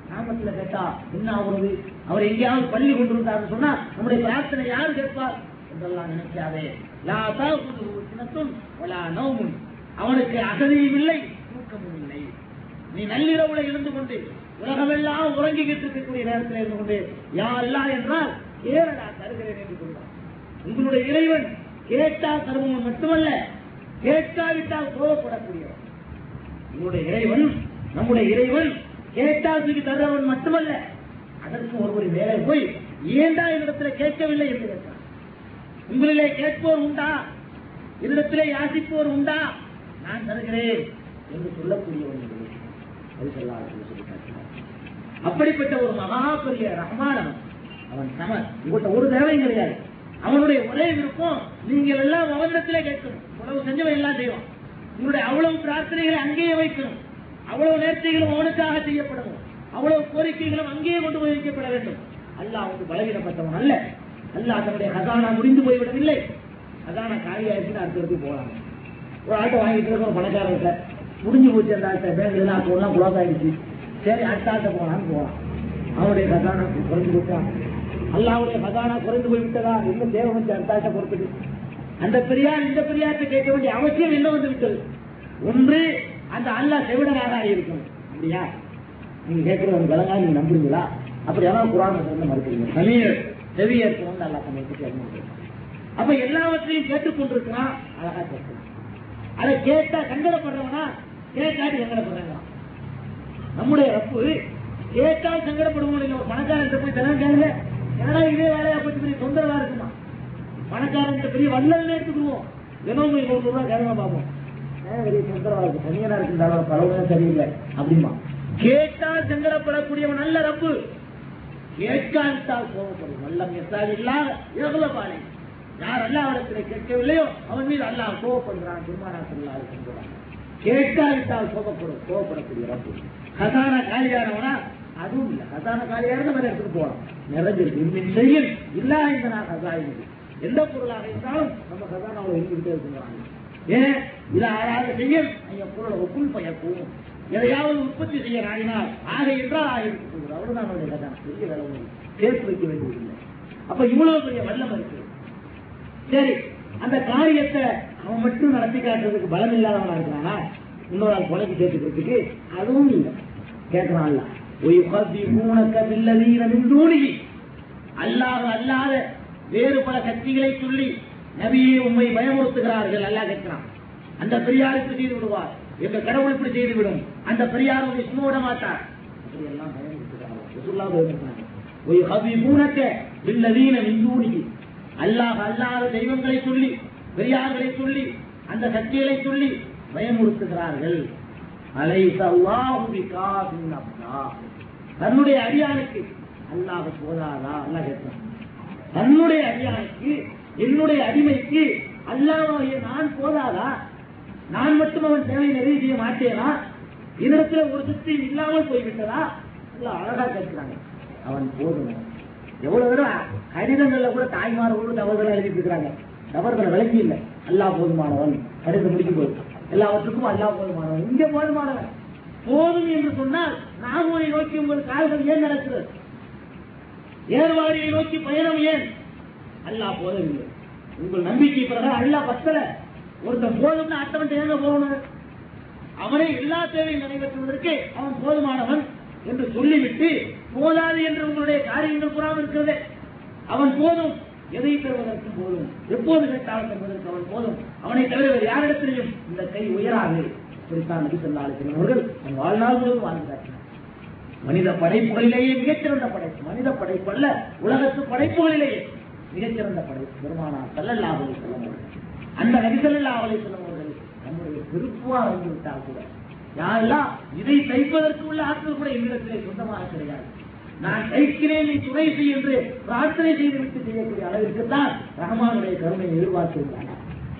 நாமத்தில் கேட்டா என்ன ஆகுறது, அவர் எங்கேயாவது பள்ளி கொண்டிருந்தார் சொன்னா நம்முடைய பிரார்த்தனை யார் கேட்பார் என்றெல்லாம் நினைக்காதே. அவனுக்கு அகதியும் இல்லை, தூக்கமும் இல்லை. நீ நள்ளிரவுல இருந்து கொண்டு உலகமெல்லாம் உறங்கிக்கிட்டு இருக்கக்கூடிய நேரத்தில் இருந்து கொண்டு யாரெல்லாம் என்றால் கேரளா தருகிறேன் என்று சொல்றான். உங்களுடைய இறைவன் கேட்டால் தருவன் மட்டுமல்ல, கேட்காவிட்டால் கோபப்படக்கூடியவன். உங்களுடைய இறைவன், நம்முடைய இறைவன் கேட்டால் தூக்கி தருவன் மட்டுமல்ல, அதற்கு ஒருவர் வேலை போய் ஏண்டா என்னிடத்தில் கேட்கவில்லை என்று கேட்டார். உங்களிலே கேட்போர் உண்டா, என்னிடத்திலே யாசிப்போர் உண்டா, நான் தருகிறேன் என்று சொல்லக்கூடியவன். அப்படிப்பட்ட ஒரு மகா பெரிய ரஹ்மான் அவன் சமர். இவர்கிட்ட ஒரு தேவையும் கிடையாது. அவனுடைய ஒரே விருப்பம் நீங்கள் எல்லாம் அவனிடத்திலே கேட்கணும். உழவு செஞ்சவன் எல்லாம் செய்வான். உங்களுடைய அவ்வளவு பிரார்த்தனைகளை அங்கேயே வைக்கணும். அவ்வளவு நேர்த்திகளும் அவனுக்காக செய்யப்படணும். அவ்வளவு கோரிக்கைகளும் அங்கேயே கொண்டு போய் வைக்கப்பட வேண்டும். அல்லாஹ் வந்து பலவீனப்பட்டவன் அல்ல. அல்லாஹ் தன்னுடைய ஹசானா முடிந்து போய்விடவில்லை. ஹசானா காலியாயிடுச்சுன்னு அடுத்தடுத்து போறாங்க. ஒரு ஆட்டை வாங்கிட்டு இருக்க ஒரு பணக்காரர்கிட்ட முடிஞ்சு போச்சு. அந்த ஆட்டை பேங்க்ல அக்கௌண்ட்லாம் குளோஸ் ஆயிடுச்சு. சரி அடுத்த ஆட்டை போனான்னு போறான். அவனுடைய ஹசானா குறைஞ்சு போட்டான். அல்லாவுடைய ஹசானா குறைந்து போய்விட்டதா, என்ன தேவை வந்து அடுத்த ஆட்டை பொறுத்தது. அந்த பெரியார் இந்த பெரியார்த்தை கேட்க வேண்டிய அவசியம் என்ன வந்து விட்டது. ஒன்று, அந்த அல்லாஹ் செவிடனாக இருக்கணும். அப்படியா நீங்க கேட்கறது விலங்கா நீங்க நம்புறீங்களா? அப்படியாதான் குரான் மறுக்கிறீங்க. செவியேற்க வந்து அல்லாஹ் சமைச்சு அப்ப எல்லாவற்றையும் கேட்டுக்கொண்டிருக்கிறான். அழகா கேட்கலாம். அதை கேட்டா சங்கடப்படுறவனா, கேட்காட்டி சங்கடப்படுறாங்க. நம்முடைய ரப்பு கேட்டால் சங்கடப்படுவோம். ஒரு பணக்காரன் போய் தினம் கேளுங்க, ஏன்னா இதே வேலையா போச்சு பெரிய தொந்தரவா இருக்குமா. பணக்காரன் பெரிய வல்லல் எடுத்துக்குவோம். தினம் ₹100 கேளுங்க பார்ப்போம். பெரிய தொந்தரவா இருக்கு, தனியா இருக்கு, பரவாயில்ல சரியில்லை அப்படிமா. கேட்டால் சங்கடப்படக்கூடியவன் நல்ல ரப்பு. கேட்காவிட்டால் கோபப்படும். நல்லம் எத்தால் இல்லாத எவ்வளவு பாலை. யார் அல்லாஹ்விடத்திலே கேட்கவில்லையோ அவன் மீது அல்லாஹ் கோபப்படுகிறான். பெருமானார் ஸல்லல்லாஹு அலைஹி வஸல்லம் கேட்காவிட்டால் கோபப்படக்கூடிய ரப்பு. ஹசானா காலியானவனா அதுவும் இல்லை. ஹசானா காலியான மாதிரி எடுத்துட்டு போகலாம். நிறைஞ்சிருக்கு. இன்னும் செய்யும் இல்லா இந்த நான் ஹசாயினது. எந்த பொருளாக இருந்தாலும் நம்ம ஹசானாவை எழுதிக்கிட்டே இருக்கிறாங்க. ஏன் இதை ஆறாக செய்யும் பொருளை ஒப்புள் பயக்கும். எதையாவது உற்பத்தி செய்ய நாடினால் ஆக என்றால் ஆகிட்டு போகுது. அவ்வளவுதான் அவருடைய ஹசானா. பெரிய வேலை சேர்த்து வைக்க வேண்டியதில்லை. அப்ப இவ்வளவு பெரிய வல்லம் இருக்கு. சரி, அந்த காரியத்தை அவன் மட்டும் நடத்தி காட்டுறதுக்கு பலம் இல்லாதவனா இருக்கிறானா? இன்னொரு ஆள் கொலைக்கு சேர்த்துக்கிறதுக்கு அதுவும் இல்லை. கேட்கிறான் அல்லாஹ் அல்லாத வேறு பல சக்திகளை சொல்லி நபியை உண்மை பயமுறுத்துகிறார்கள். அல்லாஹ் கேட்கிறான், அந்த பெரியார் இப்படி செய்து விடுவார், எங்க கடவுள் இப்படி செய்துவிடும், அந்த பெரியார் உங்களை சும்மா விட மாட்டார், அப்படியெல்லாம் பயமுறுத்துகிறார்கள். அல்லாஹ் அல்லாத தெய்வங்களை சொல்லி, பெரியார்களை சொல்லி, அந்த சக்திகளை சொல்லி பயமுறுத்துகிறார்கள். தன்னுடைய அடியானுக்கு அல்லாஹ் போதாதா? அல்லாஹ் கேட்கிறான். தன்னுடைய அடியானுக்கு, என்னுடைய அடிமைக்கு அல்லாஹ்வாகிய நான் போதாதா? நான் மட்டும் அவன் தேவை நிறைவு செய்ய மாட்டேனா? இதற்கு ஒரு சுத்தி இல்லாமல் போய்விட்டதா? அல்லாஹ் அழகா கேட்கிறாங்க. அவன் போதும். எவ்வளவு தூரம் கடிதங்கள்ல கூட தாய்மார்கள் தவறுகளை எழுதிட்டு இருக்கிறாங்க. தவறுகளை விளக்கி இல்லை. அல்லாஹ் போதுமானவன், கடிதம் முடிக்கும் போது எல்லாவற்றுக்கும் அல்லாஹ் போதுமானவன், இங்க போதுமானவன். போதும் என்று சொன்னால் நாகூரை நோக்கி உங்கள் கால்கள் ஏன் நடக்கிறது? ஏர்வாடியை நோக்கி பயணம் ஏன்? அல்லாஹ் போதவில்லை. உங்கள் நம்பிக்கை பிறகு அல்லாஹ் பத்தல. ஒருத்தன் போதும்னு அட்டவன் எங்க போகணும்? அவனை எல்லா தேவையும் நிறைவேற்றுவதற்கு அவன் போதுமானவன் என்று சொல்லிவிட்டு போதாது என்று உங்களுடைய காரியங்கள் புறாமல் இருக்கிறது. அவன் போதும், எதை தருவதற்கு போதும், எப்போது கேட்டாலும் தருவதற்கு அவன் போதும். அவனை தவிர யாரிடத்திலையும் இந்த கை உயராது. இப்படித்தான் நபி ஸல்லல்லாஹு அலைஹி வஸல்லம் அவர்கள் தன் வாழ்நாள் முழுவதும் வாழ்ந்தார்கள். மனித படைப்புகளிலேயே மிகச்சிறந்த படைப்பு, மனித படைப்பு அல்ல, உலகத்து படைப்புகளிலேயே மிகச்சிறந்த படைப்பு பெருமானார் ஸல்லல்லாஹு அலைஹி வஸல்லம் அவர்கள். அந்த நபி ஸல்லல்லாஹு அலைஹி வஸல்லம் அவர்கள் நம்முடைய திருப்புவா வந்து விட்டால் கூட யாரெல்லாம் இதை தைப்பதற்கு உள்ள ஆற்றல் கூட எங்களிடத்திலே சொந்தமாக கிடையாது. நான் தைக்கிறேன், நீ துணை செய் என்று பிரார்த்தனை செய்துவிட்டு செய்யக்கூடிய அளவிற்கு தான் ரஹ்மானுடைய கருணையை எதிர்பார்த்திருக்கிறாங்க.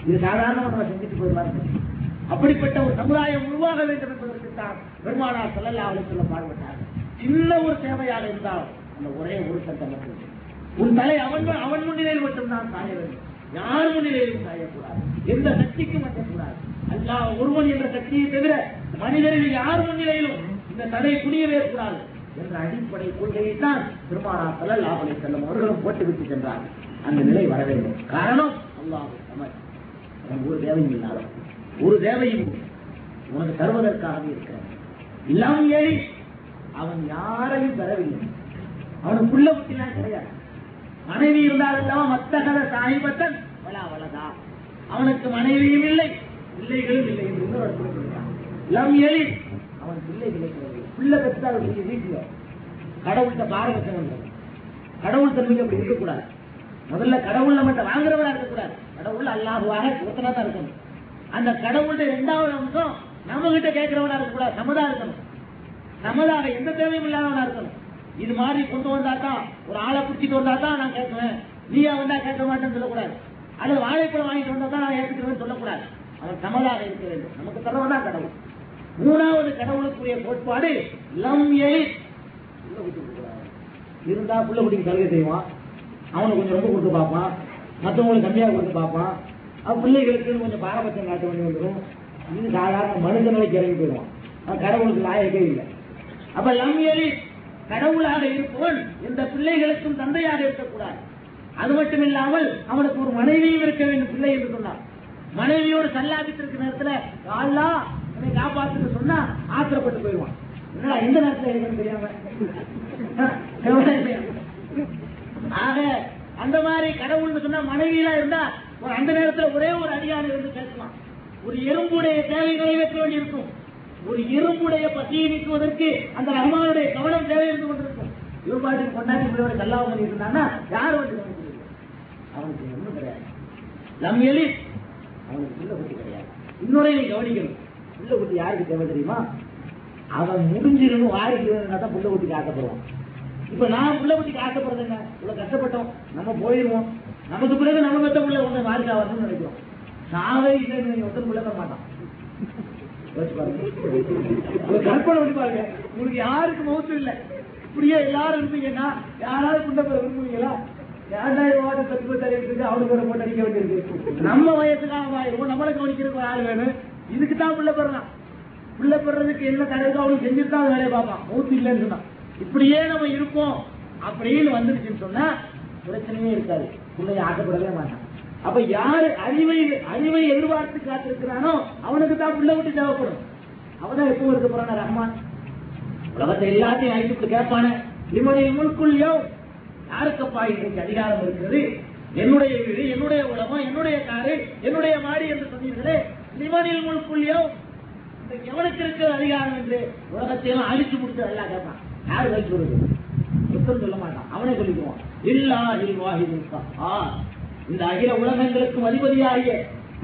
இது சாதாரணமாக நம்ம செஞ்சுட்டு போயிடலாம். அப்படிப்பட்ட ஒரு சமுதாயம் உருவாக வேண்டும் என்பதற்குத்தான் பெருமானார் ஸல்லல்லாஹு அலைஹி வஸல்லம் பாடுபட்டார். சின்ன ஒரு சேவையாக இருந்தாலும் அந்த ஒரே ஒரு சட்டம் மட்டும், உன் தலை அவன் முன்னிலையில் மட்டும்தான் சாய வேண்டும், யார் முன்னிலையிலும் சாயக்கூடாது, எந்த சக்திக்கும் மாற்றக்கூடாது. அல்லாஹ் ஒருவன் என்ற சக்தியை தவிர மனிதர்கள் யார் முன்னிலையிலும் இந்த தடை குனியவே கூடாது என்ற அடிப்படை கொள்கையை தான் பெருமானார் ஸல்லல்லாஹு அலைஹி வஸல்லம் அவர்களும் போட்டுவிட்டு சென்றார். அந்த நிலை வர வேண்டும். காரணம் அல்லாஹ் சமத், அவன் ஒரு தேவையும் இல்லாத, ஒரு தேவையும் உனக்கு தருவதற்காகவே இருக்கிறான். இல்லாமல் ஏறி அவன் யாரையும் தரவில்லை. அவனுக்கு புள்ள புத்திலாம் கிடையாது. மனைவி இருந்தாலும் மத்தகத சாஹிபத்தன் வலா வலதா, அவனுக்கு மனைவியும் இல்லை, பிள்ளைகளும் இல்லை என்று இன்னொரு சொல்லியிருக்கான். லம் ஏறி அவன் பிள்ளைகளை பிள்ளை கற்றால் வீட்டில் கடவுள்கிட்ட பாரபட்சம், கடவுள் தன்மைக்கு அப்படி இருக்கக்கூடாது. முதல்ல கடவுள் நம்மகிட்ட வாங்குறவரா இருக்கக்கூடாது. கடவுள் அல்லாஹுவாக ஒருத்தனா தான் இருக்கணும். அந்த கடவுளுடைய இரண்டாவது அம்சம் நம்ம கிட்ட கேட்கிறவனா இருக்கக்கூடாது, நமதா இருக்கணும். நமதாக எந்த தேவையும் இல்லாதவனா இருக்கணும். இது மாதிரி கொண்டு வந்தா தான், ஒரு ஆளை பிடிச்சிட்டு வந்தா தான் நான் கேட்குவேன், நீயா வந்தா கேட்க மாட்டேன்னு சொல்லக்கூடாது. அல்லது வாழைப்பழம் வாங்கிட்டு வந்தா தான் நான் ஏற்றுக்கிறேன்னு சொல்லக்கூடாது. அவன் சமதாக இருக்க வேண்டும். நமக்கு தரவன் தான் கடவுள். மூணாவது கடவுளுக்குரிய கோட்பாடு லம் எலிட், இருந்தா புள்ள குட்டிக்கு சலுகை செய்வான், அவனுக்கு கொஞ்சம் ரொம்ப கொடுத்து பார்ப்பான், மற்றவங்களுக்கு கம்மியாக கொடுத்து பார்ப்பான், அவன் பிள்ளைகளுக்கு கொஞ்சம் பாரபட்சம் காட்ட வேண்டி வந்துடும். இது சாதாரண மனித நிலைக்கு இறங்கி போயிடுவான். அவன் கடவுளுக்கு லாயக்கே இல்லை. அப்ப லம் எலிட், கடவுளாக இருப்பவன் எந்த பிள்ளைகளுக்கும் தந்தையாக இருக்கக்கூடாது. அது மட்டும் இல்லாமல் அவனுக்கு ஒரு மனைவியும் இருக்க வேண்டும் பிள்ளை என்று சொன்னார். மனைவியோடு சல்லாபித்து இருக்கிற நேரத்தில் அல்லாஹ் என்னை காப்பாற்றுன்னு சொன்னா ஆத்திரப்பட்டு போயிடுவான். என்னடா எந்த நேரத்தில் இருக்குன்னு தெரியாம. ஆக அந்த மாதிரி கடவுள்னு சொன்னா மனைவியா இருந்தா அந்த நேரத்தில் ஒரே ஒரு அடியான் இருந்து பேசலாம். ஒரு எறும்புடைய தேவை நிறைவேற்ற வேண்டி இருக்கும். ஒரு எறும்புடைய பசியை நீக்குவதற்கு அந்த ரஹ்மானுடைய கவனம் தேவை இருந்து கொண்டிருக்கும். இவபாட்டுக்கு கொண்டாடி இப்படியோட கல்லாவும் பண்ணி இருந்தான்னா யார் வந்து கவனிக்கிறது? அவனுக்கு ஒன்றும் கிடையாது. லம் எலிட், அவனுக்கு புள்ள குட்டி கிடையாது. இன்னொரு நீ கவனிக்கணும், புள்ள குட்டி யாருக்கு தேவை தெரியுமா? அவன் முடிஞ்சிடணும், வாரிக்கிறதுனா தான் புள்ள குட்டிக்கு ஆசைப்படுவான். இப்ப நான் புள்ள குட்டிக்கு ஆசைப்படுறது என்ன? இவ்வளவு கஷ்டப்பட்டோம், நம்ம போயிடுவோம், நமக்கு பிறகு நம்ம மத்த புள்ள ஒன்று வாரிக்கா வரணும்னு நினைக்கிறோம். சாவே இல்லை, ஒருத்தர் புள்ள தர மாட்டான். கற்பனை பண்ணி பாருங்க, உங்களுக்கு யாருக்கு மௌத்து இல்லை, இப்படியே எல்லாரும் இருப்பீங்கன்னா யாராவது புள்ள பெற விரும்புவீங்களா? அவனுக்கு ஒரு போட்டு அடிக்க வேண்டியிருக்கு. நம்ம வயசுக்காக ஆயிடுவோம், நம்மளை கவனிக்கிறதுக்கு ஆள் வேணும். இதுக்கு தான் பிள்ளை பெறலாம். பிள்ளை பெறதுக்கு என்ன தடவை அவனுக்கு செஞ்சுட்டு தான் வேலையை பார்ப்பான். மௌத்து இல்லைன்னு சொன்னா இப்படியே நம்ம இருப்போம் அப்படின்னு வந்துருச்சுன்னு சொன்னா பிரச்சனையே இருக்காது. பிள்ளைய ஆசைப்படவே மாட்டான். அப்ப யாரு அறிவை எதிர்பார்த்து காத்திருக்கிறானோ அவனுக்கு தான் பிள்ளை விட்டு தேவைப்படும். அவதான் எப்பவும் இருக்க போறான ரஹ்மான். உலகத்தை எல்லாத்தையும் அழைத்து கேட்பான இவனுடைய முழுக்குள்ளியோ யாருக்கப்பா இன்றைக்கு அதிகாரம் இருக்கிறது? என்னுடைய வீடு, என்னுடைய உலகம், என்னுடைய காரு, என்னுடைய மாடி என்று சொன்னீர்களே, இவனில் முழுக்குள்ளியோ எவனுக்கு இருக்கிற அதிகாரம் என்று உலகத்தையெல்லாம் அழிச்சு முடிச்சு எல்லாம் கேட்பான். யாரு வச்சு வருது? புத்தம் சொல்ல மாட்டான், அவனே சொல்லிக்குவான். இந்த அகில உலகங்களுக்கும் அதிபதியாகிய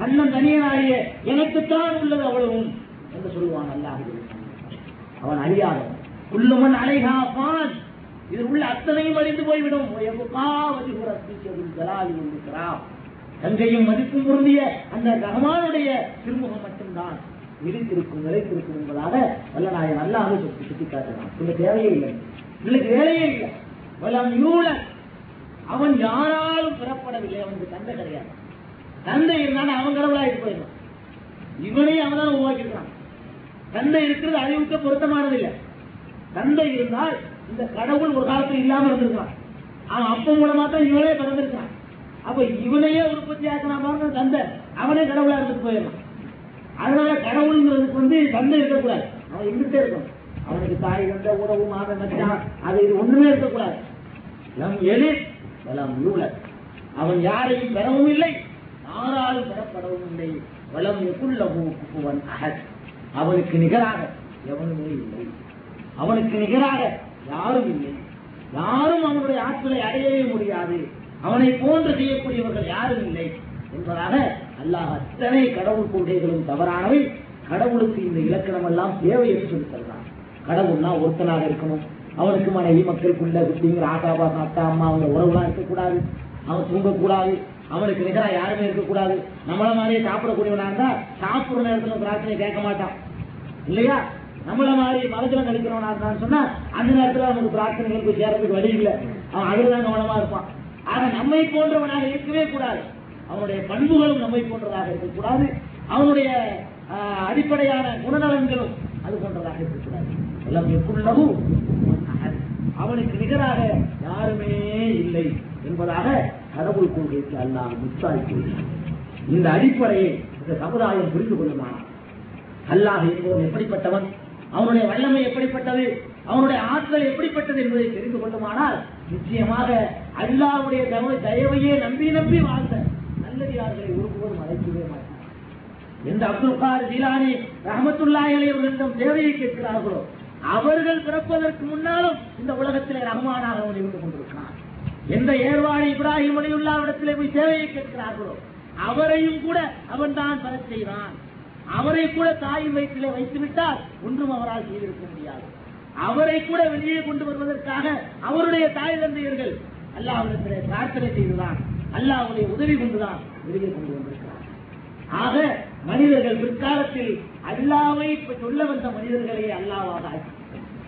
அண்ணன் தனியனாகிய எனக்குத்தான் உள்ளது அவ்வளவும் என்று சொல்லுவான். அல்லாஹ் அவன் அழியாதவன். குல்லுமன் அலைஹா ஃபான், இது உள்ள அத்தனையும் அழிந்து போய்விடும். தங்கையும் மதிப்பும் பொருந்திய அந்த ரஹ்மானுடைய திருமுகம் மட்டும்தான் நிலைத்திருக்கும் என்பதாக வல்லநாயகன் அல்லாஹ் சுட்டிக்காட்டுகிறான். இந்த தேவையே இல்லை, உங்களுக்கு வேலையே இல்லை. அவன் யாராலும் பெறப்படவில்லை, அவனுக்கு தந்தை கிடையாது. தந்தை இருந்தாலும் அவன் கடவுளாயிட்டு போயிடும். இவனையும் அவன் தான் உருவாக்கியிருக்கான். தந்தை இருக்கிறது அறிவுக்கு பொருத்தமானதில்லை. தந்தை இருந்தால் இந்த கடவுள் ஒரு காலத்தில் இல்லாமல் இருந்திருக்கான். அவன் அப்ப மூலமா தான் இவனே பிறந்திருக்கான். அப்ப இவனையே உற்பத்தி ஆக்கினா தந்தை, அவனே கடவுளா இருந்துட்டு போயிடலாம். அதனால கடவுள்ங்கிறதுக்கு தந்தை இருக்கக்கூடாது, அவன் இருந்துட்டே இருக்கணும். அவனுக்கு தாய் தந்தை உறவு மாதம் மச்சான் அது இது ஒண்ணுமே இருக்கக்கூடாது. அவன் யாரையும் பெறவும் இல்லை, யாராலும் பெறப்படவும் இல்லை. வளம் எக்குள்ளவன் அகத், அவனுக்கு நிகராக எவனுமே இல்லை, அவனுக்கு நிகராக யாரும் இல்லை. யாரும் அவனுடைய ஆற்றலை அடையவே முடியாது, அவனை போன்று செய்யக்கூடியவர்கள் யாரும் இல்லை என்பதாக அல்லாஹ் அத்தனை கடவுள் கொள்கைகளும் தவறானவை. கடவுளுக்கு இந்த இலக்கணம் எல்லாம் தேவை என்று சொல்லி தருகிறான். கடவுள்னா ஒருத்தனாக இருக்கணும், அவனுக்கு மனைவி மக்களுக்குள்ள குட்டிங்கிற ஆகாபாசம் அத்தா அம்மா அவங்க உறவுலாம் இருக்கக்கூடாது, அவன் தூங்கக்கூடாது, அவனுக்கு நிகராக யாருமே இருக்கக்கூடாது. நம்மள மாதிரியே சாப்பிடக்கூடியவனா இருந்தா சாப்பிடுற நேரத்தில் பிரார்த்தனை கேட்க மாட்டான் இல்லையா? நம்மள மாதிரி மனசுல நடிக்கிறவனா இருந்தான்னு சொன்னா அந்த நேரத்தில் அவனுக்கு பிரார்த்தனைகள் போய் சேரத்துக்கு வழி இல்லை, அவன் அதுதான் கவனமா இருப்பான். ஆக நம்மை போன்றவனாக இருக்கவே கூடாது, அவனுடைய பண்புகளும் நம்மை போன்றதாக இருக்கக்கூடாது, அவனுடைய அடிப்படையான குணநலன்களும் அது போன்றதாக இருக்கக்கூடாது. எல்லாம் எப்பொழுது அவனுக்கு நிகராக யாருமே இல்லை என்பதாக கடவுள் கொள்கைக்கு அல்லாஹ் முத்தாய் கூறுகிறார். இந்த அடிப்படையை இந்த சமுதாயம் புரிந்து கொள்ளுமானால் அல்லாஹ் என்பவன் எப்படிப்பட்டவன், அவனுடைய வல்லமை எப்படிப்பட்டது, அவனுடைய ஆற்றல் எப்படிப்பட்டது என்பதை தெரிந்து கொள்ளுமானால் நிச்சயமாக அல்லாஹ்வுடைய தயவையே நம்பி நம்பி வாழ்ந்த நல்லடியார்களை ஒருபோதும் அழைக்கவே மாட்டார். எந்த அப்துல் காதர் ஜீலானி ரஹ்மத்துல்லாஹி அலைஹி அவர்களிடம் தேவையை கேட்கிறார்களோ அவர்கள் பிறப்பதற்கு முன்னாலும் இந்த உலகத்திலே ரஹ்மானாக அவன் இருந்து கொண்டிருக்கிறான். எந்த ஏர்வாடி இப்ராஹிம் வலியுல்லாஹ்விடத்திலே போய் சேவையை கேட்கிறார்களோ அவரையும் கூட அவன் தான் பெற செய்வான். அவரை கூட தாயின் வயிற்றிலே வைத்துவிட்டால் ஒன்றும் அவரால் செய்திருக்க முடியாது. அவரை கூட வெளியே கொண்டு வருவதற்காக அவருடைய தாய் தந்தையர்கள் அல்லாஹ்விடத்திலே பிரார்த்தனை செய்துதான் அல்லாஹ்வுடைய உதவி கொண்டுதான் வெளியே கொண்டு வந்திருக்கிறார். ஆக மனிதர்கள் பிற்காலத்தில் அல்லாஹ்வை சொல்ல வந்த மனிதர்களே அல்லாஹ்வாக ஆக்கி,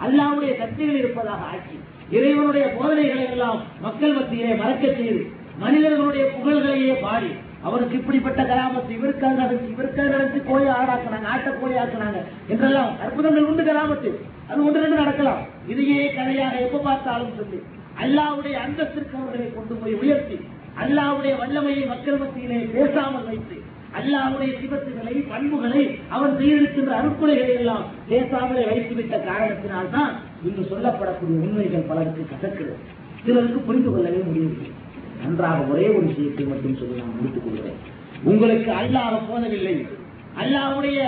அல்லாஹ்வுடைய சக்திகள் இருப்பதாக ஆக்கி, இறைவனுடைய போதனைகளை எல்லாம் மக்கள் மத்தியிலே மறக்க செய்து மனிதர்களுடைய புகழ்களையே பாடி அவருக்கு இப்படிப்பட்ட கராமத்து, இவருக்காக நடத்தி, இவருக்காக நடத்தி கோழி ஆடாக்குனாங்க, ஆட்ட கோழி ஆக்குனாங்க என்றெல்லாம் அற்புதங்கள் உண்டு. கராமத்து அது ஒன்று ரெண்டு நடக்கலாம். இதையே கதையாக எப்ப பார்த்தாலும் சொல்லி அல்லாஹ்வுடைய அந்தஸ்திற்கு அவர்களை கொண்டு போய் உயர்த்தி அல்லாஹ்வுடைய வல்லமையை மக்கள் மத்தியிலே பேசாமல் வைத்து அல்லாஹ்வுடைய சிவத்துகளை பண்புகளை அவன் செய்திருக்கின்ற அருட்கொலைகளை எல்லாம் பேசாமலே வைத்துவிட்ட காரணத்தினால்தான் இங்கு சொல்லப்படக்கூடிய உண்மைகள் பலருக்கு கசக்கிறது, சிலருக்கு புரிந்து கொள்ளவே முடியவில்லை. நன்றாக ஒரே ஒரு விஷயத்தை மட்டும் சொல்லி நான் முடித்துக் கொள்கிறேன். உங்களுக்கு அல்லாஹ் போதவில்லை, அல்லாஹ்வுடைய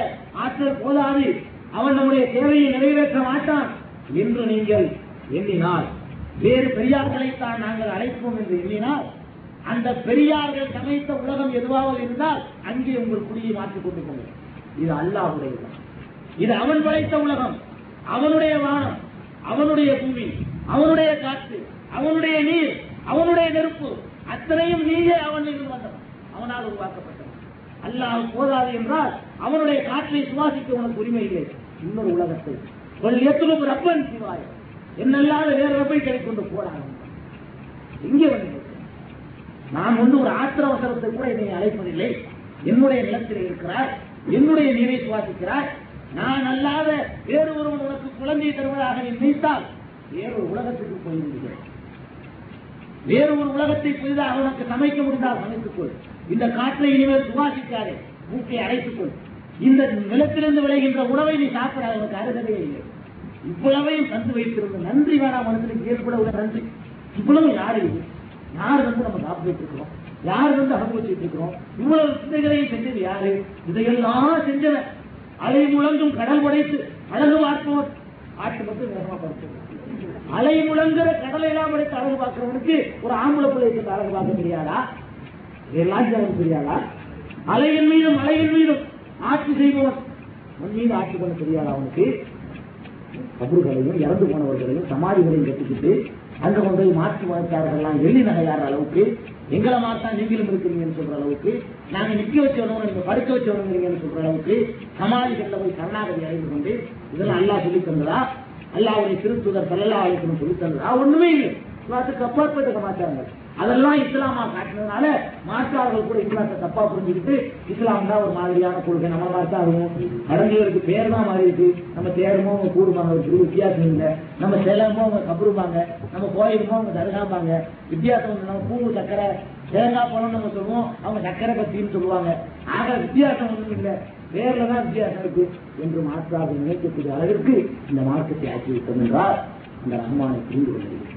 ஆற்றல் போதாது, அவன் நம்முடைய தேவையை நிறைவேற்ற மாட்டான் என்று நீங்கள் எண்ணினால், வேறு பெரியார்களைத்தான் நாங்கள் அழைப்போம் என்று எண்ணினால், அந்த பெரியார்கள் சமைத்த உலகம் எதுவாக இருந்தால் அங்கே உங்கள் குடியை மாற்றிக் கொண்டு போகும். இது அல்லாஹ்வுடைய உலகம், இது அவன் படைத்த உலகம், அவனுடைய வானம், அவனுடைய பூமி, அவனுடைய காற்று, அவனுடைய நீர், அவனுடைய நெருப்பு, அத்தனையும் நீயே அவனில் வந்தவன், அவனால் உருவாக்கப்பட்டவன். அல்லாஹ் போதாது என்றால் அவனுடைய காற்றை சுவாசிக்க உனக்கு உரிமை இல்லை. இன்னொரு உலகத்தை எத்தனை ரப்பன் சிவாய் என்னல்லாத வேற ரப்பை கிடைக்கொண்டு போடாது. இங்கே வந்து நான் ஒரு ஆத்திர அவசரத்தை கூட என்னை அழைப்பதில்லை. என்னுடைய நிலத்தில் இருக்கிறார், என்னுடைய நீரை சுவாசிக்கிறார். நான் அல்லாத வேறு ஒருவன் உனக்கு குழந்தையை தருவதாக நினைத்தால் வேறொரு உலகத்துக்கு போய்விடுகிறேன். வேறு ஒரு உலகத்தை புதிதாக உனக்கு சமைக்க முடிந்தால் சமைத்துக் கொள். இந்த காற்றை இனிமேல் சுவாசிக்காதே, மூக்கை அடைத்துக் கொள். இந்த நிலத்திலிருந்து விளைகின்ற உணவை நீ சாப்பிடாத, உனக்கு அருகதே இல்லை. இவ்வளவையும் தந்து வைத்திருந்த நன்றி வேணாம் மனதில் ஏற்பட உள்ள நன்றி. இவ்வளவு யாரு இது? யார் நம்ம சாப்பிட்டு இருக்கிறோம், யார் அனுபவிச்சுட்டு இருக்கிறோம்? இவ்வளவு சிந்தைகளையும் செஞ்சது யாரு? இதையெல்லாம் செஞ்சவன் அலை முழங்கும் கடல் உடைத்து அழகு பார்ப்பவன். ஆட்டு மட்டும் வேகமா பார்ப்போம். அலை முழங்குற கடலை எல்லாம் உடைத்து அழகு பார்க்கிறவனுக்கு ஒரு ஆம்பளை பிள்ளைக்கு அழகு பார்க்க தெரியாதா? இதெல்லாம் தெரியாதா? அலையின் மீதும் மலையின் மீதும் ஆட்சி செய்பவன் உன் மீது ஆட்சி பண்ண தெரியாதா அவனுக்கு? கபறுகளையும் இறந்து போனவர்களையும் சமாதிகளையும் கட்டிக்கிட்டு அங்க கொண்டு போய் மாற்று மதத்தார்கள்லாம் எள்ளி நகையாடுற அளவுக்கு, எங்களை மாத்தான் நீங்களும் இருக்கிறீங்கன்னு சொல்ற அளவுக்கு, நாங்க நிக்க வச்சவனும் நீங்க படுக்க வச்சவனுங்கிறீங்கன்னு சொல்ற அளவுக்கு சமாதிகள்ல போய் சரணாகதி அடைந்து கொண்டு இதெல்லாம் அல்லாஹ் சொல்லி தந்ததா, அல்லாஹ்வுடைய திருத்தூதர் ஸல்லல்லாஹு அலைஹி வஸல்லம் சொல்லி தந்ததா? ஒண்ணுமே இல்லை. இஸ்லாத்துக்கு அப்பாற்பட்ட சமாச்சாரங்கள் அதெல்லாம் இஸ்லாமா காட்டினதுனால மாற்றார்கள் கூட இஸ்லாத்தை தப்பா புரிஞ்சுக்கிட்டு இஸ்லாம் தான் ஒரு மாதிரியான கொள்கை, நம்ம மாதிரி தான் அதுவும் அடங்குகளுக்கு பேர் தான் மாறி இருக்கு. நம்ம தேருமோ அவங்க கூடுவாங்க, ஒரு வித்தியாசம் இல்லை. நம்ம சேலமோ அவங்க கபருப்பாங்க, நம்ம கோயிலுமோ அவங்க தருகாப்பாங்க. வித்தியாசம் நம்ம பூவு சக்கரை தேங்காய் பழம் நம்ம சொல்லுவோம், அவங்க சக்கரை பத்தின்னு சொல்லுவாங்க. ஆக வித்தியாசம் ஒன்றும் இல்லை, பேர்ல தான் வித்தியாசம் இருக்கு என்று மாற்றார்கள் நினைக்கக்கூடிய அளவிற்கு இந்த மார்க்கத்தை ஆக்கிவிட்டோம் என்றால் அந்த ரஹ்மானை புரிந்து கொள்ளவில்லை,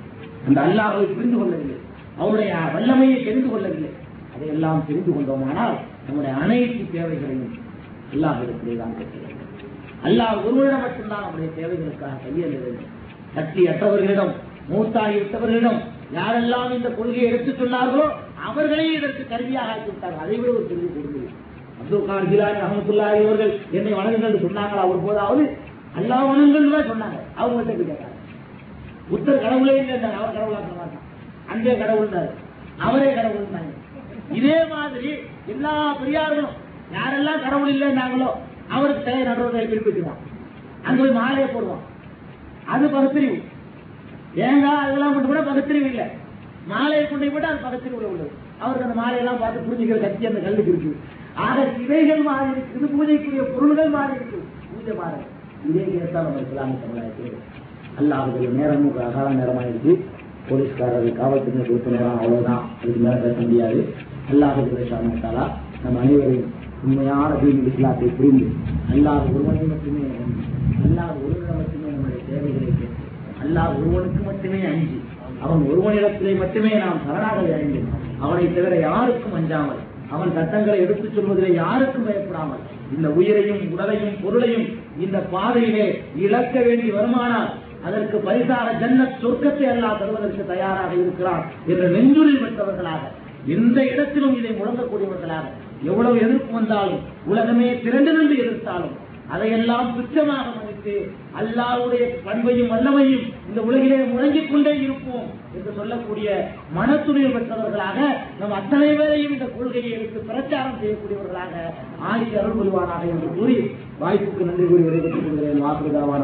அந்த அல்லாஹ்வை புரிந்து கொள்ளவில்லை, அவருடைய வல்லமையை தெரிந்து கொள்ளவில்லை. அதையெல்லாம் தெரிந்து கொண்டோமானால் நம்முடைய அனைத்து தேவைகளையும் அல்லாஹ்விடத்திலே தான் கேட்க வேண்டும். அல்லாஹ் ஒருவரிடம் மட்டும்தான் நம்முடைய தேவைகளுக்காக கையெழ வேண்டும். சக்தியற்றவர்களிடம், மூத்தாகிவிட்டவர்களிடம் யாரெல்லாம் இந்த கொள்கையை எடுத்துச் சொன்னார்களோ அவர்களே இதற்கு கருவியாக ஆக்கிவிட்டார்கள். அதை விட ஒரு பெரிய கொடுமை. அப்துல் காதர் ஜிலானி ரஹ்மத்துல்லாஹி அவர்கள் என்னை வணங்குங்கள் சொன்னாங்களா? ஒரு போதாவது அல்லாஹ் வணங்குங்கள் தான் சொன்னாங்க. அவங்கள்ட்ட கேட்டாங்க, புத்தர் கடவுளே இல்லை, அவர் கடவுளாக்க மாட்டான், அங்கே கடவுள் அவரே கடவுள். இதே மாதிரி எல்லா பெரியார்களும் யாரெல்லாம் கடவுள் இல்லைன்னாங்களோ அவருக்கு தயார் நடுவதை பிரிப்பிச்சுவான், அங்க போய் மாலையை போடுவான். அது பகுத்தறிவு. ஏங்கா அதெல்லாம் மட்டும் கூட பகுத்தறிவு இல்லை. மாலையை கொண்டு போட்டு அது பகுத்தறிவு உள்ளது. அவருக்கு அந்த மாலையெல்லாம் பார்த்து புரிஞ்சுக்கிற சக்தி அந்த கல்லுக்கு இருக்கு. ஆக சிலைகள் மாறி இருக்குது, பூஜைக்குரிய பொருள்கள் மாறி இருக்கு, பூஜை மாறி. இதே கேஸ்தான் நம்ம இஸ்லாமிய சமுதாயத்தில் அல்லாஹ்வுடைய நேரமும் அகால நேரமாயிருக்கு. போலீஸ்காரர் காவல்துறை கொடுத்த நேரம் அவ்வளவுதான், அதுக்கு மேல பேச முடியாது. அல்லாஹ்வுடைய ஷானத்தாலா நம் அனைவரையும் உண்மையான தீன் இஸ்லாத்தை புரிந்து அல்லாஹ் ஒருவனை மட்டுமே அல்லாஹ் ஒருவனை மட்டுமே நம்முடைய தேவைகளை கேட்டு அல்லாஹ் ஒருவனுக்கு மட்டுமே அஞ்சி அவன் ஒருவனிடத்திலே மட்டுமே நாம் சரணாகதி அடைந்து அவனை தவிர யாருக்கும் அஞ்சாமல் அவன் சட்டங்களை எடுத்துச் சொல்வதிலே யாருக்கும் பயப்படாமல் இந்த உயிரையும் உடலையும் பொருளையும் இந்த பாதையிலே இழக்க வேண்டி வருமானால் அதற்கு பரிசார ஜன்னத் சொர்க்கத்தை அல்லாஹ் தருவதற்கு தயாராக இருக்கிறான் என்ற நெஞ்சுரில் பெற்றவர்களாக, எந்த இடத்திலும் இதை முழங்கக்கூடியவர்களாக, எவ்வளவு எதிர்ப்பு வந்தாலும் உலகமே திரண்டு நின்று எதிர்த்தாலும் அதையெல்லாம் துச்சமாக மதித்து அல்லாஹ்வுடைய பண்பையும் வல்லமையும் இந்த உலகிலே முழங்கிக் கொண்டே இருப்போம் என்று சொல்லக்கூடிய மனத்துணிவு பெற்றவர்களாக நம் அத்தனை பேரையும் இந்த கொள்கையை எடுத்து பிரச்சாரம் செய்யக்கூடியவர்களாக ஆட்சி அருள் புரிவானாக என்று கூறி வாய்ப்புக்கு நன்றி கூறி விடைபெற்றுக் கொள்கிறேன். வாக்குதாவான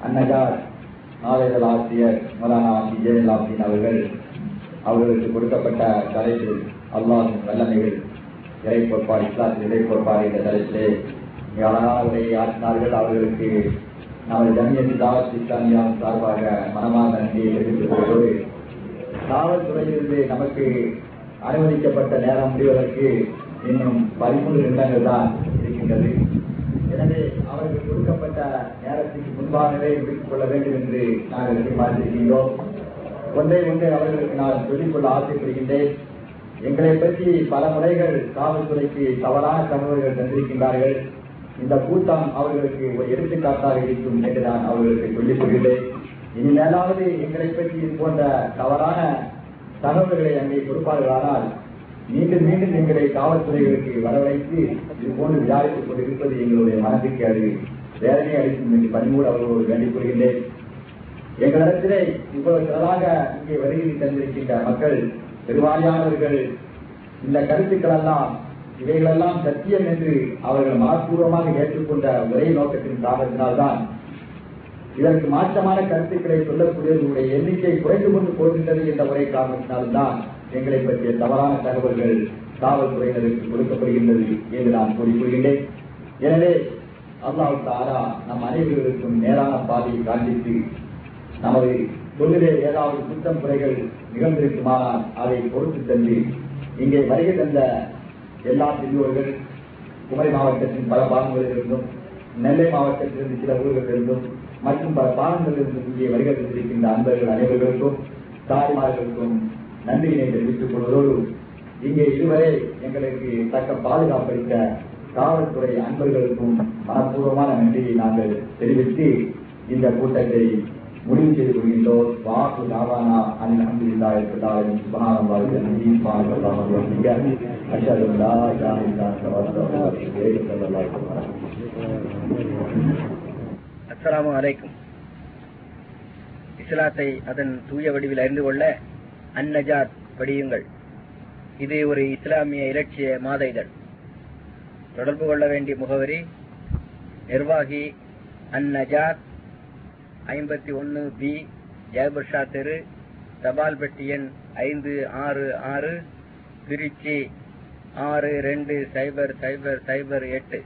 அன்னகார் நாளைகள் ஆசிரியர் மௌலானா ஜெயலலிதா அவர்கள் அவர்களுக்கு கொடுக்கப்பட்ட தலைப்பில் அல்லாஹ்வின் வல்லமைகள் இறை கோட்பாடு, இஸ்லாத்தின் இறை கோட்பாடு என்ற தலைப்பிலே அழகாக ஆற்றினார்கள். அவர்களுக்கு நமது ஜமியத் தாவத் இஸ்லாமியா சார்பாக மனமார்ந்த நன்றியை தெரிவித்துக் கொள்வோடு, காவல்துறையிலிருந்து நமக்கு அனுமதிக்கப்பட்ட நேரம் முடிவதற்கு இன்னும் 13 நிமிடங்கள் தான் இருக்கின்றது. எனவே அவர்கள் கொடுக்கப்பட்ட நேரத்துக்கு முன்பாகவே முடித்துக் கொள்ள வேண்டும் என்று நாங்கள் எதிர்பார்த்திருக்கின்றோம். ஒன்றை அவர்களுக்கு நான் சொல்லிக்கொள்ள ஆசைப்படுகின்றேன். எங்களை பற்றி பல முறைகள் காவல்துறைக்கு தவறான தகவல்கள் தந்திருக்கின்றார்கள். இந்த கூட்டம் அவர்களுக்கு ஒரு எடுத்துக்காட்டாக இருக்கும் என்று நான் அவர்களுக்கு சொல்லிக் கொள்கிறேன். இனிமேலாவது எங்களை பற்றி இது போன்ற தவறான தகவல்களை அங்கே கொடுப்பார்களானால் மீண்டும் மீண்டும் எங்களை காவல்துறைகளுக்கு வரவழைத்து இது போன்று விசாரித்துக் கொண்டிருப்பது எங்களுடைய மனதுக்கு அது வேதனை அளிக்கும் என்று பணிமூடு அவர்களோடு வேண்டிக் கொள்கின்றேன். எங்களிடத்திலே இவ்வளவு திரளாக இங்கே வருகை தந்திருக்கின்ற மக்கள் பெருவாரியானவர்கள் இந்த கருத்துக்கள் எல்லாம் இவைகளெல்லாம் சத்தியம் என்று அவர்கள் மனப்பூர்வமாக ஏற்றுக்கொண்ட ஒரே நோக்கத்தின் காரணத்தினால்தான் இதற்கு மாற்றமான கருத்துக்களை சொல்லக்கூடியவர்களுடைய எண்ணிக்கை குறைந்து கொண்டு போகின்றது என்ற ஒரே காரணத்தினால்தான் எங்களை பற்றிய தவறான தகவல்கள் காவல்துறையினருக்கு கொடுக்கப்படுகின்றது என்று நான் கூறிக்கொள்கின்றேன். எனவே அல்லாஹ் தஆலா நம் அனைவருக்கும் நேரான பாதையை காண்பித்து நமது தொழிலே ஏதாவது குற்றம் குறைகள் நிகழ்ந்திருக்குமானால் அதை பொறுத்து தந்து இங்கே வருகை தந்த எல்லா பெரியோர்கள் குமரி மாவட்டத்தின் பல பாகங்களிலிருந்தும் நெல்லை மாவட்டத்திலிருந்து சில ஊர்களிலிருந்தும் மற்றும் பல பாகங்களிலிருந்து இங்கே வருகை தந்திருக்கின்ற அன்பர்கள் அனைவர்களுக்கும் தாய்மார்களுக்கும் நன்றியினை தெரிவித்துக் கொள்வதோடு இங்கே இதுவரை எங்களுக்கு தக்க பாதுகாப்பளித்த காவல்துறை அன்பர்களுக்கும் மனப்பூர்வமான நன்றியை நாங்கள் தெரிவித்து இந்த கூட்டத்தை முடிவு செய்து கொள்கின்றோம். வாக்கு தாவானா அல்ஹம்துலில்லாஹி ரப்பில் ஆலமீன் சுப்ஹானல்லாஹி வ பிஹம்திஹி சுப்ஹானல்லாஹி வ பிஹம்திஹி அஷ்ஹது அல்லா இலாஹா இல்லல்லாஹு வ அஷ்ஹது அன்ன முஹம்மதன் ரசூலுல்லாஹ். அஸ்ஸலாமு அலைக்கும். இஸ்லாத்தை அதன் தூய வடிவில் அறிந்து கொள்ள அந்நஜாத் படியுங்கள். இது ஒரு இஸ்லாமிய இலட்சிய மாத இதழ். தொடர்பு கொள்ள வேண்டிய முகவரி நிர்வாகி அந்நஜாத், 51B ஜெயபர் ஷா தெரு, தபால் பெட்டி எண் 566, திருச்சி 620008.